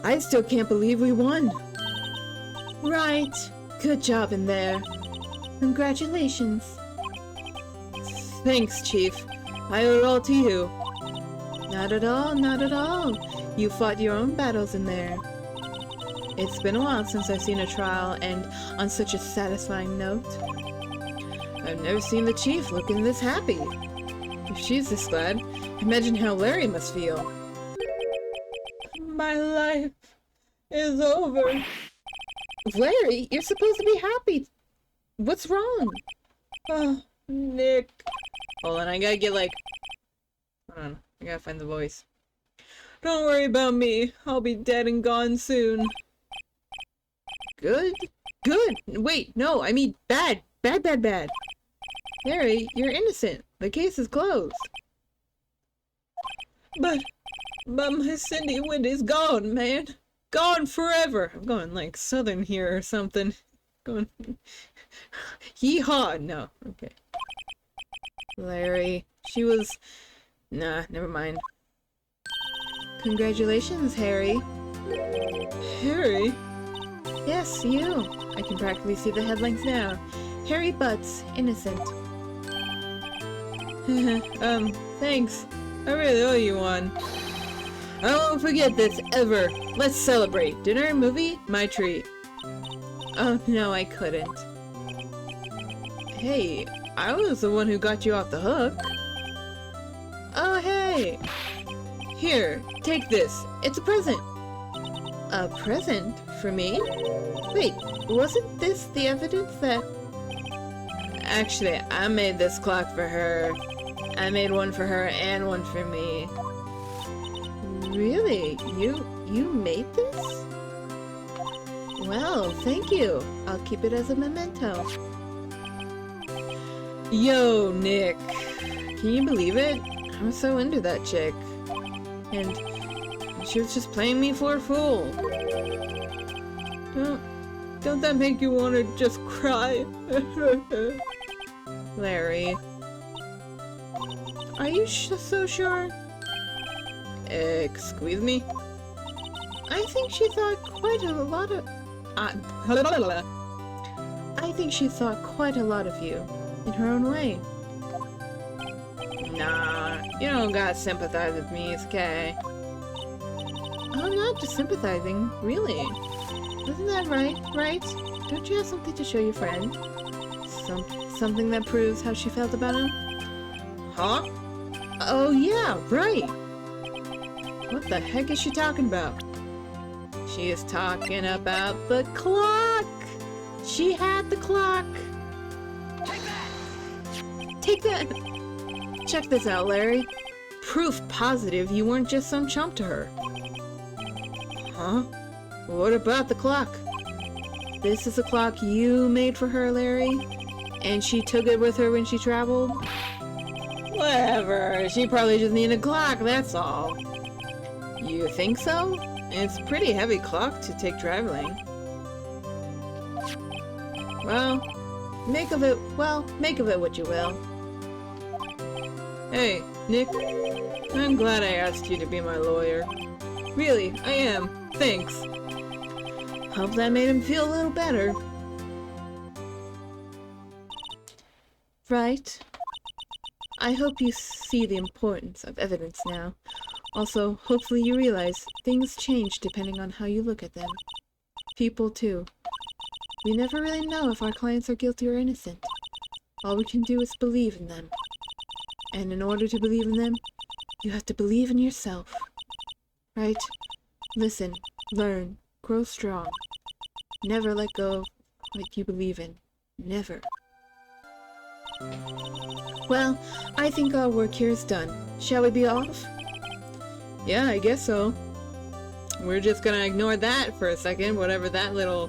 I still can't believe we won. Right, good job in there. Congratulations. Thanks, Chief. I owe it all to you. Not at all, not at all. You fought your own battles in there. It's been a while since I've seen a trial, and on such a satisfying note. I've never seen the Chief looking this happy. If she's this glad, imagine how Larry must feel. My life is over. Larry, you're supposed to be happy. What's wrong? Oh, Nick. Hold on, I gotta get like... Hold on, I gotta find the voice. Don't worry about me. I'll be dead and gone soon. Good? Good! Wait, no, I mean bad. Bad, bad, bad. Larry, you're innocent. The case is closed. But my Cindy Wendy's gone, man. Gone forever. I'm going like southern here or something. Going... Hee-haw! No, okay. Larry, she was... Nah, never mind. Congratulations, Harry. Harry? Yes, you. I can practically see the headlines now. Harry Butts, innocent. Thanks. I really owe you one. I won't forget this, ever. Let's celebrate. Dinner, movie, my treat. Oh, no, I couldn't. Hey, I was the one who got you off the hook. Oh, hey. Here, take this. It's a present. A present? For me? Wait, wasn't this the evidence that... Actually, I made this clock for her. I made one for her and one for me. Really? You made this? Well, thank you. I'll keep it as a memento. Yo, Nick. Can you believe it? I'm so into that chick. And she was just playing me for a fool. Don't that make you want to just cry? Larry. Are you so sure? Excuse me? I think she thought quite a lot of... Uh, I think she thought quite a lot of you, in her own way. Nah, you don't gotta sympathize with me, it's okay. I'm not just sympathizing, really. Isn't that right? Right? Don't you have something to show your friend? Something that proves how she felt about him? Huh? Oh yeah, right! What the heck is she talking about? She is talking about the clock! She had the clock! Take that! Check this out, Larry. Proof positive you weren't just some chump to her. Huh? What about the clock? This is a clock you made for her, Larry, and she took it with her when she traveled. Whatever, she probably just needed a clock, that's all. You think so? It's a pretty heavy clock to take traveling. Well, make of it what you will. Hey, Nick, I'm glad I asked you to be my lawyer. Really, I am. Thanks. Hope that made him feel a little better. Right? I hope you see the importance of evidence now. Also, hopefully you realize things change depending on how you look at them. People, too. We never really know if our clients are guilty or innocent. All we can do is believe in them. And in order to believe in them, you have to believe in yourself. Right? Listen, learn, grow strong. Never let go of what you believe in. Never. Well, I think our work here is done. Shall we be off? Yeah, I guess so. We're just gonna ignore that for a second, whatever that little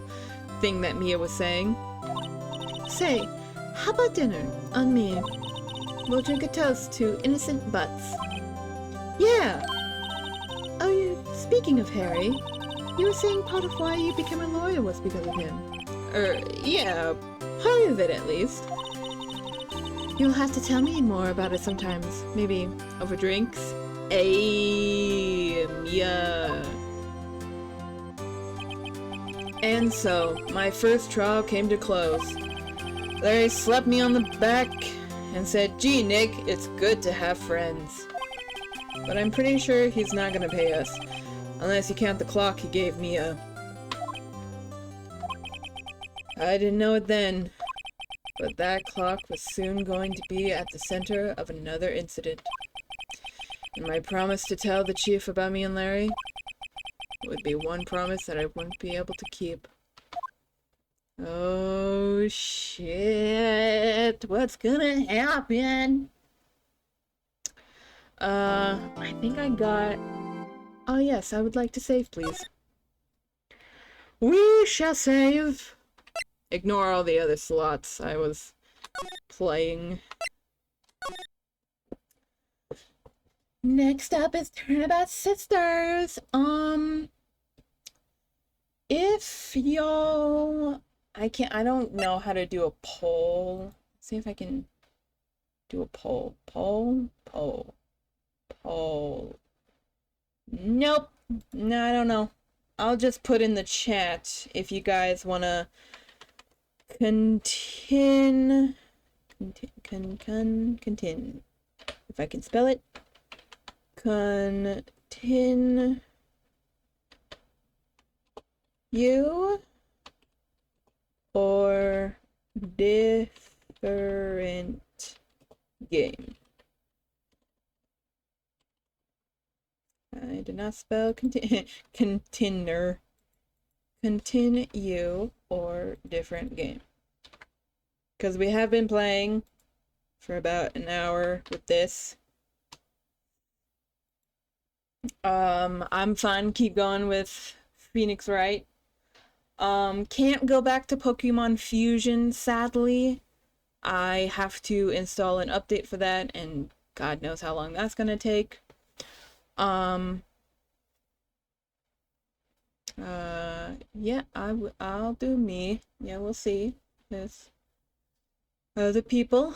thing that Mia was saying. Say, how about dinner? On me. We'll drink a toast to innocent butts. Yeah! Oh, speaking of Harry, you were saying part of why you became a lawyer was because of him. Yeah, part of it at least. You'll have to tell me more about it sometimes. Maybe over drinks? Yeah. And so, my first trial came to close. Larry slapped me on the back and said, "Gee, Nick, it's good to have friends." But I'm pretty sure he's not gonna pay us, unless you count the clock he gave Mia. I didn't know it then, but that clock was soon going to be at the center of another incident. And my promise to tell the chief about me and Larry would be one promise that I wouldn't be able to keep. Oh shit, what's gonna happen? I think I got... Oh yes, I would like to save, please. We shall save. Ignore all the other slots I was playing. Next up is Turnabout Sisters. If y'all... I don't know how to do a poll. Let's see if I can do a poll. Poll. Nope. No, I don't know. I'll just put in the chat if you guys want to continue. If I can spell it. Continue or different game. I did not spell continue or different game. Because we have been playing for about an hour with this. I'm fine. Keep going with Phoenix Wright. Can't go back to Pokemon Fusion, sadly. I have to install an update for that, and God knows how long that's gonna take. Yeah, I'll do me. Yeah, we'll see. There's other people.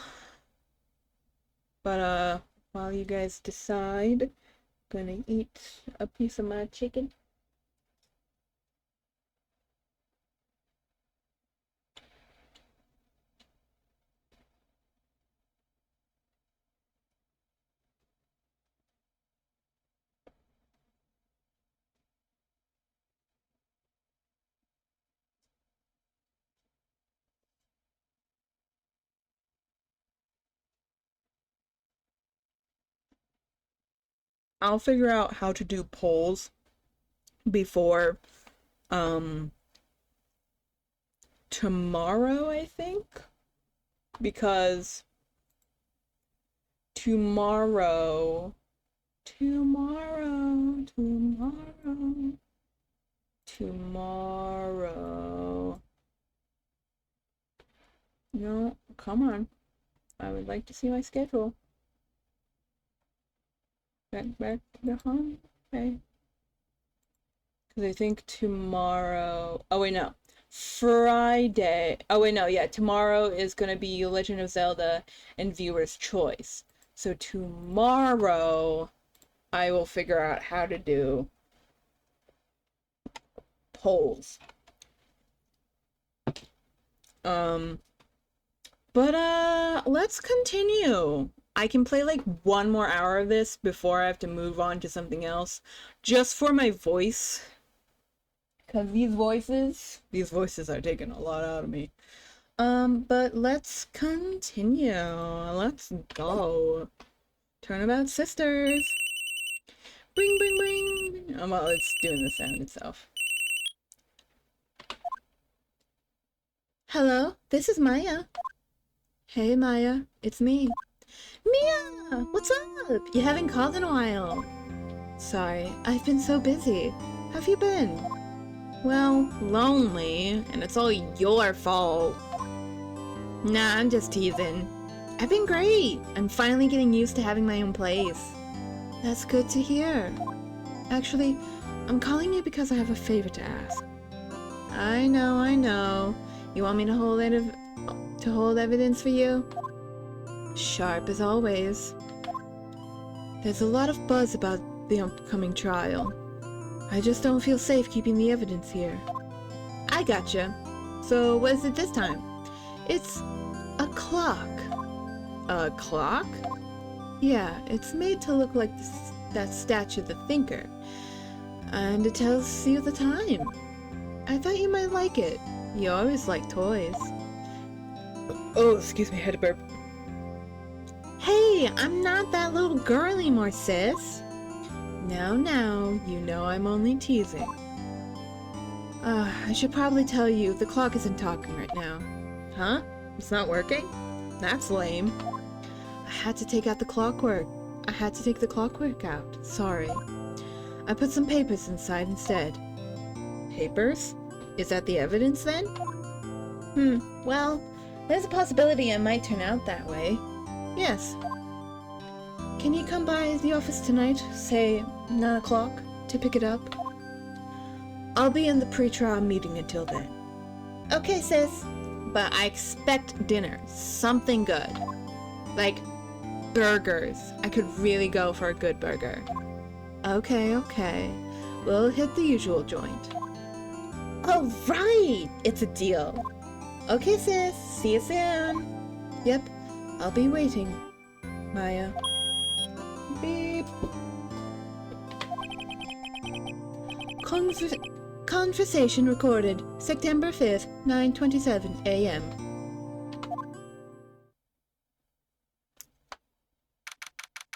But, while you guys decide, gonna eat a piece of my chicken. I'll figure out how to do polls before tomorrow, I think, because tomorrow, no, come on, I would like to see my schedule. Back to home, okay. Because I think tomorrow, oh wait, no, Friday, oh wait, no, yeah, tomorrow is going to be Legend of Zelda and Viewer's Choice. So tomorrow, I will figure out how to do polls. Let's continue. I can play like one more hour of this before I have to move on to something else, just for my voice. Because these voices are taking a lot out of me. But let's continue. Let's go. Turnabout Sisters. Bring, bring, bring. Oh, well, it's doing the sound itself. Hello, this is Maya. Hey Maya, it's me. Mia, what's up? You haven't called in a while. Sorry, I've been so busy. Have you been? Well, lonely, and it's all your fault. Nah, I'm just teasing. I've been great. I'm finally getting used to having my own place. That's good to hear. Actually, I'm calling you because I have a favor to ask. I know. You want me to hold evidence for you? Sharp as always. There's a lot of buzz about the upcoming trial. I just don't feel safe keeping the evidence here. I gotcha. So what is it this time? It's a clock. A clock? Yeah, it's made to look like that statue, the Thinker. And it tells you the time. I thought you might like it. You always like toys. Oh, excuse me, I had to burp. Hey, I'm not that little girl anymore, sis. Now, you know I'm only teasing. I should probably tell you, the clock isn't talking right now. Huh? It's not working? That's lame. I had to take the clockwork out. Sorry. I put some papers inside instead. Papers? Is that the evidence then? Well, there's a possibility it might turn out that way. Yes. Can you come by the office tonight, say 9 o'clock, to pick it up? I'll be in the pre-trial meeting until then. Okay, sis. But I expect dinner. Something good. Like burgers. I could really go for a good burger. Okay. We'll hit the usual joint. Oh, right! It's a deal. Okay, sis. See you soon. Yep. I'll be waiting. Maya. Beep. Conversation recorded September 5th, 9:27 a.m.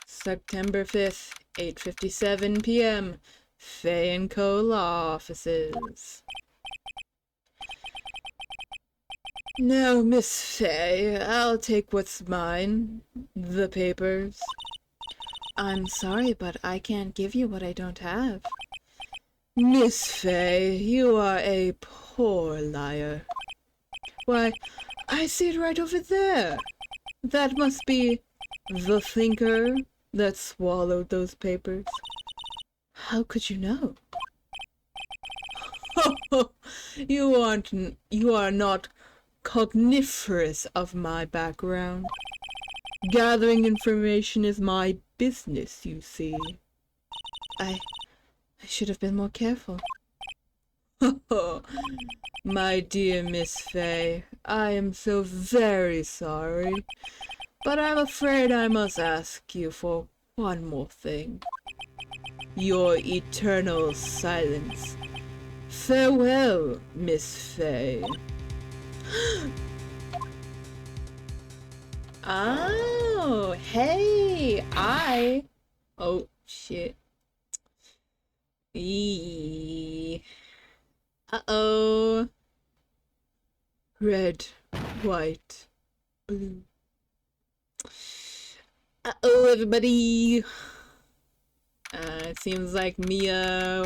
September 5th, 8:57 p.m. Faye & Co. Law Offices. No, Miss Faye, I'll take what's mine. The papers. I'm sorry, but I can't give you what I don't have. Miss Faye, you are a poor liar. Why, I see it right over there. That must be the Thinker that swallowed those papers. How could you know? You are not cogniferous of my background. Gathering information is my business, you see. I should have been more careful. My dear Miss Fay, I am so very sorry, but I'm afraid I must ask you for one more thing. Your eternal silence. Farewell, Miss Fay. Oh, hey, oh, shit. Uh-oh. Red, white, blue. Uh-oh, everybody. It seems like Mia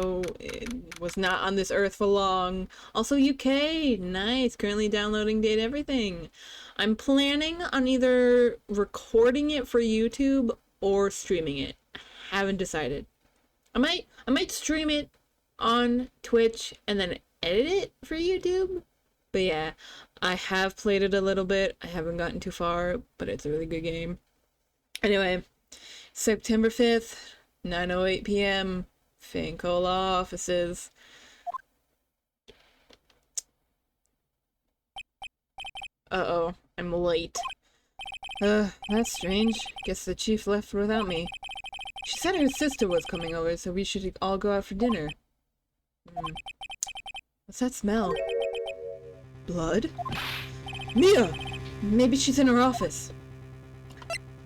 was not on this earth for long. Also, UK, nice. Currently downloading data everything. I'm planning on either recording it for YouTube or streaming it. Haven't decided. I might stream it on Twitch and then edit it for YouTube. But yeah, I have played it a little bit. I haven't gotten too far, but it's a really good game. Anyway, September 5th, 9:08 p.m. Fancola offices. Uh-oh, I'm late. That's strange. Guess the chief left without me. She said her sister was coming over, so we should all go out for dinner. What's that smell? Blood? Mia! Maybe she's in her office.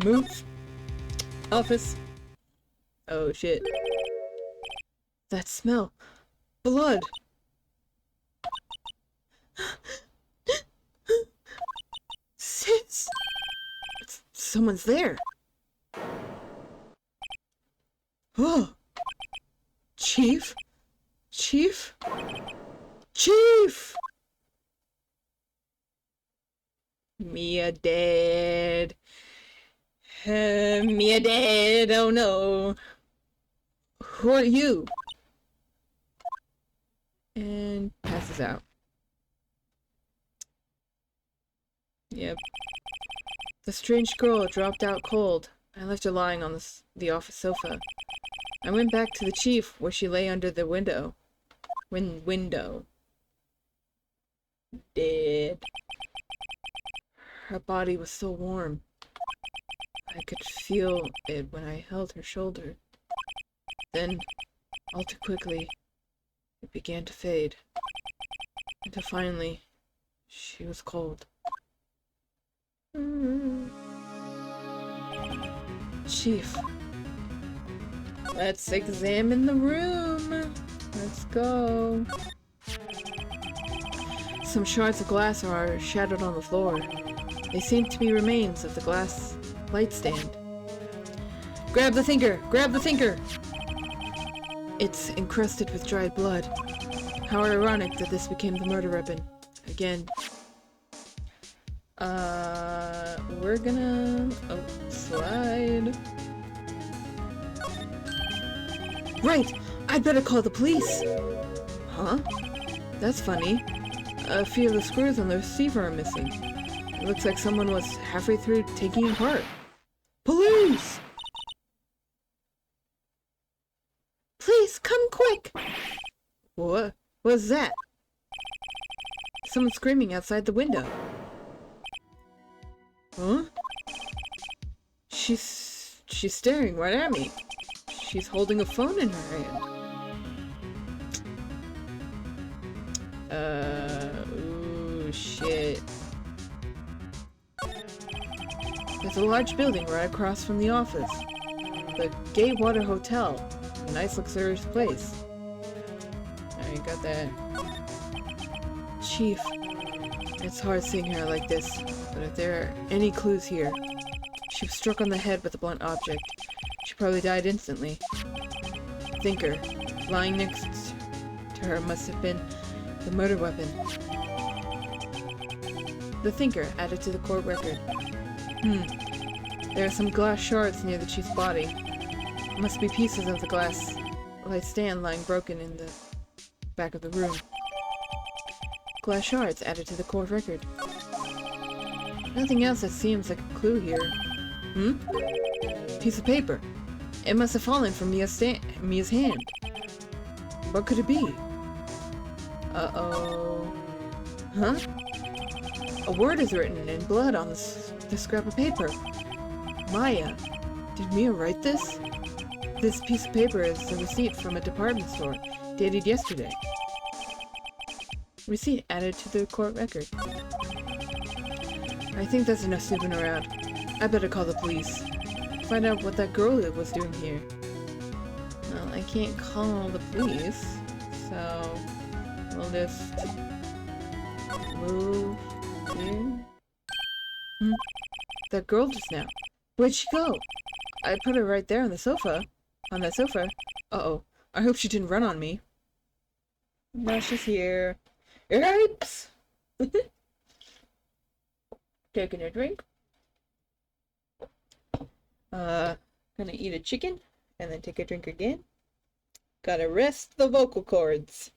Move. Office. Oh shit. That smell. Blood. Sis! Someone's there. Oh! Chief? Chief? Chief! Mia dead. Mia dead. Oh no. Who are you? And passes out. Yep. The strange girl dropped out cold. I left her lying on the office sofa. I went back to the chief where she lay under the window. Window. Dead. Her body was so warm. I could feel it when I held her shoulder. Then, all too quickly, it began to fade. Until finally, she was cold. Chief. Let's examine the room. Let's go. Some shards of glass are shattered on the floor. They seem to be remains of the glass light stand. Grab the thinker! Grab the thinker! It's encrusted with dried blood. How ironic that this became the murder weapon. Again. We're gonna... Oh, slide. Right! I'd better call the police! Huh? That's funny. A few of the screws on the receiver are missing. It looks like someone was halfway through taking it apart. Police! Please, come quick! What? What's that? Someone screaming outside the window. Huh? She's staring right at me. She's holding a phone in her hand. Ooh, shit. There's a large building right across from the office. The Gateway Hotel. A nice luxurious place. I got that. Chief, it's hard seeing her like this, but if there are any clues here, she was struck on the head with a blunt object. She probably died instantly. Thinker, lying next to her must have been the murder weapon. The Thinker added to the court record. There are some glass shards near the chief's body. It must be pieces of the glass light stand lying broken in the back of the room. Glass shards added to the court record. Nothing else that seems like a clue here. Hmm? Piece of paper. It must have fallen from Mia's hand. What could it be? Uh-oh. Huh? A word is written in blood on this scrap of paper. Maya, did Mia write this? This piece of paper is a receipt from a department store, dated yesterday. Receipt added to the court record. I think that's enough snooping around. I better call the police. Find out what that girl was doing here. Well, I can't call the police, so we'll just move here. That girl just now. Where'd she go? I put her right there on the sofa. On that sofa. Uh-oh. I hope she didn't run on me. Now she's here. Yipes! Taking a drink. Gonna eat a chicken and then take a drink again. Gotta rest the vocal cords.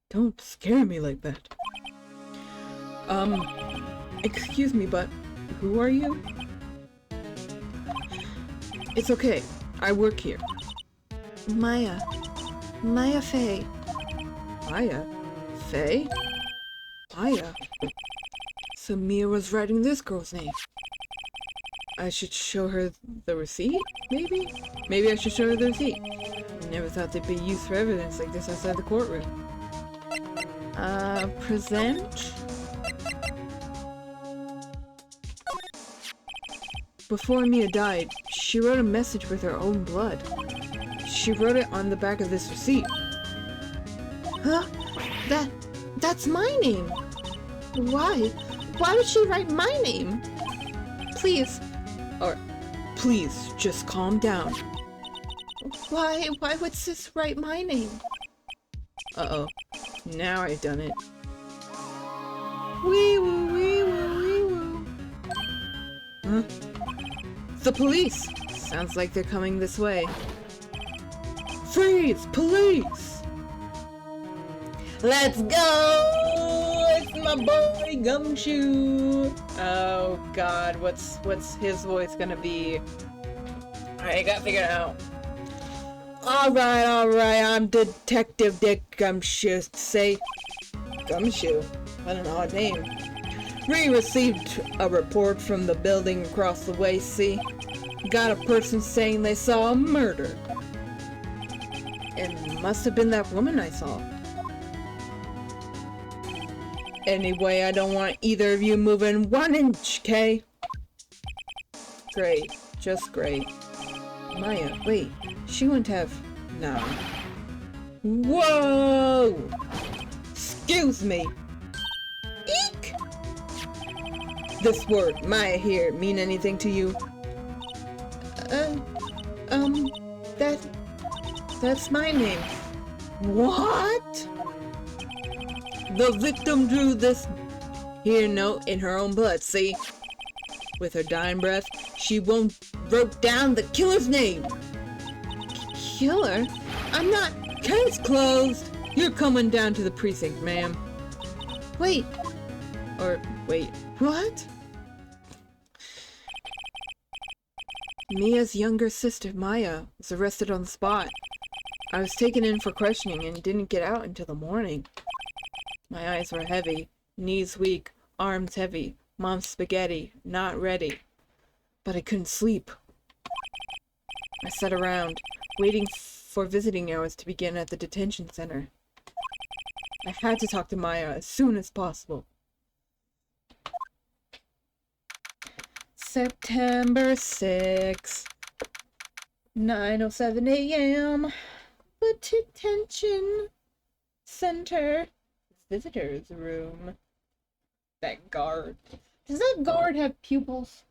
Don't scare me like that. Excuse me, but who are you? It's okay. I work here. Maya. Maya Fey. Maya? Faye? Maya? So Mia was writing this girl's name. I should show her the receipt, maybe? Maybe I should show her the receipt. I never thought they'd be used for evidence like this outside the courtroom. Present? Before Mia died, she wrote a message with her own blood. She wrote it on the back of this receipt. Huh? That's my name. Why? Why would she write my name? Please. Or, please, just calm down. Why would Sis write my name? Uh-oh. Now I've done it. Wee woo, wee woo, wee woo. Huh? The police! Sounds like they're coming this way. Freeze! Police! Let's go! It's my boy Gumshoe! Oh god, what's his voice gonna be? I gotta figure it out. Alright, I'm Detective Dick Gumshoe. Say Gumshoe? What an odd name. We received a report from the building across the way, see? Got a person saying they saw a murder. It must have been that woman I saw. Anyway, I don't want either of you moving 1 inch, okay? Great. Just great. Maya, wait. She wouldn't have... No. Whoa! Excuse me. Eek! This word, Maya here, mean anything to you? That's my name. What? The victim drew this here note in her own blood, see? With her dying breath, she wrote down the killer's name. Killer? I'm not... Case closed. You're coming down to the precinct, ma'am. Wait. Or, wait. What? Mia's younger sister, Maya, was arrested on the spot. I was taken in for questioning and didn't get out until the morning. My eyes were heavy, knees weak, arms heavy, mom's spaghetti, not ready. But I couldn't sleep. I sat around, waiting for visiting hours to begin at the detention center. I had to talk to Maya as soon as possible. September 6th, 9:07 a.m. The detention center. Visitor's room. That guard. Does that guard have pupils?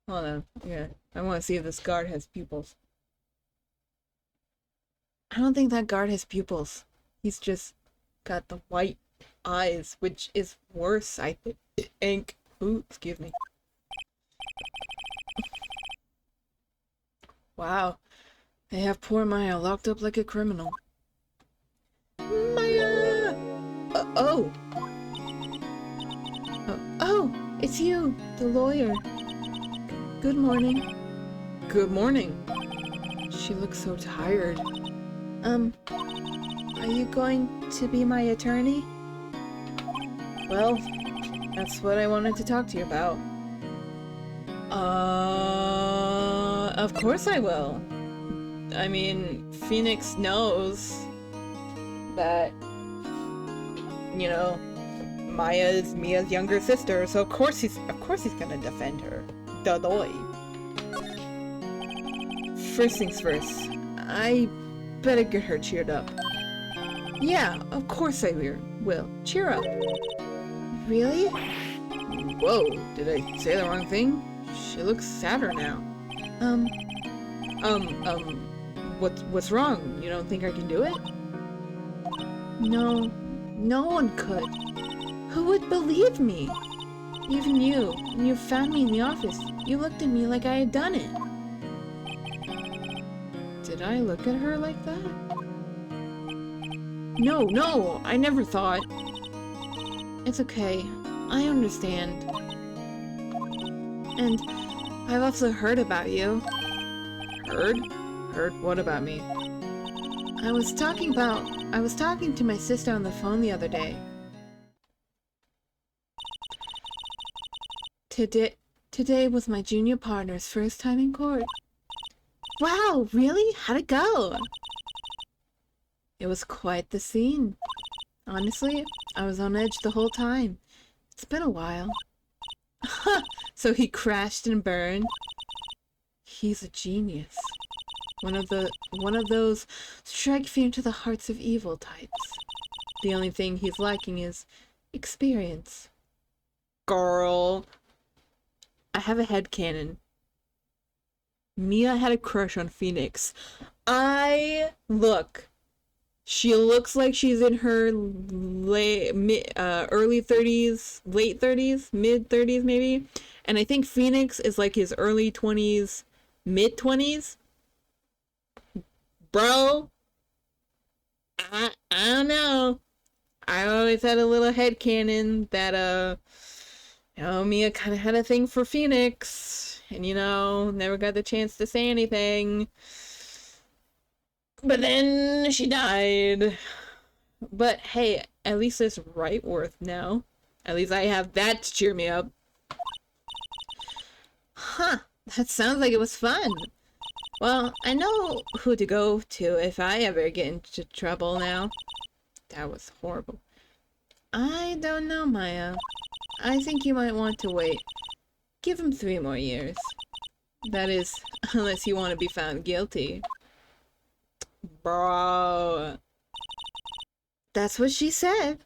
Hold on. Yeah. I want to see if this guard has pupils. I don't think that guard has pupils. He's just got the white eyes, which is worse, I think. Ooh, excuse me. Wow. They have poor Maya locked up like a criminal. Maya! Oh! Oh, it's you, the lawyer. Good morning. Good morning. She looks so tired. Are you going to be my attorney? Well, that's what I wanted to talk to you about. Of course I will. I mean, Phoenix knows that, you know, Maya is Mia's younger sister, so of course he's gonna defend her. Dodoy. First things first, I better get her cheered up. Yeah, of course I will. Cheer up. Really? Whoa, did I say the wrong thing? She looks sadder now. What's wrong? You don't think I can do it? No, no one could. Who would believe me? Even you, when you found me in the office, you looked at me like I had done it. Did I look at her like that? No, I never thought. It's okay. I understand. And I've also heard about you. Heard? Heard what about me? I was talking to my sister on the phone the other day. Today was my junior partner's first time in court. Wow, really? How'd it go? It was quite the scene. Honestly, I was on edge the whole time. It's been a while. So he crashed and burned. He's a genius. One of those strike fear into the hearts of evil types. The only thing he's lacking is experience. Girl. I have a headcanon. Mia had a crush on Phoenix. She looks like she's in her early 30s, late 30s, mid 30s maybe. And I think Phoenix is like his early 20s, mid 20s. Bro, I don't know. I always had a little headcanon that, Mia kind of had a thing for Phoenix. And, never got the chance to say anything. But then she died. But hey, at least there's Wright now. At least I have that to cheer me up. Huh, that sounds like it was fun. Well, I know who to go to if I ever get into trouble now. That was horrible. I don't know, Maya. I think you might want to wait. Give him 3 more years. That is, unless you want to be found guilty. Bro. That's what she said.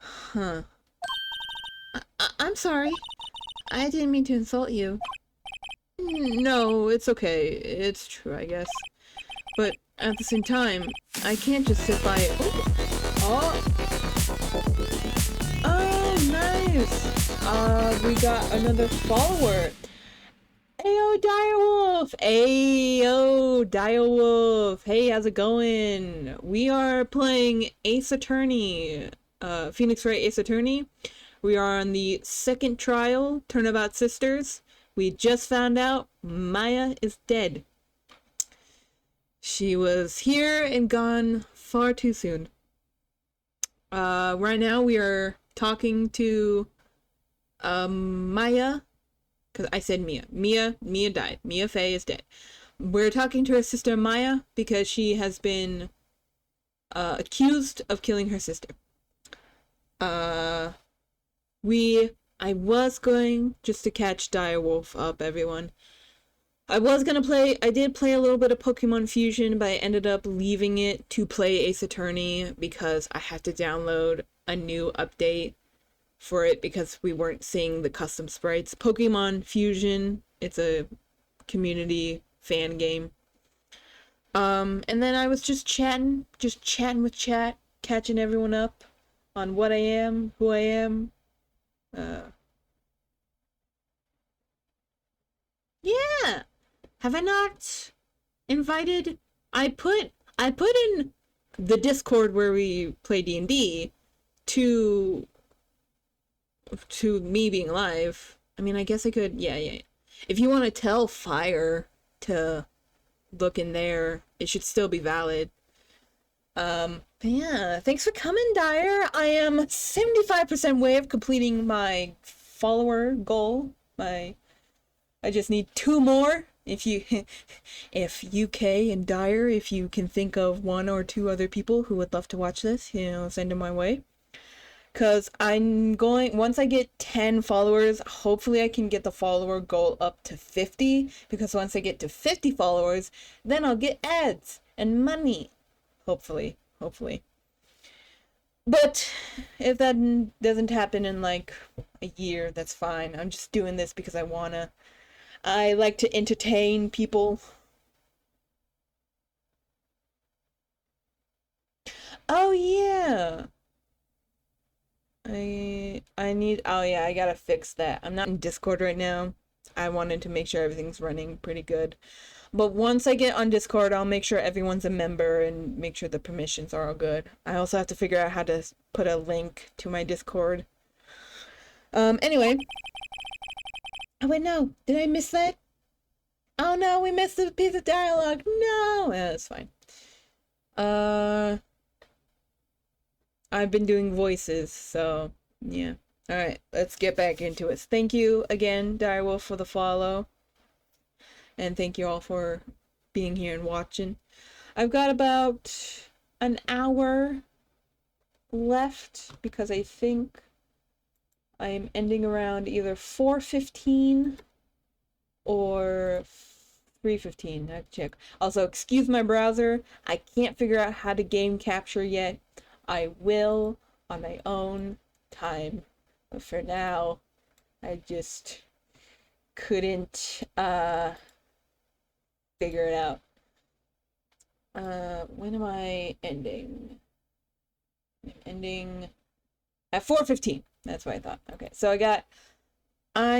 Huh. I'm sorry. I didn't mean to insult you. No, it's okay. It's true, I guess. But at the same time, I can't just sit by. Oh, nice. We got another follower. Ayo, Direwolf! Ayo, Direwolf! Hey, how's it going? We are playing Ace Attorney. Phoenix Wright Ace Attorney. We are on the second trial, Turnabout Sisters. We just found out Maya is dead. She was here and gone far too soon. Right now we are talking to Maya. Because I said Mia. Mia died. Mia Fey is dead. We're talking to her sister Maya because she has been accused of killing her sister. I was going, just to catch Direwolf up, everyone. I did play a little bit of Pokemon Fusion, but I ended up leaving it to play Ace Attorney because I had to download a new update for it because we weren't seeing the custom sprites. Pokemon Fusion, it's a community fan game. And then I was just chatting with chat, catching everyone up. on what I am, who I am. Yeah. Have I not invited? I put in the Discord where we play D&D to me being live. I mean, I guess I could, yeah. If you want to tell Fire to look in there, it should still be valid. But yeah, thanks for coming, Dyer. I am 75% way of completing my follower goal. I just need 2 more. If UK and Dyer, if you can think of 1 or 2 other people who would love to watch this, send them my way. Because once I get 10 followers, hopefully I can get the follower goal up to 50. Because once I get to 50 followers, then I'll get ads and money. Hopefully. But if that doesn't happen in like a year, that's fine. I'm just doing this because I like to entertain people. Oh yeah. I gotta fix that. I'm not in Discord right now. I wanted to make sure everything's running pretty good. But once I get on Discord, I'll make sure everyone's a member and make sure the permissions are all good. I also have to figure out how to put a link to my Discord. Anyway. Oh wait, no. Did I miss that? Oh no, we missed a piece of dialogue. No! Yeah, that's fine. I've been doing voices, so yeah. Alright, let's get back into it. Thank you again, Direwolf, for the follow. And thank you all for being here and watching. I've got about an hour left because I think I'm ending around either 4:15 or 3:15. I have to check. Also, excuse my browser. I can't figure out how to game capture yet. I will on my own time. But for now, I just couldn't figure it out. When am I ending? I'm ending at 4:15. That's what I thought. Okay, so I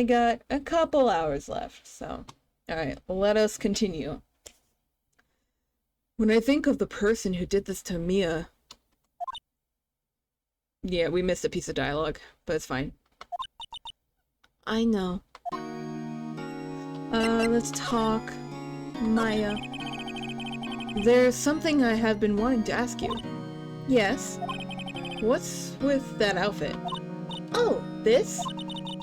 got a couple hours left. So, all right, let us continue. When I think of the person who did this to Mia, yeah, we missed a piece of dialogue, but it's fine. I know. Let's talk. Maya. There's something I have been wanting to ask you. Yes? What's with that outfit? Oh, this?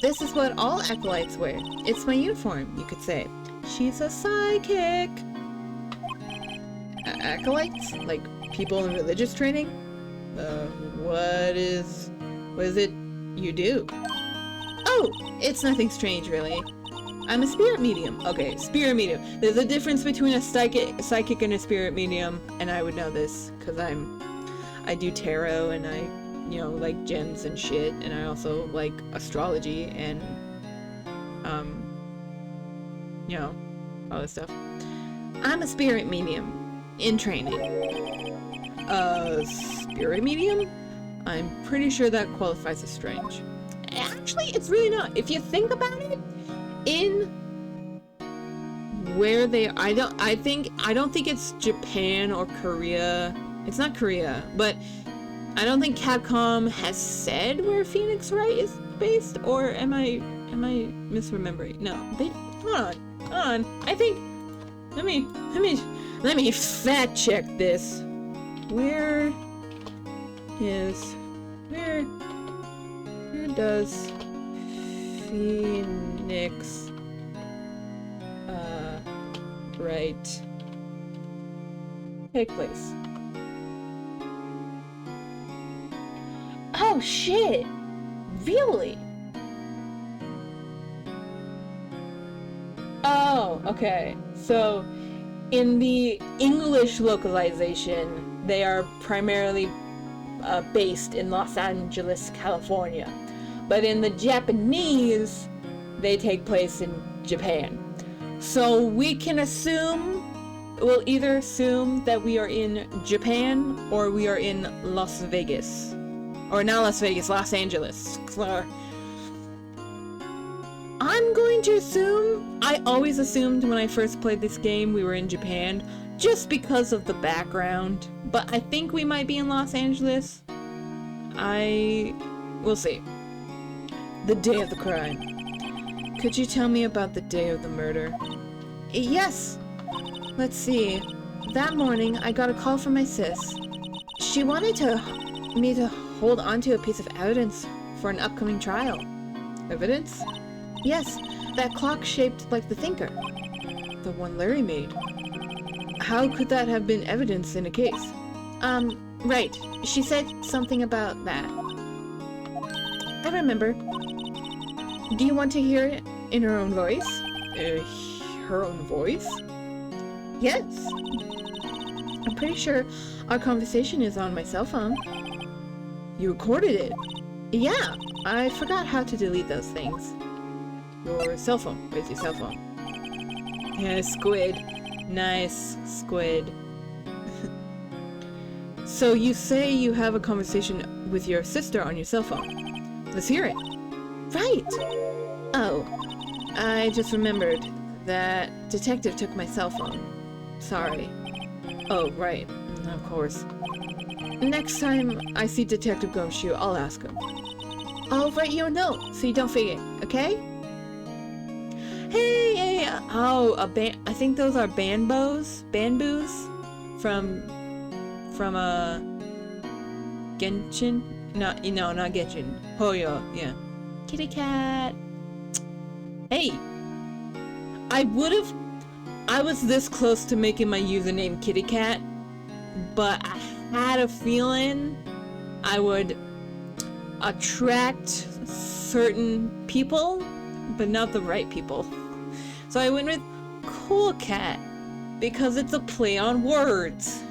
This is what all acolytes wear. It's my uniform, you could say. She's a psychic. Acolytes? Like people in religious training? What is it you do? Oh, it's nothing strange, really. I'm a spirit medium. Okay, spirit medium. There's a difference between a psychic and a spirit medium, and I would know this because I do tarot and I, like gems and shit, and I also like astrology and, all this stuff. I'm a spirit medium in training. Spirit medium? I'm pretty sure that qualifies as strange. Actually, it's really not. If you think about it, in where they I don't think it's Japan or Korea. It's not Korea, but I don't think Capcom has said where Phoenix Wright is based, or am I misremembering? No. Hold on. I think let me fact check this. Where does Phoenix Wright take place? Oh shit! Really? Oh, okay. So in the English localization, they are primarily based in Los Angeles, California. But in the Japanese, they take place in Japan. So we'll either assume that we are in Japan or we are in Las Vegas. Or not Las Vegas, Los Angeles. I'm going to assume I always assumed when I first played this game we were in Japan, just because of the background. But I think we might be in Los Angeles. We'll see. The day of the crime. Could you tell me about the day of the murder? Yes. Let's see. That morning, I got a call from my sis. She wanted me to hold onto a piece of evidence for an upcoming trial. Evidence? Yes, that clock shaped like the thinker. The one Larry made. How could that have been evidence in a case? Right. She said something about that. I remember. Do you want to hear it in her own voice? Her own voice? Yes. I'm pretty sure our conversation is on my cell phone. You recorded it? Yeah, I forgot how to delete those things. Your cell phone. Where's your cell phone? Yeah, squid. Nice squid. So you say you have a conversation with your sister on your cell phone. Let's hear it. Right. Oh, I just remembered that detective took my cell phone. Sorry. Oh, right. Of course. Next time I see Detective Gumshoe, I'll ask him. I'll write you a note so you don't forget, okay? Hey, oh, I think those are bamboos from Genshin. No, not Genshin. Hoyo, yeah. Kitty cat. Hey, I was this close to making my username Kitty Cat, but I had a feeling I would attract certain people, but not the right people. So I went with KoolKat because it's a play on words.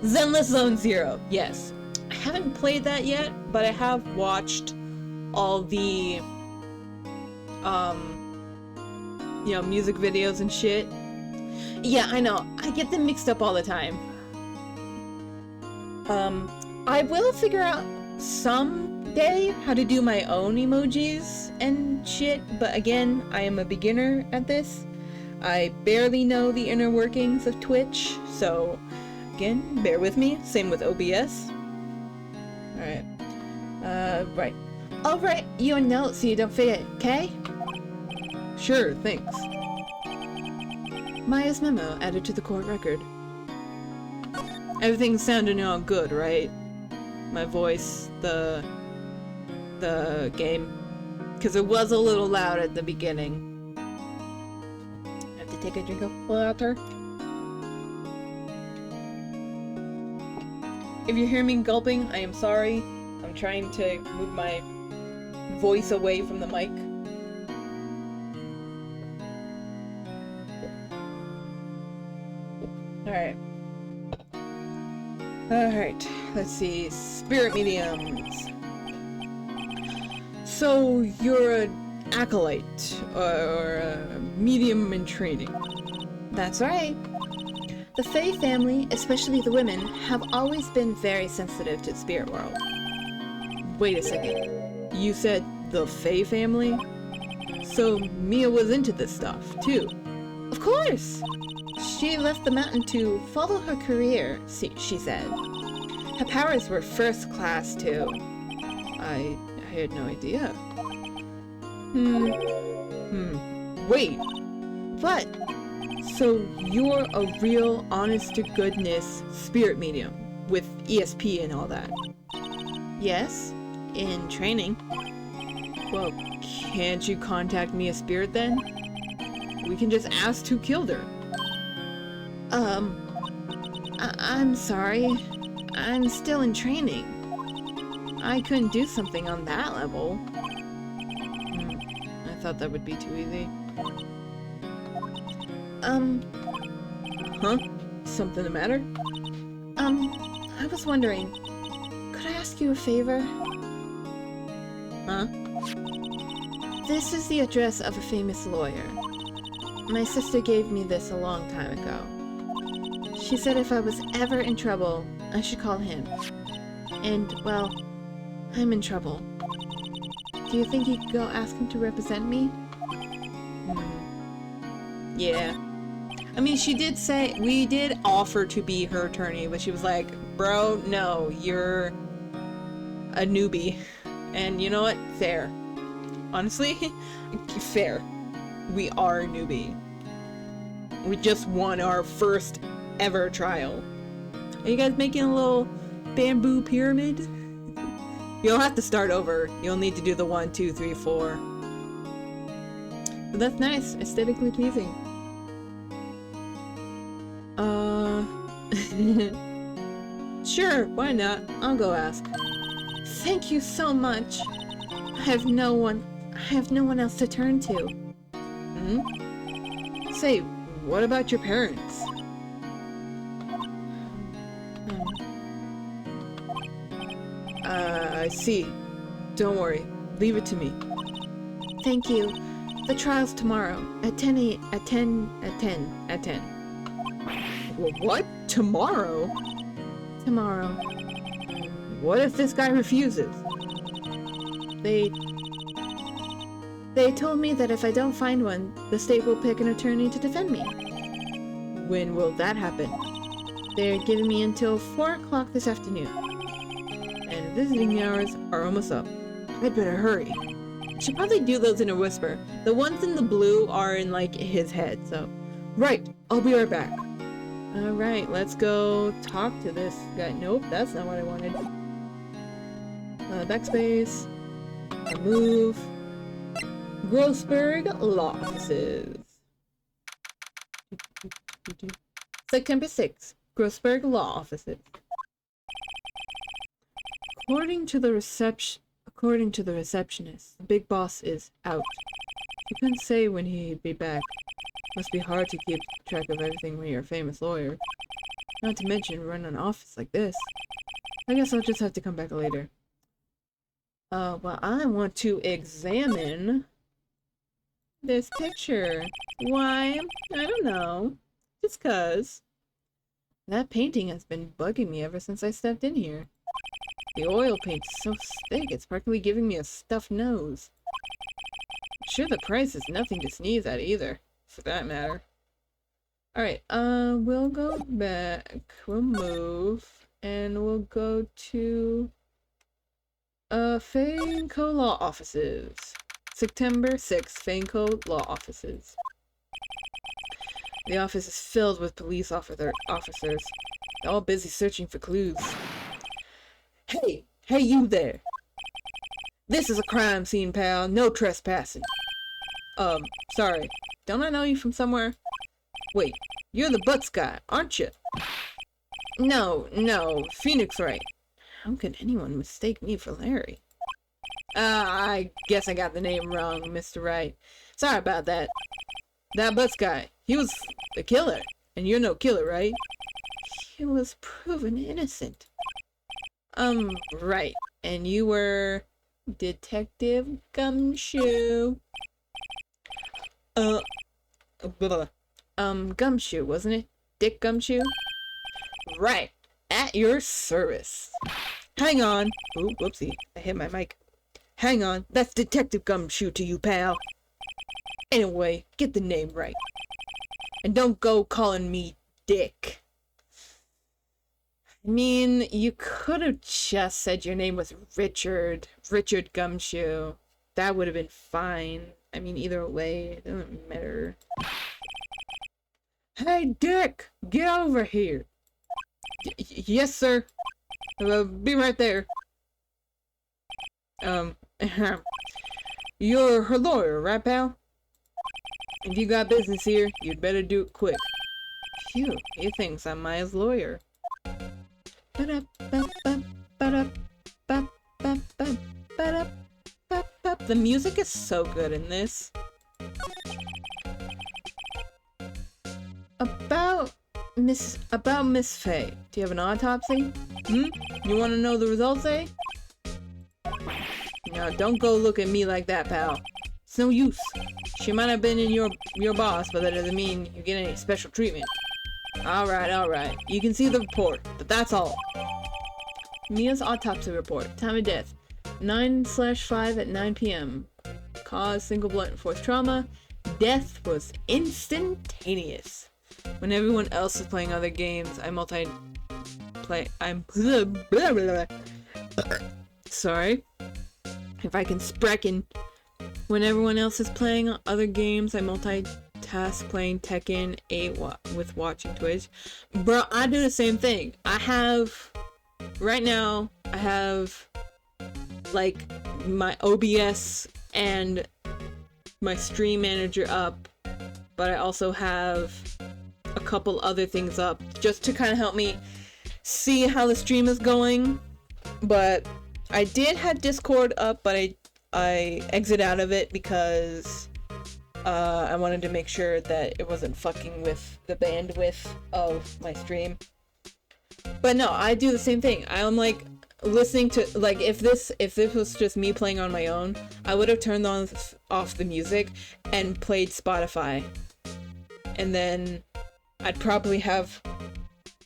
Zenless Zone Zero, yes. I haven't played that yet, but I have watched all the music videos and shit. Yeah, I know. I get them mixed up all the time. I will figure out someday how to do my own emojis and shit, but again, I am a beginner at this. I barely know the inner workings of Twitch, so again, bear with me. Same with OBS. Alright. Right. I'll write you a note so you don't forget, okay? Sure, thanks. Maya's memo added to the court record. Everything's sounding all good, right? My voice, the game. Because it was a little loud at the beginning. I have to take a drink of water. If you hear me gulping, I am sorry. I'm trying to move my voice away from the mic. Alright, let's see. Spirit mediums. So, you're an acolyte, or a medium in training. That's right. The Fae family, especially the women, have always been very sensitive to the spirit world. Wait a second. You said the Fae family? So, Mia was into this stuff, too. Of course! She left the mountain to follow her career, she said. Her powers were first class, too. I had no idea. Wait. What? So you're a real, honest-to-goodness spirit medium, with ESP and all that? Yes, in training. Well, can't you contact Mia Spirit then? We can just ask who killed her. I'm sorry. I'm still in training. I couldn't do something on that level. I thought that would be too easy. Huh? Something the matter? I was wondering, could I ask you a favor? Huh? This is the address of a famous lawyer. My sister gave me this a long time ago. She said if I was ever in trouble, I should call him. And, well, I'm in trouble. Do you think you could go ask him to represent me? Yeah. I mean, she did say, we did offer to be her attorney, but she was like, bro, no, you're a newbie. And you know what? Fair. Honestly, fair. We are a newbie. We just won our first ever trial. Are you guys making a little bamboo pyramid? You'll have to start over. You'll need to do the 1, 2, 3, 4. But that's nice. Aesthetically pleasing. Sure, why not? I'll go ask. Thank you so much. I have no one else to turn to. Say, what about your parents? I see. Don't worry. Leave it to me. Thank you. The trial's tomorrow at 10. What? Tomorrow? Tomorrow. What if this guy refuses? They told me that if I don't find one, the state will pick an attorney to defend me. When will that happen? They're giving me until 4 o'clock this afternoon. And visiting hours are almost up. I'd better hurry. Should probably do those in a whisper. The ones in the blue are in like his head, so. Right, I'll be right back. Alright, let's go talk to this guy. Nope, that's not what I wanted. Backspace. Move. Grossberg Law Offices. September 6th. Grossberg Law Offices. According to the receptionist, the big boss is out. He couldn't say when he'd be back. Must be hard to keep track of everything when you're a famous lawyer. Not to mention run an office like this. I guess I'll just have to come back later. Well, I want to examine this picture. Why? I don't know. Just 'cause. That painting has been bugging me ever since I stepped in here. The oil paint is so thick, it's practically giving me a stuffed nose. I'm sure the price is nothing to sneeze at either, for that matter. Alright, we'll go back, we'll move, and we'll go to Fanco Law Offices. September 6th, Fanco Law Offices. The office is filled with police officers. They're all busy searching for clues. Hey you there! This is a crime scene, pal. No trespassing. Sorry. Don't I know you from somewhere? Wait, you're the Butts guy, aren't you? No, Phoenix Wright. How could anyone mistake me for Larry? I guess I got the name wrong, Mr. Wright. Sorry about that. That Butts guy, he was the killer. And you're no killer, right? He was proven innocent. Right. And you were Detective Gumshoe. Gumshoe, wasn't it? Dick Gumshoe? Right. At your service. Hang on. Ooh, whoopsie. I hit my mic. Hang on. That's Detective Gumshoe to you, pal. Anyway, get the name right. And don't go calling me Dick. I mean, you could have just said your name was Richard Gumshoe. That would have been fine. I mean, either way, it doesn't matter. Hey, Dick! Get over here! Yes, sir. Be right there. You're her lawyer, right, pal? If you got business here, you'd better do it quick. Phew, he thinks I'm Maya's lawyer. The music is so good in this. About Miss Faye. Do you have an autopsy? You want to know the results, eh? Now, don't go look at me like that, pal. It's no use. She might have been in your boss, but that doesn't mean you get any special treatment. Alright. You can see the report, but that's all. Mia's autopsy report. Time of death. 9/5 at 9 p.m. Cause single blunt force trauma. Death was instantaneous. When everyone else is playing other games, I'm sorry. If I can sprechen. When everyone else is playing other games, I multitask playing Tekken 8 with watching Twitch. Bro, I do the same thing. Right now, I have, like, my OBS and my stream manager up, but I also have a couple other things up just to kind of help me see how the stream is going. But I did have Discord up, but I exit out of it because I wanted to make sure that it wasn't fucking with the bandwidth of my stream. But no, I do the same thing. I'm like listening to, like, if this was just me playing on my own, I would have turned off the music and played Spotify. And then I'd probably have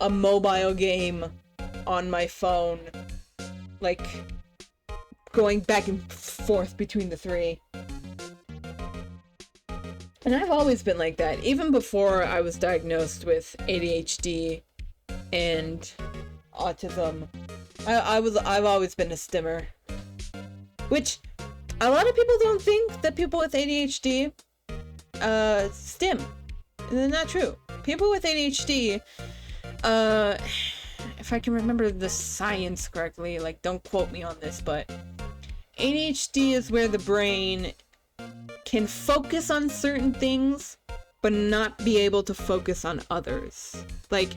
a mobile game on my phone, like, going back and forth between the three. And I've always been like that, even before I was diagnosed with ADHD and autism. I've always been a stimmer, which a lot of people don't think that people with ADHD stim. And they're not true. People with ADHD, if I can remember the science correctly, like, don't quote me on this, but ADHD is where the brain can focus on certain things, but not be able to focus on others. Like,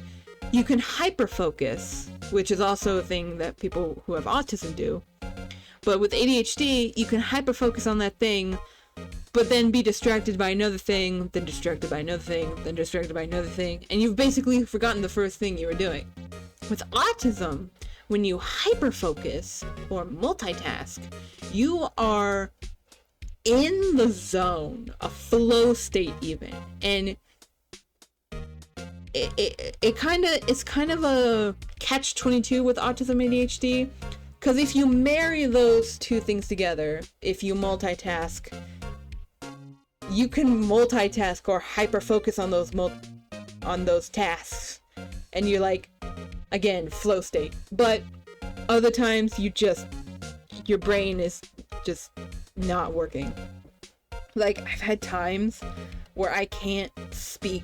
you can hyper-focus, which is also a thing that people who have autism do. But with ADHD, you can hyper-focus on that thing, but then be distracted by another thing, then distracted by another thing, then distracted by another thing, and you've basically forgotten the first thing you were doing. With autism, when you hyper-focus or multitask, you are in the zone, a flow state even, and it's kind of a catch-22 with autism ADHD, because if you marry those two things together, if you multitask, you can multitask or hyper-focus on those tasks, and you're like, again, flow state. But other times your brain is just not working. Like, I've had times where I can't speak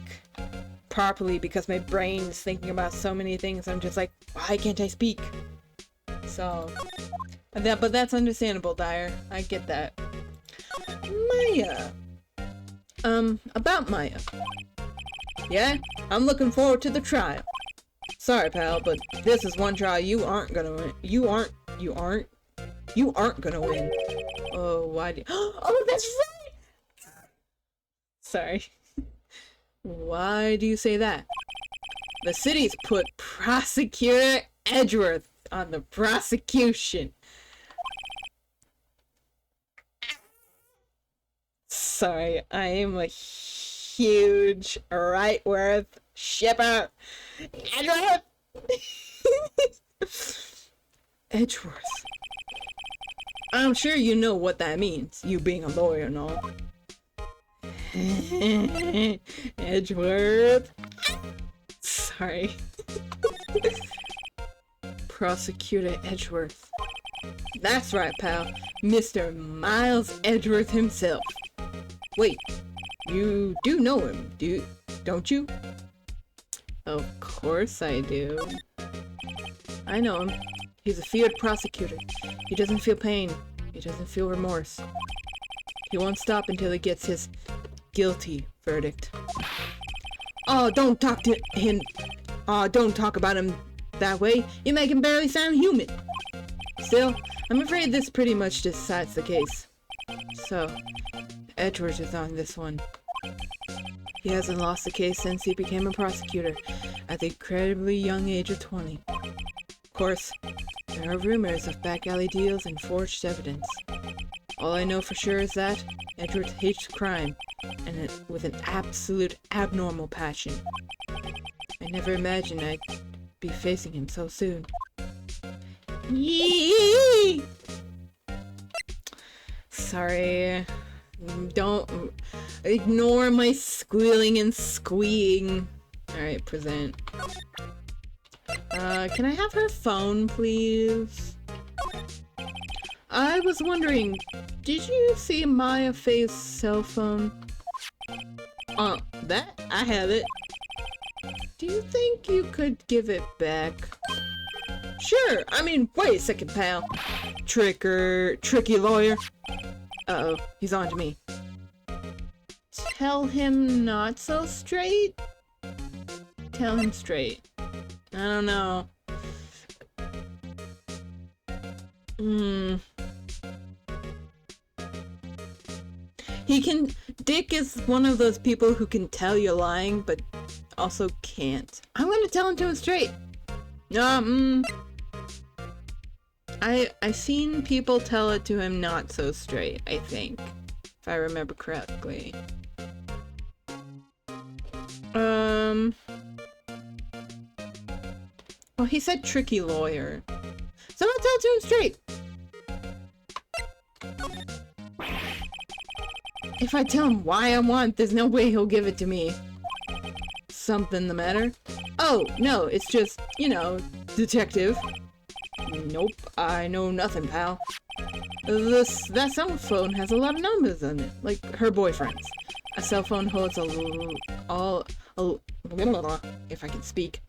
properly because my brain is thinking about so many things. I'm just like, why can't I speak? So, but that's understandable, Dyer. I get that. Maya. About Maya. Yeah, I'm looking forward to the trial. Sorry, pal, but this is one trial you aren't gonna win. You aren't gonna win. Oh, why do- Oh, that's right! Sorry. Why do you say that? The city's put Prosecutor Edgeworth on the prosecution. Sorry, I am a huge Wrightworth shipper. Edgeworth! Edgeworth. I'm sure you know what that means, you being a lawyer and all. Edgeworth. Sorry. Prosecutor Edgeworth. That's right, pal. Mr. Miles Edgeworth himself. Wait, you do know him, don't you? Of course I do. I know him. He's a feared prosecutor. He doesn't feel pain. He doesn't feel remorse. He won't stop until he gets his guilty verdict. Oh, don't talk to him. Oh, don't talk about him that way. You make him barely sound human. Still, I'm afraid this pretty much decides the case. So, Edgeworth is on this one. He hasn't lost a case since he became a prosecutor at the incredibly young age of 20. Of course, there are rumors of back alley deals and forged evidence. All I know for sure is that Edgeworth hates crime, and with an absolute abnormal passion. I never imagined I'd be facing him so soon. Yee! Sorry. Don't ignore my squealing and squeeing. Alright, present. Can I have her phone, please? I was wondering, did you see Maya Faye's cell phone? That? I have it. Do you think you could give it back? Sure, I mean, wait a second, pal. Tricky lawyer. Uh-oh, he's on to me. Tell him not so straight? Tell him straight. I don't know. Dick is one of those people who can tell you're lying, but also can't. I'm gonna tell him to him straight. I've seen people tell it to him not so straight, I think. If I remember correctly. Well, he said tricky lawyer. So I'll tell it to him straight. If I tell him why I want, there's no way he'll give it to me. Something the matter? Oh, no, it's just, you know, detective. Nope, I know nothing, pal. That cell phone has a lot of numbers on it, like her boyfriend's. A cell phone holds if I can speak.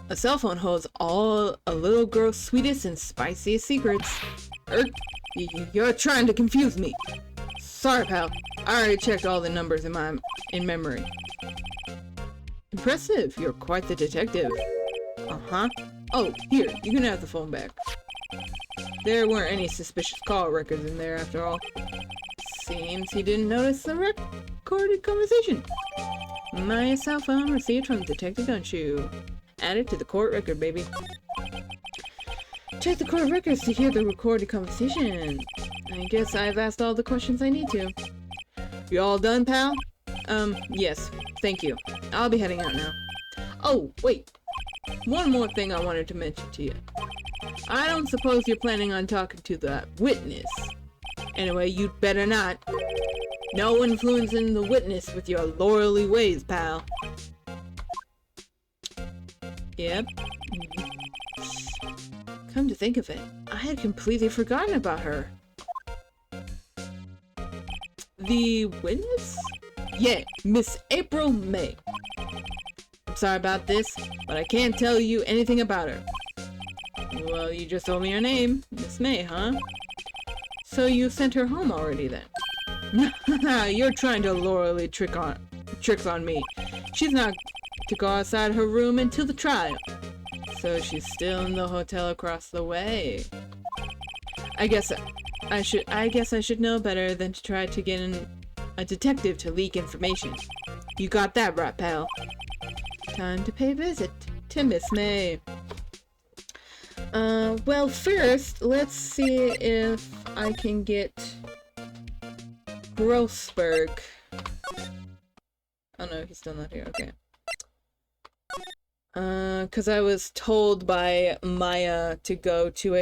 A cell phone holds all a little girl's sweetest and spiciest secrets. You're trying to confuse me. Sorry, pal. I already checked all the numbers in memory. Impressive. You're quite the detective. Uh-huh. Oh, here. You can have the phone back. There weren't any suspicious call records in there after all. Seems he didn't notice the recorded conversation. My cell phone received from Detective Gunshoe. Added to the court record, baby. Check the court records to hear the recorded conversation. I guess I've asked all the questions I need to. You all done, pal? Yes. Thank you. I'll be heading out now. Oh, wait. One more thing I wanted to mention to you. I don't suppose you're planning on talking to that witness. Anyway, you'd better not. No influencing the witness with your lawyerly ways, pal. Yep. Come to think of it, I had completely forgotten about her. The witness? Yeah, Miss April May. I'm sorry about this, but I can't tell you anything about her. Well, you just told me her name. Miss May, huh? So you sent her home already then? You're trying to lawyerly tricks on me. She's not to go outside her room until the trial. So she's still in the hotel across the way. I guess I should know better than to try to get a detective to leak information. You got that right, pal. Time to pay a visit to Miss May. Well, first, let's see if I can get Grossberg. Oh no, he's still not here, okay. Cause I was told by Maya to go to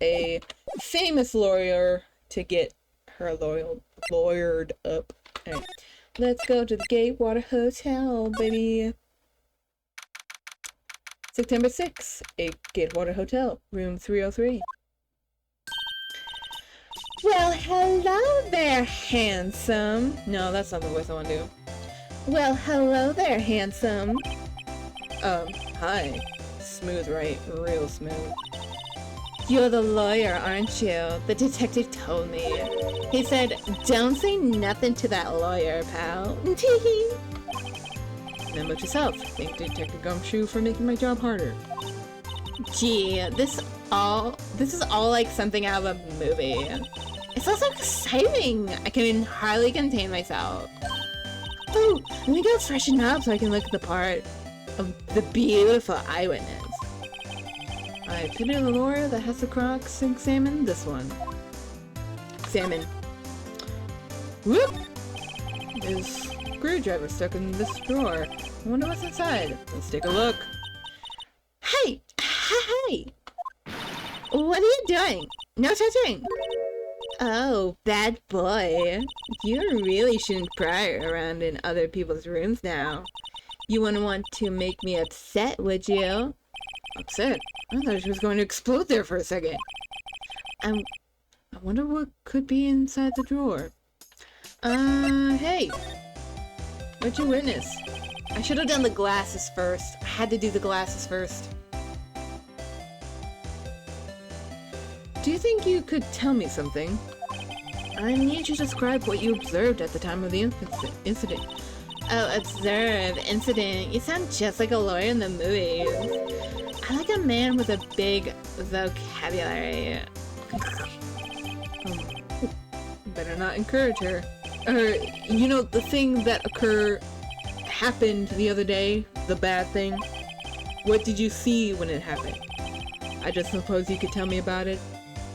a famous lawyer to get her lawyered up. Alright, let's go to the Gatewater Hotel, baby. September 6th, a Gatewater Hotel, room 303. Well, hello there, handsome. No, that's not the voice I want to do. Well, hello there, handsome. Hi. Smooth, right? Real smooth. You're the lawyer, aren't you? The detective told me. He said, don't say nothing to that lawyer, pal. Then look yourself. Thank Detective Gumshoe for making my job harder. Gee, this is all like something out of a movie. It's also exciting. I can hardly contain myself. Oh, let me go freshen up so I can look at the part of the beautiful eyewitness. I pity the lawyer that has the Crocs examine this one. Examine. Whoop! There's a screwdriver stuck in this drawer. I wonder what's inside. Let's take a look. Hey! Hey! What are you doing? No touching! Oh, bad boy. You really shouldn't pry around in other people's rooms now. You wouldn't want to make me upset, would you? Upset? I thought she was going to explode there for a second. I wonder what could be inside the drawer. Hey! What'd you witness? I should have done the glasses first. I had to do the glasses first. Do you think you could tell me something? I need you to describe what you observed at the time of the incident. Oh, observe, incident. You sound just like a lawyer in the movies. I like a man with a big vocabulary. Better not encourage her. You know, the thing that happened the other day? The bad thing? What did you see when it happened? I just suppose you could tell me about it.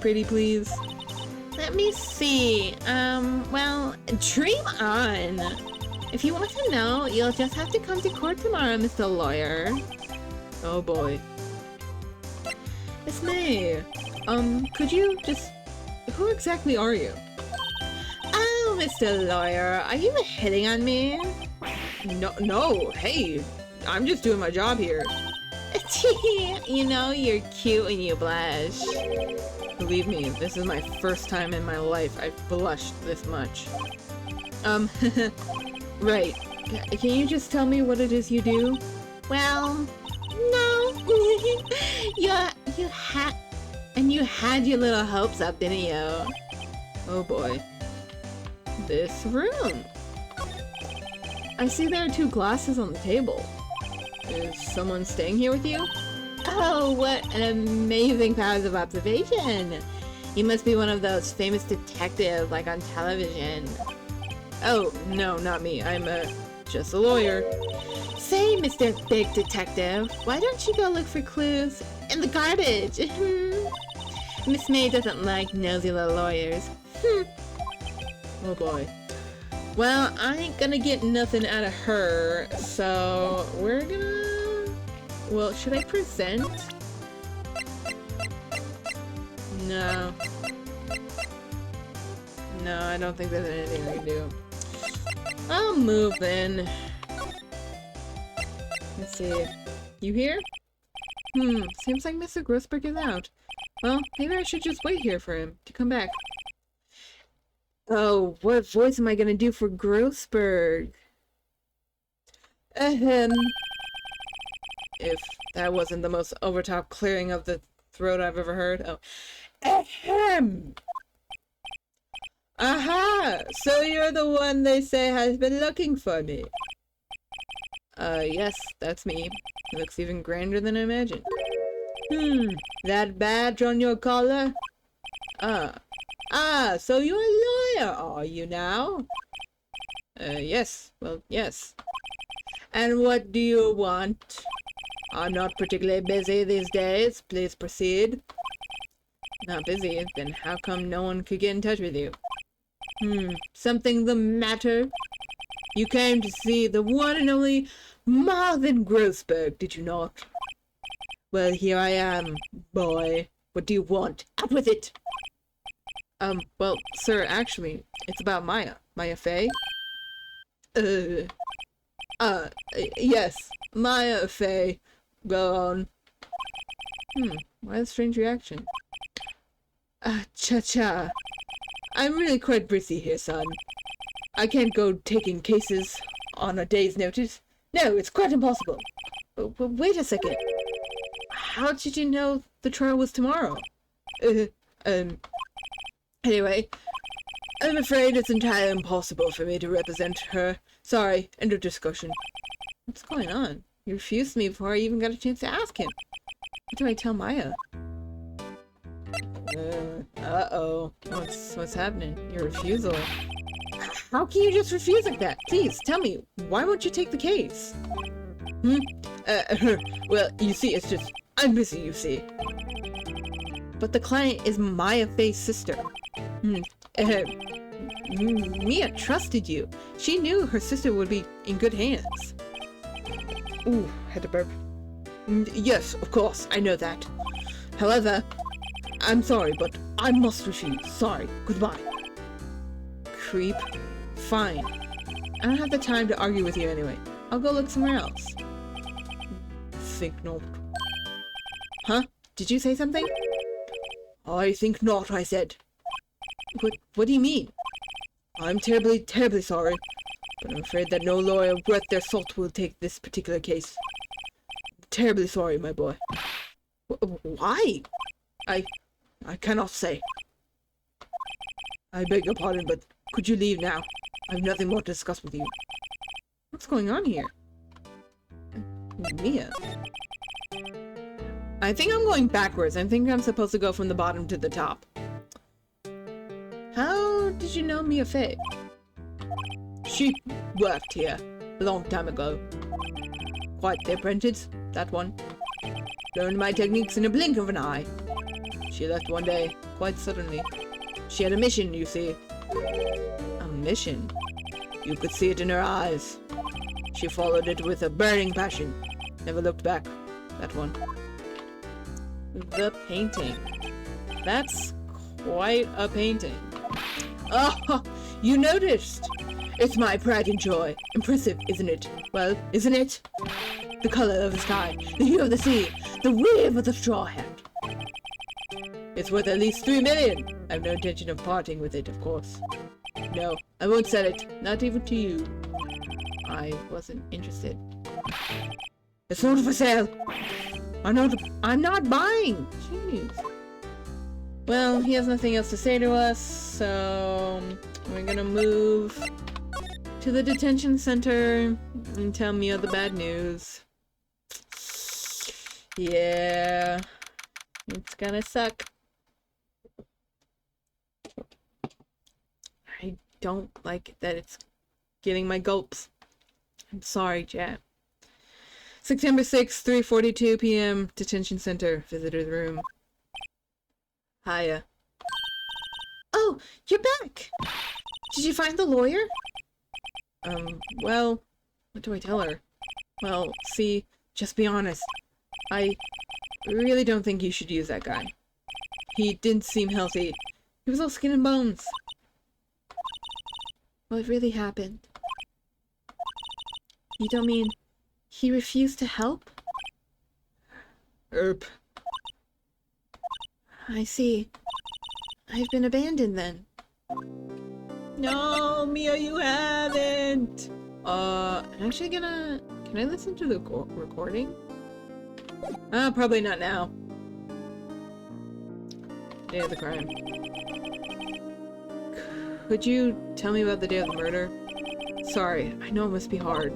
Pretty please? Let me see. Well, dream on. If you want to know, you'll just have to come to court tomorrow, Mr. Lawyer. Oh boy. Miss May, could you just... Who exactly are you? Oh, Mr. Lawyer, are you hitting on me? No, hey, I'm just doing my job here. You know, you're cute when you blush. Believe me, this is my first time in my life I've blushed this much. Right. Can you just tell me what it is you do? Well, no. You had your little hopes up, didn't you? Oh boy. This room. I see there are 2 glasses on the table. Is someone staying here with you? Oh, what an amazing powers of observation. You must be one of those famous detectives like on television. Oh, no, not me. I'm just a lawyer. Say, Mr. Big Detective, why don't you go look for clues in the garbage? Miss May doesn't like nosy little lawyers. Oh boy. Well, I ain't gonna get nothing out of her, so we're gonna... Well, should I present? No. No, I don't think there's anything I can do. I'll move then. Let's see. You here? Seems like Mr. Grossberg is out. Well, maybe I should just wait here for him to come back. Oh, what voice am I gonna do for Grossberg? Ahem. If that wasn't the most overtop clearing of the throat I've ever heard. Oh. Ahem! Aha! So you're the one they say has been looking for me. Yes, that's me. He looks even grander than I imagined. That badge on your collar? So you're a lawyer, are you now? Yes. Well, yes. And what do you want? I'm not particularly busy these days. Please proceed. Not busy? Then how come no one could get in touch with you? Something the matter? You came to see the one and only Marvin Grossberg, did you not? Well, here I am, boy. What do you want? Out with it! Well, sir, actually, it's about Maya. Maya Fey? Yes. Maya Fey. Go on. Why the strange reaction? Cha-cha. I'm really quite busy here, son. I can't go taking cases on a day's notice. No, it's quite impossible. But wait a second. How did you know the trial was tomorrow? Anyway, I'm afraid it's entirely impossible for me to represent her. Sorry, end of discussion. What's going on? He refused me before I even got a chance to ask him. What do I tell Maya? Uh-oh. What's happening? Your refusal. How can you just refuse like that? Please, tell me, why won't you take the case? Well, you see, it's just, I'm busy, you see. But the client is Maya Fey's sister. Mia trusted you. She knew her sister would be in good hands. Ooh, had to burp. Yes, of course, I know that. However, I'm sorry, but I must refuse. Sorry. Goodbye. Creep. Fine. I don't have the time to argue with you anyway. I'll go look somewhere else. Think not. Huh? Did you say something? I think not, I said. What do you mean? I'm terribly, terribly sorry, but I'm afraid that no lawyer worth their salt will take this particular case. Terribly sorry, my boy. Why? I cannot say. I beg your pardon, but could you leave now? I have nothing more to discuss with you. What's going on here? Mia. I think I'm going backwards. I think I'm supposed to go from the bottom to the top. How did you know Mia Fey? She worked here a long time ago. Quite the apprentice, that one. Learned my techniques in a blink of an eye. She left one day, quite suddenly. She had a mission, you see. A mission? You could see it in her eyes. She followed it with a burning passion. Never looked back, that one. The painting. That's quite a painting. Oh, you noticed! It's my pride and joy. Impressive, isn't it? Well, isn't it? The color of the sky, the hue of the sea, the wave of the straw hat. It's worth at least 3 million. I have no intention of parting with it, of course. No, I won't sell it. Not even to you. I wasn't interested. It's not for sale. I'm not buying. Jeez. Well, he has nothing else to say to us, so we're gonna move to the detention center and tell Mia the bad news. Yeah, it's gonna suck. I don't like that it's getting my gulps. I'm sorry, chat. September 6th, 3:42 p.m. Detention Center. Visitor's room. Hiya. Oh, you're back! Did you find the lawyer? Well, what do I tell her? Well, see, just be honest. I really don't think you should use that guy. He didn't seem healthy. He was all skin and bones. What really happened? You don't mean he refused to help? Erp. I see. I've been abandoned then. No, Mia, you haven't. I'm actually gonna... Can I listen to the recording? Probably not now. Day of the crime. Could you tell me about the day of the murder? Sorry, I know it must be hard.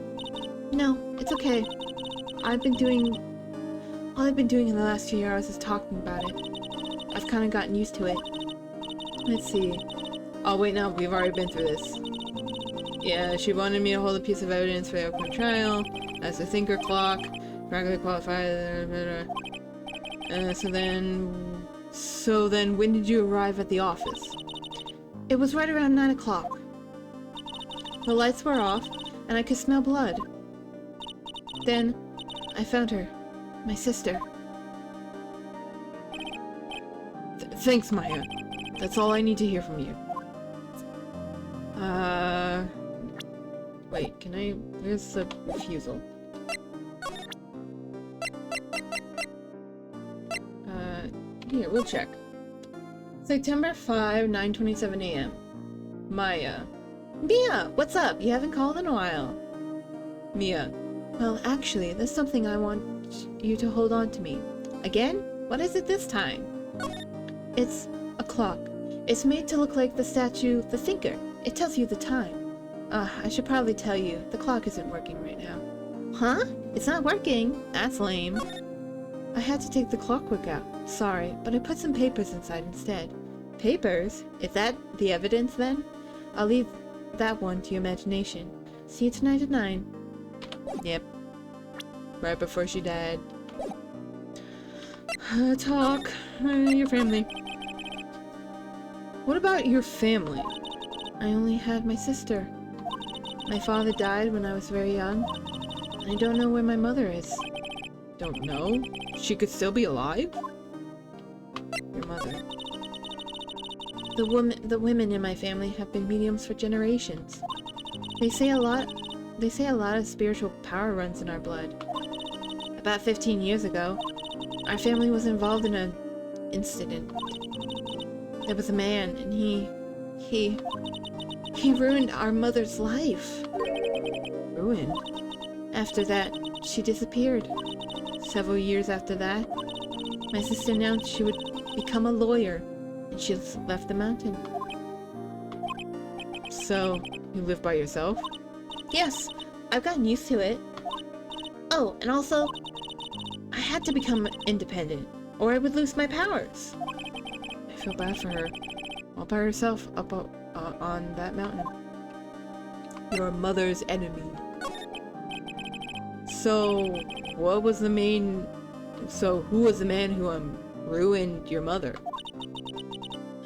No, it's okay. All I've been doing in the last few hours is talking about it. I've kind of gotten used to it. Let's see. Oh wait, no, we've already been through this. Yeah, she wanted me to hold a piece of evidence for the upcoming trial as a thinker clock, practically qualified. So then, when did you arrive at the office? It was right around 9 o'clock. The lights were off, and I could smell blood. Then, I found her. My sister. Thanks, Maya. That's all I need to hear from you. Wait, can I... Where's the refusal? Here, we'll check. September 5, 9:27 a.m. Maya. Mia, what's up? You haven't called in a while. Mia. Well, actually, there's something I want you to hold on to me. Again? What is it this time? It's a clock. It's made to look like the statue, the thinker. It tells you the time. I should probably tell you, the clock isn't working right now. Huh? It's not working? That's lame. I had to take the clockwork out. Sorry, but I put some papers inside instead. Papers? Is that the evidence then? I'll leave that one to your imagination. See you tonight at 9. Yep. Right before she died. Talk. Your family. What about your family? I only had my sister. My father died when I was very young. I don't know where my mother is. Don't know? She could still be alive? Your mother. The women in my family have been mediums for generations. They say a lot of spiritual power runs in our blood. About 15 years ago, our family was involved in an incident. There was a man, and he ruined our mother's life. Ruined? After that, she disappeared. Several years after that, my sister announced she would become a lawyer, and she left the mountain. So, you live by yourself? Yes, I've gotten used to it. Oh, and also, I had to become independent, or I would lose my powers. I feel bad for her. All by herself up on that mountain. Your mother's enemy. So, who was the man who ruined your mother?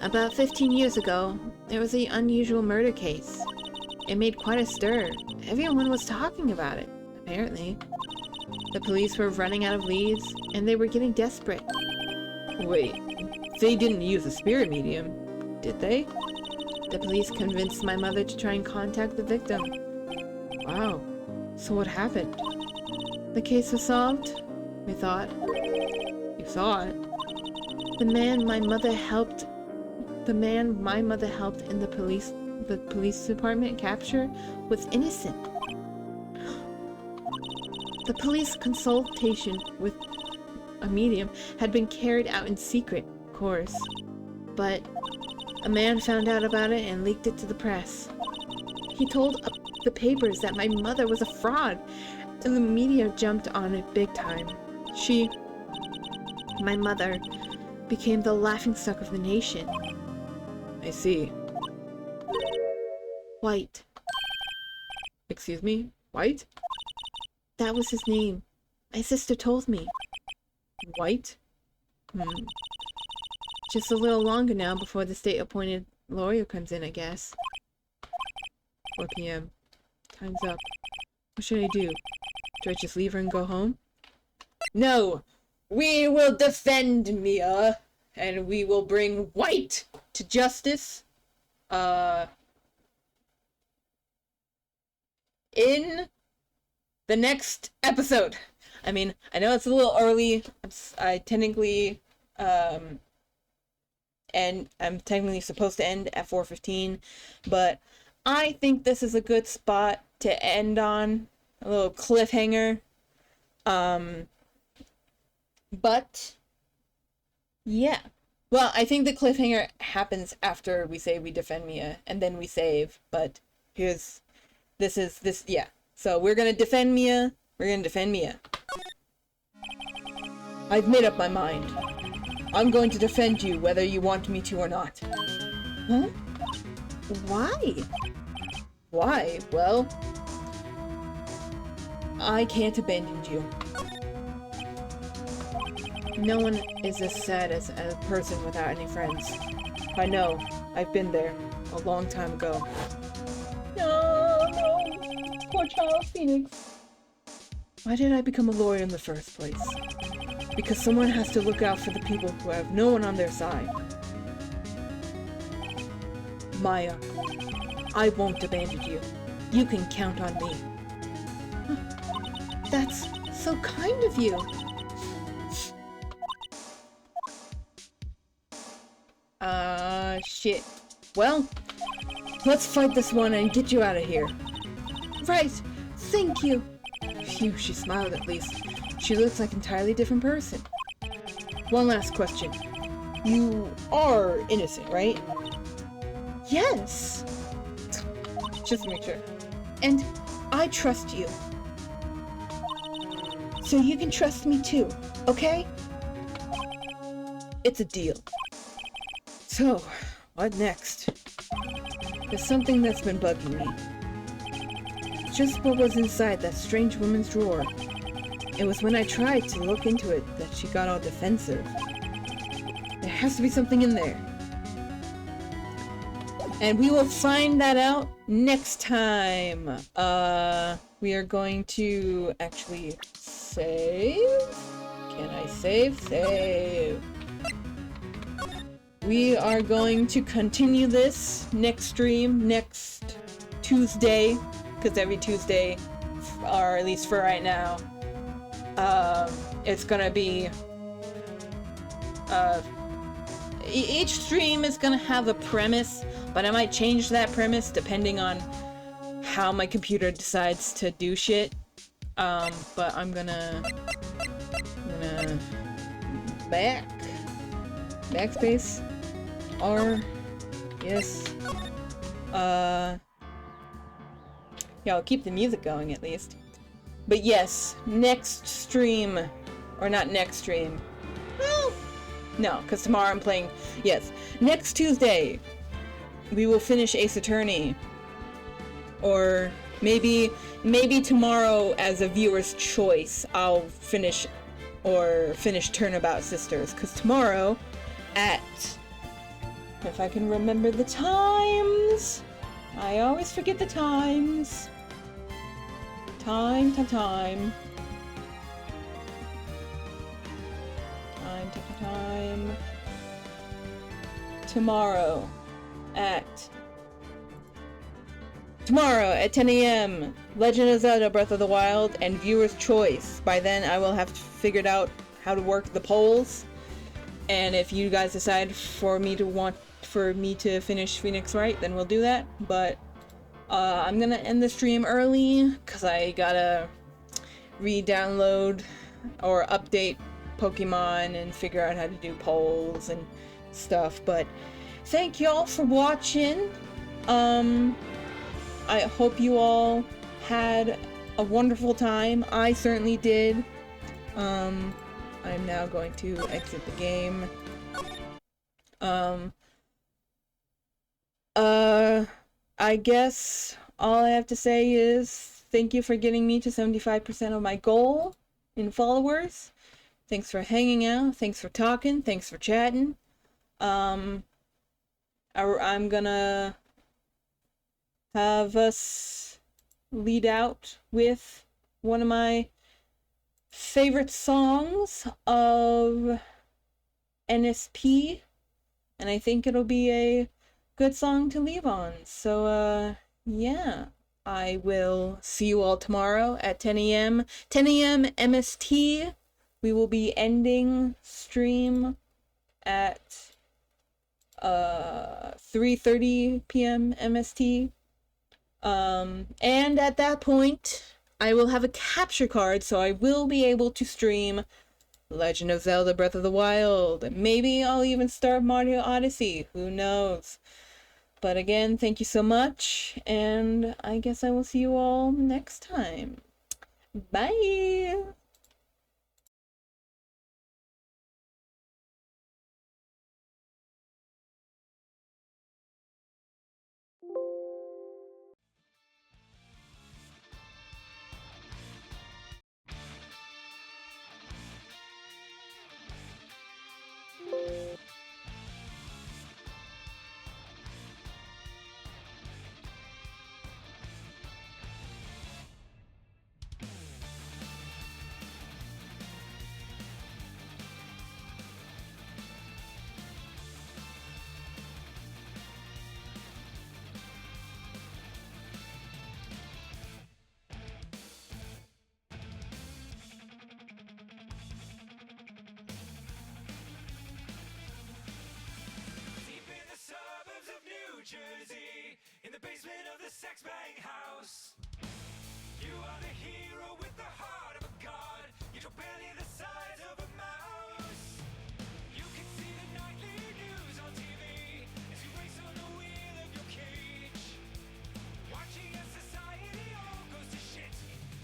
About 15 years ago, there was an unusual murder case. It made quite a stir. Everyone was talking about it, apparently. The police were running out of leads, and they were getting desperate. Wait, they didn't use a spirit medium, did they? The police convinced my mother to try and contact the victim. Wow. So what happened? The case was solved, we thought. You saw it? The man my mother helped in the police department capture was innocent. The police consultation with a medium had been carried out in secret, of course. But a man found out about it and leaked it to the press. He told the papers that my mother was a fraud, and the media jumped on it big time. My mother, became the laughingstock of the nation. I see. White. Excuse me? White? That was his name. My sister told me. White? Just a little longer now before the state-appointed lawyer comes in, I guess. 4 p.m. Time's up. What should I do? Do I just leave her and go home? No! We will defend Mia, and we will bring White to justice. In the next episode. I mean, I know it's a little early. I'm technically supposed to end at 4:15, but I think this is a good spot to end on. A little cliffhanger. But yeah. Well, I think the cliffhanger happens after we say we defend Mia, and then we save, but yeah. So we're gonna defend Mia. I've made up my mind. I'm going to defend you whether you want me to or not. Huh? Why? Why? Well, I can't abandon you. No one is as sad as a person without any friends. I know. I've been there a long time ago. No. Poor child Phoenix. Why did I become a lawyer in the first place? Because someone has to look out for the people who have no one on their side. Maya, I won't abandon you. You can count on me. That's so kind of you. Shit. Well, let's fight this one and get you out of here. Right. Thank you. Phew, she smiled at least. She looks like an entirely different person. One last question. You are innocent, right? Yes. Just to make sure. And I trust you. So you can trust me too, okay? It's a deal. So, what next? There's something that's been bugging me. Just what was inside that strange woman's drawer. It was when I tried to look into it that she got all defensive. There has to be something in there. And we will find that out next time. We are going to actually save. Can I save? Save. we are going to continue this next stream next Tuesday, because every Tuesday, or at least for right now, it's gonna be each stream is gonna have a premise, but I might change that premise depending on how my computer decides to do shit. But I'm gonna backspace R, yes. Yeah, I'll keep the music going at least. But yes, next stream, or not next stream. Well, no, because tomorrow I'm playing, yes. Next Tuesday, we will finish Ace Attorney. Or maybe tomorrow as a viewer's choice, I'll finish Turnabout Sisters. Because tomorrow at, if I can remember the times, I always forget the times. Time. Tomorrow at 10 a.m. Legend of Zelda Breath of the Wild and viewer's choice. By then I will have figured out how to work the polls. And if you guys decide for me to finish Phoenix Wright, then we'll do that. But I'm gonna end the stream early because I gotta re-download or update Pokemon and figure out how to do polls and stuff. But thank y'all for watching. I hope you all had a wonderful time. I certainly did. I'm now going to exit the game. I guess all I have to say is thank you for getting me to 75% of my goal in followers. Thanks for hanging out. Thanks for talking. Thanks for chatting. I'm gonna have us lead out with one of my favorite songs of NSP, and I think it'll be a good song to leave on. So yeah, I will see you all tomorrow at 10 a.m. 10 a.m. MST. We will be ending stream at 3:30 p.m. MST. And at that point, I will have a capture card, so I will be able to stream Legend of Zelda Breath of the Wild. Maybe I'll even start Mario Odyssey. Who knows? But again, thank you so much, and I guess I will see you all next time. Bye! Deep in the suburbs of New Jersey, in the basement of the sex bang house, you are the hero with the heart of a god, yet you're barely the size of a mouse. You can see the nightly news on TV as you race on the wheel of your cage, watching as society all goes to shit,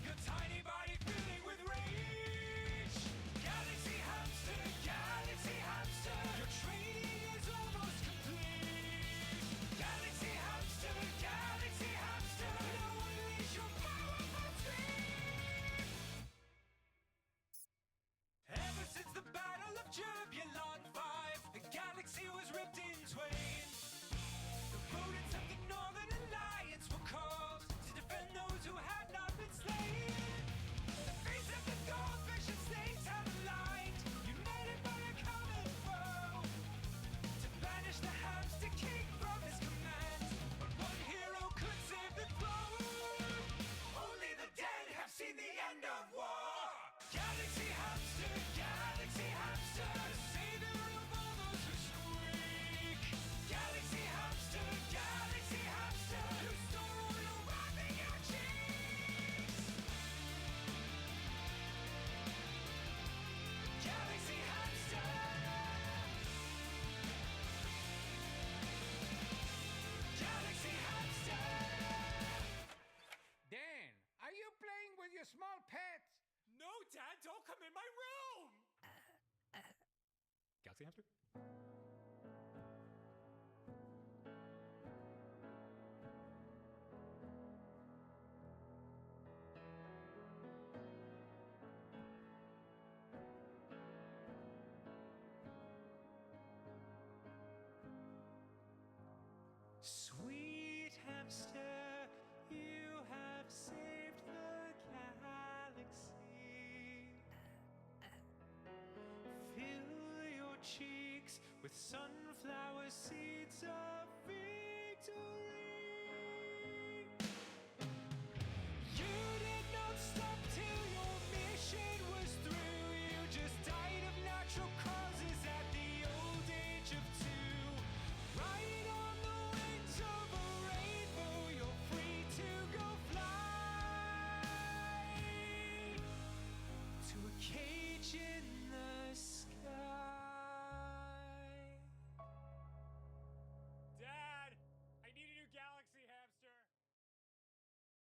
your tiny body filling with rage. Galaxy hamster, your training is almost complete. Galaxy hamster, now unleash your powerful speed. Ever since the Battle of Turbulon 5, the galaxy was ripped in twain. The rodents of the Northern Alliance were called to defend those who had not been slain. The fates of the goldfish and snakes have aligned, united by a common foe, to battle with sunflower seeds of